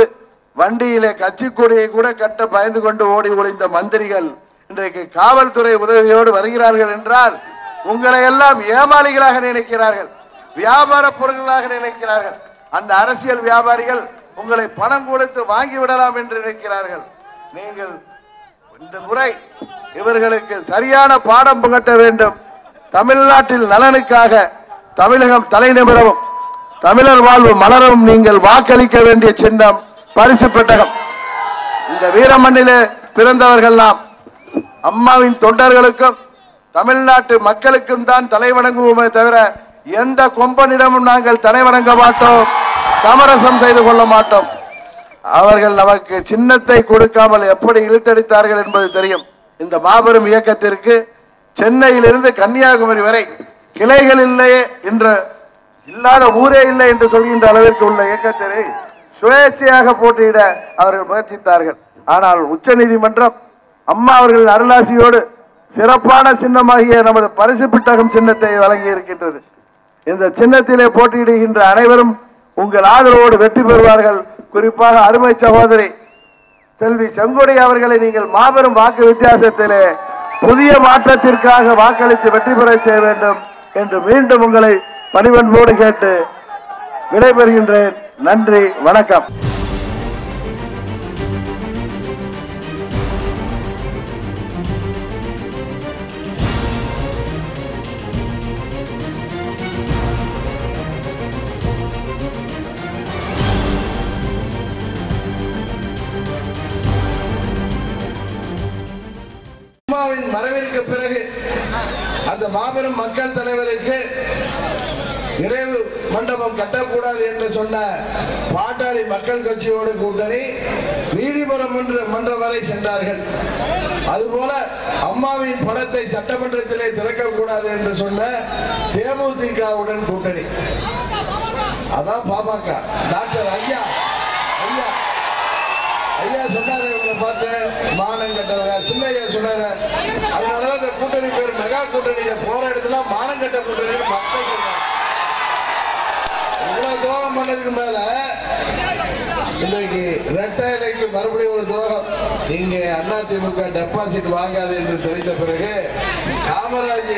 வண்டியிலே கட்சி கொடியை கூட கட்ட பயந்து கொண்டு ஓடி ஒளிந்த மந்திரிகள் இன்றைக்கு காவல்துறை உதவியோடு வருகிறார்கள் என்றால் உங்களை எல்லாம் ஏமாளிகளாக நினைக்கிறார்கள், வியாபார பொருள்களாக நினைக்கிறார்கள். அந்த அரசியல் வியாபாரிகள் உங்களை பணம் கொடுத்து வாங்கிவிடலாம் என்று நினைக்கிறார்கள். நீங்கள் இந்த முறை இவர்களுக்கு சரியான பாடம் புகட்ட வேண்டும். தமிழ்நாட்டில் நலனுக்காக தமிழகம் தலைநிமிரவும் தமிழர் வாழ்வு மலரவும் நீங்கள் வாக்களிக்க வேண்டிய சின்னம் பரிசு பெட்டகம். இந்த வீரமண்ணிலே பிறந்தவர்கள் நாம். அம்மாவின் தொண்டர்களுக்கும் தமிழ்நாட்டு மக்களுக்கும் தான் தலைவணங்குவோமே தவிர எந்த கொம்பனிடமும் நாங்கள் தலைவணங்க மாட்டோம், சமரசம் செய்து கொள்ள மாட்டோம். அவர்கள் நமக்கு சின்னத்தை கொடுக்காமல் எப்படி இழுத்தடித்தார்கள் என்பது தெரியும். இந்த மாபெரும் இயக்கத்திற்கு சென்னையிலிருந்து கன்னியாகுமரி வரை கிளைகள் இல்லையே என்ற இல்லாத ஊரே இல்லை என்று சொல்கின்ற அளவிற்கு உள்ள இயக்கத்தை சுயேட்சையாக போட்டியிட அவர்கள் முயற்சித்தார்கள். ஆனால் உச்ச நீதிமன்றம் அம்மா அவர்கள் அருளாசியோடு சிறப்பான சின்னமாகிய நமது பரிசு பெட்டகம் சின்னத்தை வழங்கி இருக்கின்றது. இந்த சின்னத்திலே போட்டியிடுகின்ற அனைவரும் உங்கள் ஆதரவோடு வெற்றி பெறுவார்கள். குறிப்பாக அருமை சகோதரி செல்வி செங்கோடி அவர்களை நீங்கள் மாபெரும் வாக்கு வித்தியாசத்திலே புதிய மாற்றத்திற்காக வாக்களித்து வெற்றி பெற செய்ய வேண்டும் என்று மீண்டும் உங்களை பணிவன்போடு கேட்டு விடைபெறுகின்றேன். நன்றி, வணக்கம். அம்மாவின் மறைவிற்கு பிறகு அந்த மாபெரும் மக்கள் தலைவருக்கு நினைவு மண்டபம் கட்டக்கூடாது என்று சொன்ன பாட்டாளி மக்கள் கட்சியோடு கூட்டணி நீதிமன்றம் மன்றம் வரை சென்றார்கள். அதுபோல அம்மாவின் படத்தை சட்டமன்றத்திலே திறக்கக்கூடாது என்று சொன்ன தேமுதிகவுடன் கூட்டணி. அதான் பாமக. டாக்டர் ஐயா சொன்னாரு, இவங்களை பார்த்து மானம் கட்டவங்க சின்னையா சொன்னாரு. அதனாலதான் இந்த கூட்டணி பேர் மெகா கூட்டணியில போற இடத்துல மானம் கட்ட கூட்டணி மக்கள் சொன்னாங்க. இவ்வளவு துரோகம் பண்ணதுக்கு மேல இன்றைக்கு இரட்டை இலைக்கு மறுபடியும் ஒரு துரோகம். நீங்க அதிமுக டெபாசிட் வாங்காது என்று தெரிந்த பிறகு காமராஜ்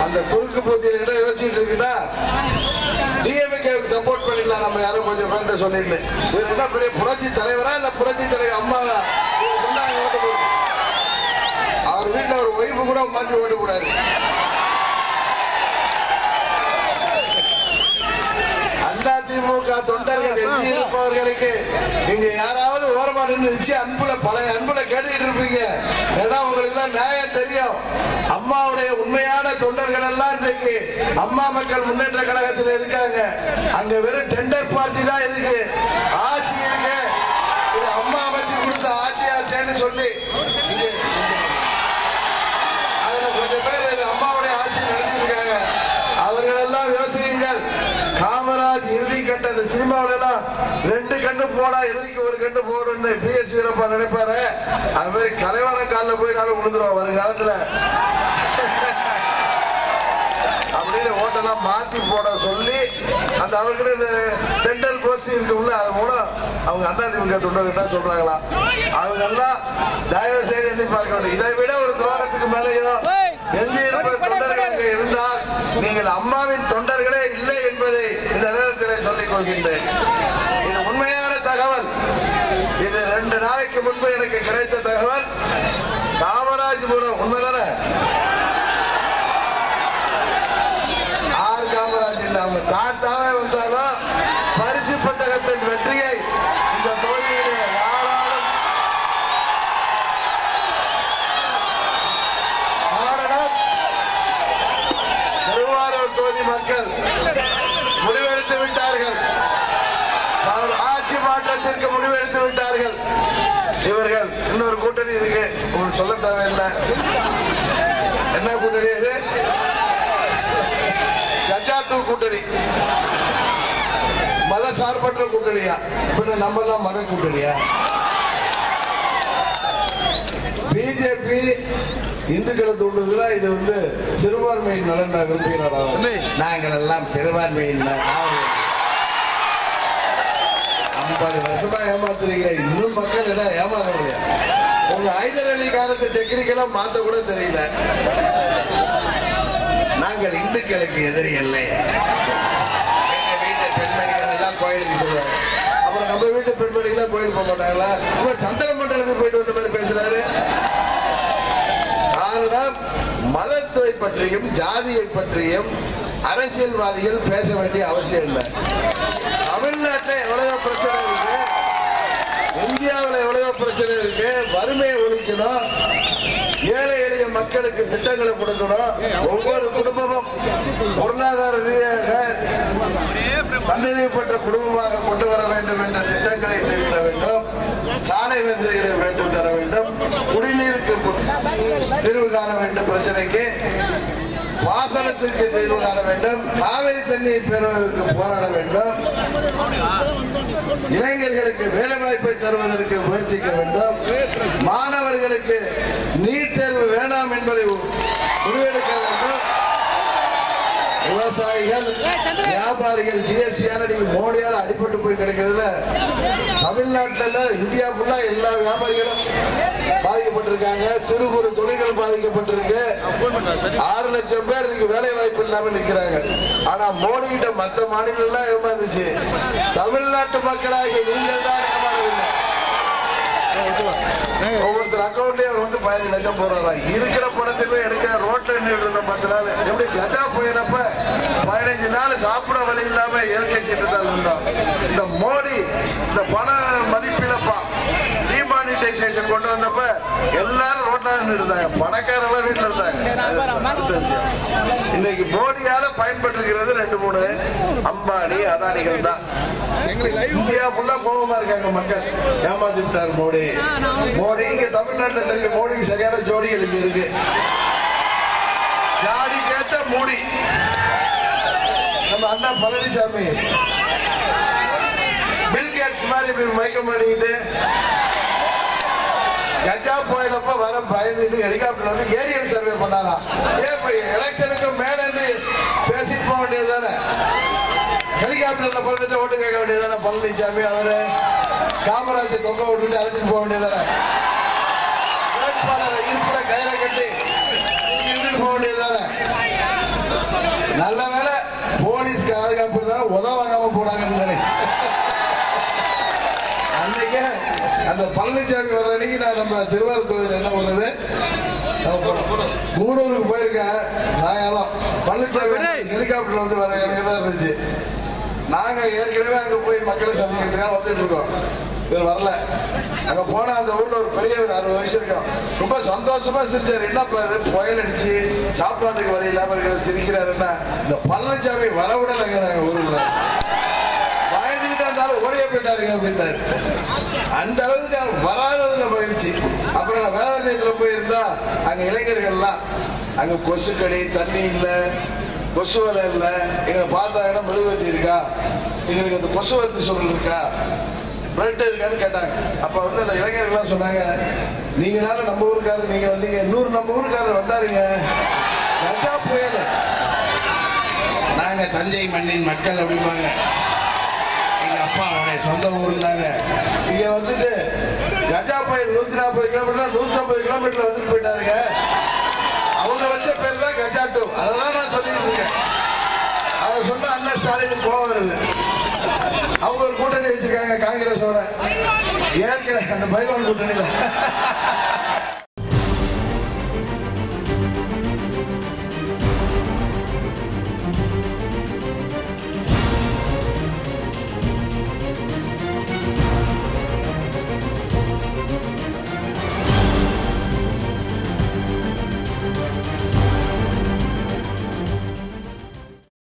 அந்த குறுக்கு பூத்தியில் என்ன யோசிச்சுட்டு இருக்குன்னா, டிஎம்கேவுக்கு சப்போர்ட் பண்ணிக்கலாம். நம்ம யாரும் கொஞ்சம் பேர்கிட்ட சொல்லிருந்தேன், இவர் என்ன பெரிய புரட்சி தலைவரா இல்ல புரட்சி தலைவர் அம்மாவா சொன்னாங்க. ஓட்டு போட்டு அவர் வீட்டுல ஒரு ஒய்ஃபு கூட மாற்றி ஓட்டு கூடாது. அதிமுக தொண்டர்கள் எஞ்சியிருப்பவர்களுக்கு நீங்க யாராவது ஓரமா நின்று அன்புல கேட்டுக்கிட்டு இருப்பீங்க. ஏன்னா உங்களுக்கு எல்லாம் நியாயம் தெரியும். அம்மாவுடைய உண்மையான தொண்டர்கள் எல்லாம் இன்றைக்கு அம்மா மக்கள் முன்னேற்ற கழகத்தில் இருக்காங்க. அங்க வெறும் டெண்டர் பார்ட்டி தான் இருக்கு, ஆட்சி இருக்கு. சொல்லி அதுல கொஞ்சம் பேர் அம்மாவுடைய ஆட்சி நடத்திருக்காங்க. அவர்கள் எல்லாம் யோசியுங்கள். காமராஜ் இறுதி கட்ட அந்த சினிமாவில எல்லாம் 2 கண்ணு போனா எதிரிக்கு 1 கண்ணு போடுன்னு PS வீரப்பா நினைப்பாரு. அது மாதிரி கலைவாண காலில் போய் நானும் விழுந்துருவோம் வருங்காலத்துல. அப்படின்னு ஓட்டெல்லாம் மாத்தி போட சொல்லி அந்த அவர்கிட்ட இந்த டெண்டர் கோஷ்டி இருக்கும்ல அது மூலம் அவங்க அதிமுக தொண்டர்கிட்ட சொல்றாங்களா. அவங்க எல்லாம் தயவு செய்து எண்ணி பார்க்க வேண்டும். இதை விட ஒரு துரோகத்துக்கு மேலேயும் எஞ்சியிருப்ப தொண்டர்களாக இருந்தால் நீங்கள் அம்மாவின் தொண்டர்களே இல்லை என்பதை இந்த நேரத்தில் சொல்லிக் கொள்கின்றேன். இது உண்மையான தகவல். இது 2 நாளைக்கு முன்பு எனக்கு கிடைத்த தகவல். காமராஜபுரம் உண்மைதானே? காமராஜ் இல்ல அவங்க தாத்தாவே வந்தாலும் பரிசு பெட்டகத்தின் வெற்றியை இந்த தொகுதியிலே யாராலும் காரணம் திருவாரூர் தொகுதி மக்கள் முடிவெடுத்து விட்டார்கள். ஆட்சி மாற்றத்திற்கு முடிவெடுத்து விட்டார்கள். இவர்கள் இன்னொரு கூட்டணி இருக்கு உங்களுக்கு சொல்ல தேவையில்லை. என்ன கூட்டணி இது? கஜா 2 கூட்டணி. மத சார்பற்ற கூட்டணியா? நம்ம எல்லாம் மத கூட்டணியா? பிஜேபி இந்துக்களை தூண்டுறதுல இது சிறுபான்மையின் நலன் விரும்புகிறார். நாங்கள் எல்லாம் சிறுபான்மையின் 50 வருஷமா ஏமாத்துறீங்க. இன்னும் மக்கள் என்ன ஏமாற முடியாது. உங்க ஐதர் அலி காலத்தை டெக்னிக்கலா மாத்த கூட தெரியல. நாங்கள் இந்துக்களுக்கு எதிரி இல்லை. எங்க வீட்டு பெண்மணிகள் எல்லாம் கோயிலுக்கு சொல்லுவாங்க. அப்புறம் நம்ம வீட்டு பெண்மணிகள் கோயில் போக மாட்டாங்களா? சந்திர மண்டலத்துக்கு போயிட்டு வந்த மாதிரி பேசுறாரு. காரணம் மதத்தை பற்றியும் ஜாதியை பற்றியும் அரசியல்வாதிகள் பேச வேண்டிய அவசியம் இல்லை. தமிழ்நாட்டில் எவ்வளவு பிரச்சனை இருக்கு, இந்தியாவில் எவ்வளவு பிரச்சனை இருக்கு. வறுமையை ஒழிக்கணும், ஏழை எளிய மக்களுக்கு திட்டங்களை கொடுக்கணும். ஒவ்வொரு குடும்பமும் பொருளாதார ரீதியாக தன்னிறைவு பெற்ற குடும்பமாக கொண்டு வர வேண்டும் என்ற திட்டங்களை தர வேண்டும். சாலை வசதிகளை வேண்டும் தர வேண்டும். குடிநீருக்கு தீர்வு காண வேண்டும். பிரச்சனைக்கு பாசனத்திற்கு தீர்வு காண வேண்டும். காவிரி தண்ணியை பெறுவதற்கு போராட வேண்டும். இளைஞர்களுக்கு வேலை வாய்ப்பை தருவதற்கு முயற்சிக்க வேண்டும். மாணவர்களுக்கு நீட் தேர்வு வேண்டாம் என்பதை முடிவெடுக்க வேண்டும். விவசாயிகள், வியாபாரிகள் ஜிஎஸ்டி மோடியால் அடிபட்டு போய் கிடைக்கிறதுல தமிழ்நாட்டில் இந்தியா ஃபுல்லா எல்லா வியாபாரிகளும் பாதிக்கப்பட்டிருக்காங்க. சிறு குறு தொழில்கள் பாதிக்கப்பட்டிருக்கு. 6 லட்சம் பேர் இன்னைக்கு வேலை வாய்ப்பு இல்லாம நிற்கிறாங்க. ஆனா மோடி கிட்ட மற்ற மாநிலம் எல்லாம் ஏமாந்துச்சு. தமிழ்நாட்டு மக்களாகிய நீங்கள் தான் ஏமாறவில்லை. ஒவ்வொருத்தர் அக்கௌண்ட்லயே 15 லட்சம் போடுறாரா? இருக்கிற பணத்துக்கு எடுக்கிற ரோட்ல இருந்த 10 நாள் எப்படி கஜா போயினப்ப 15 நாள் சாப்பிட வழி இல்லாம இயற்கை சீட்டுதான் இருந்தோம். இந்த மோடி இந்த பண மதிப்பிழப்பா டிமானிட்டைசேஷன் கொண்டு வந்தப்ப எல்லாரும் ரோட்ல இருந்தாங்க. பணக்காரெல்லாம் வீட்டுல இருந்தாங்க. இன்னைக்கு மோடியால பயன்பட்டிருக்கிறது 2-3 அம்பானி அதானிகள் தான். இந்தியா ஃபுல்லா கோபமா இருக்காங்க மக்கள். ஏமாத்தி விட்டார் மோடி. மோடி இங்க தமிழ்நாட்டில் தெரியும். மோடிக்கு சரியான ஜோடிகள் இங்க இருக்கு. ஜாடி கேட்ட மோடி நம்ம அண்ணா பழனிசாமி பில் கேட்ஸ் மாதிரி இப்படி மயக்கம் பண்ணிக்கிட்டு கஜா புயலப்ப வர பயந்துட்டு ஹெலிகாப்டர் வந்து ஏரியல் சர்வே பண்ணாரா? எலெக்ஷனுக்கு மேல பேசிட்டு போக வேண்டியது தானே? ஹெலிகாப்டர்ல பிறந்துட்டு ஓட்டு கேட்க வேண்டியதானே? பழனிசாமி அவரு காமராஜ் தொங்க விட்டுட்டு அழைச்சிட்டு போக வேண்டியதானே? வேட்பாளரை இருப்பிட கயிறை கட்டி இருந்துட்டு போக வேண்டியதானே? நல்ல வேலை போலீஸ்க்கு பாதுகாப்பு தான் உதவாகாம போனாங்கன்னு அன்னைக்கு அந்த பழனிசாமி வர்ற அன்னைக்கு நான் நம்ம திருவாரூர் தொகுதியில் என்ன பண்ணுது கூடூருக்கு போயிருக்கேன். சாயங்காலம் பழனிசாமி ஹெலிகாப்டர்ல வந்து வர எனக்கு தான் இருந்துச்சு. நாங்க ஏற்கனவே அங்க போய் மக்களை சந்திக்கிறதுக்காக வந்துட்டு இருக்கோம். இவர் வரல. அங்க போனா அந்த ஊர்ல ஒரு பெரியவர் 60 வயசு இருக்கும். ரொம்ப சந்தோஷமா சிரிச்சாரு. என்னப்பா இது புயல் அடிச்சு சாப்பாட்டுக்கு வழி இல்லாம இருக்கிற சிரிக்கிறாருன்னா இந்த பழனிசாமி வரவிடலைங்க. நாங்க ஊருக்குள்ள பயந்துகிட்டே இருந்தாலும் ஓடியே போயிட்டாருங்க அப்படின்னாரு. அந்த அளவுக்கு வராததுல மகிழ்ச்சி. அப்புறம் நான் வேலை நிலையத்துல போயிருந்தா அங்க இளைஞர்கள்லாம் அங்க கொசுக்கடி, தண்ணி இல்ல, கொசு வலை இல்ல, எங்களை பார்த்தாங்கன்னா மெழுகுவத்தி இருக்கா, எங்களுக்கு அந்த கொசு வறுத்து சொல்றது இருக்கா, பிரெட் இருக்கான்னு கேட்டாங்க. அப்ப வந்து அந்த இளைஞர்கள்லாம் சொன்னாங்க, நீங்களால நம்ம ஊருக்காரர் நீங்க வந்தீங்க, 100 நம்ம ஊருக்காரர் வந்தாருங்க, கஜா புயல், நாங்க தஞ்சை மண்ணின் மக்கள் அப்படிம்பாங்க. எங்க அப்பா அவருடைய சொந்த ஊர்னாங்க. இங்க வந்துட்டு கஜா புயல் 140 கிலோமீட்டர் 150 கிலோமீட்டர்ல வந்துட்டு போயிட்டாருங்க. அவங்க வச்ச பேர் தான் கஜா 2. அதெல்லாம் நான் சொல்லிட்டு இருக்கேன். அதை சொன்னா அண்ணன் ஸ்டாலின் கோவம் வருது. அவங்க ஒரு கூட்டணி வச்சிருக்காங்க காங்கிரஸோட, ஏற்கனவே அந்த பைவான் கூட்டணியில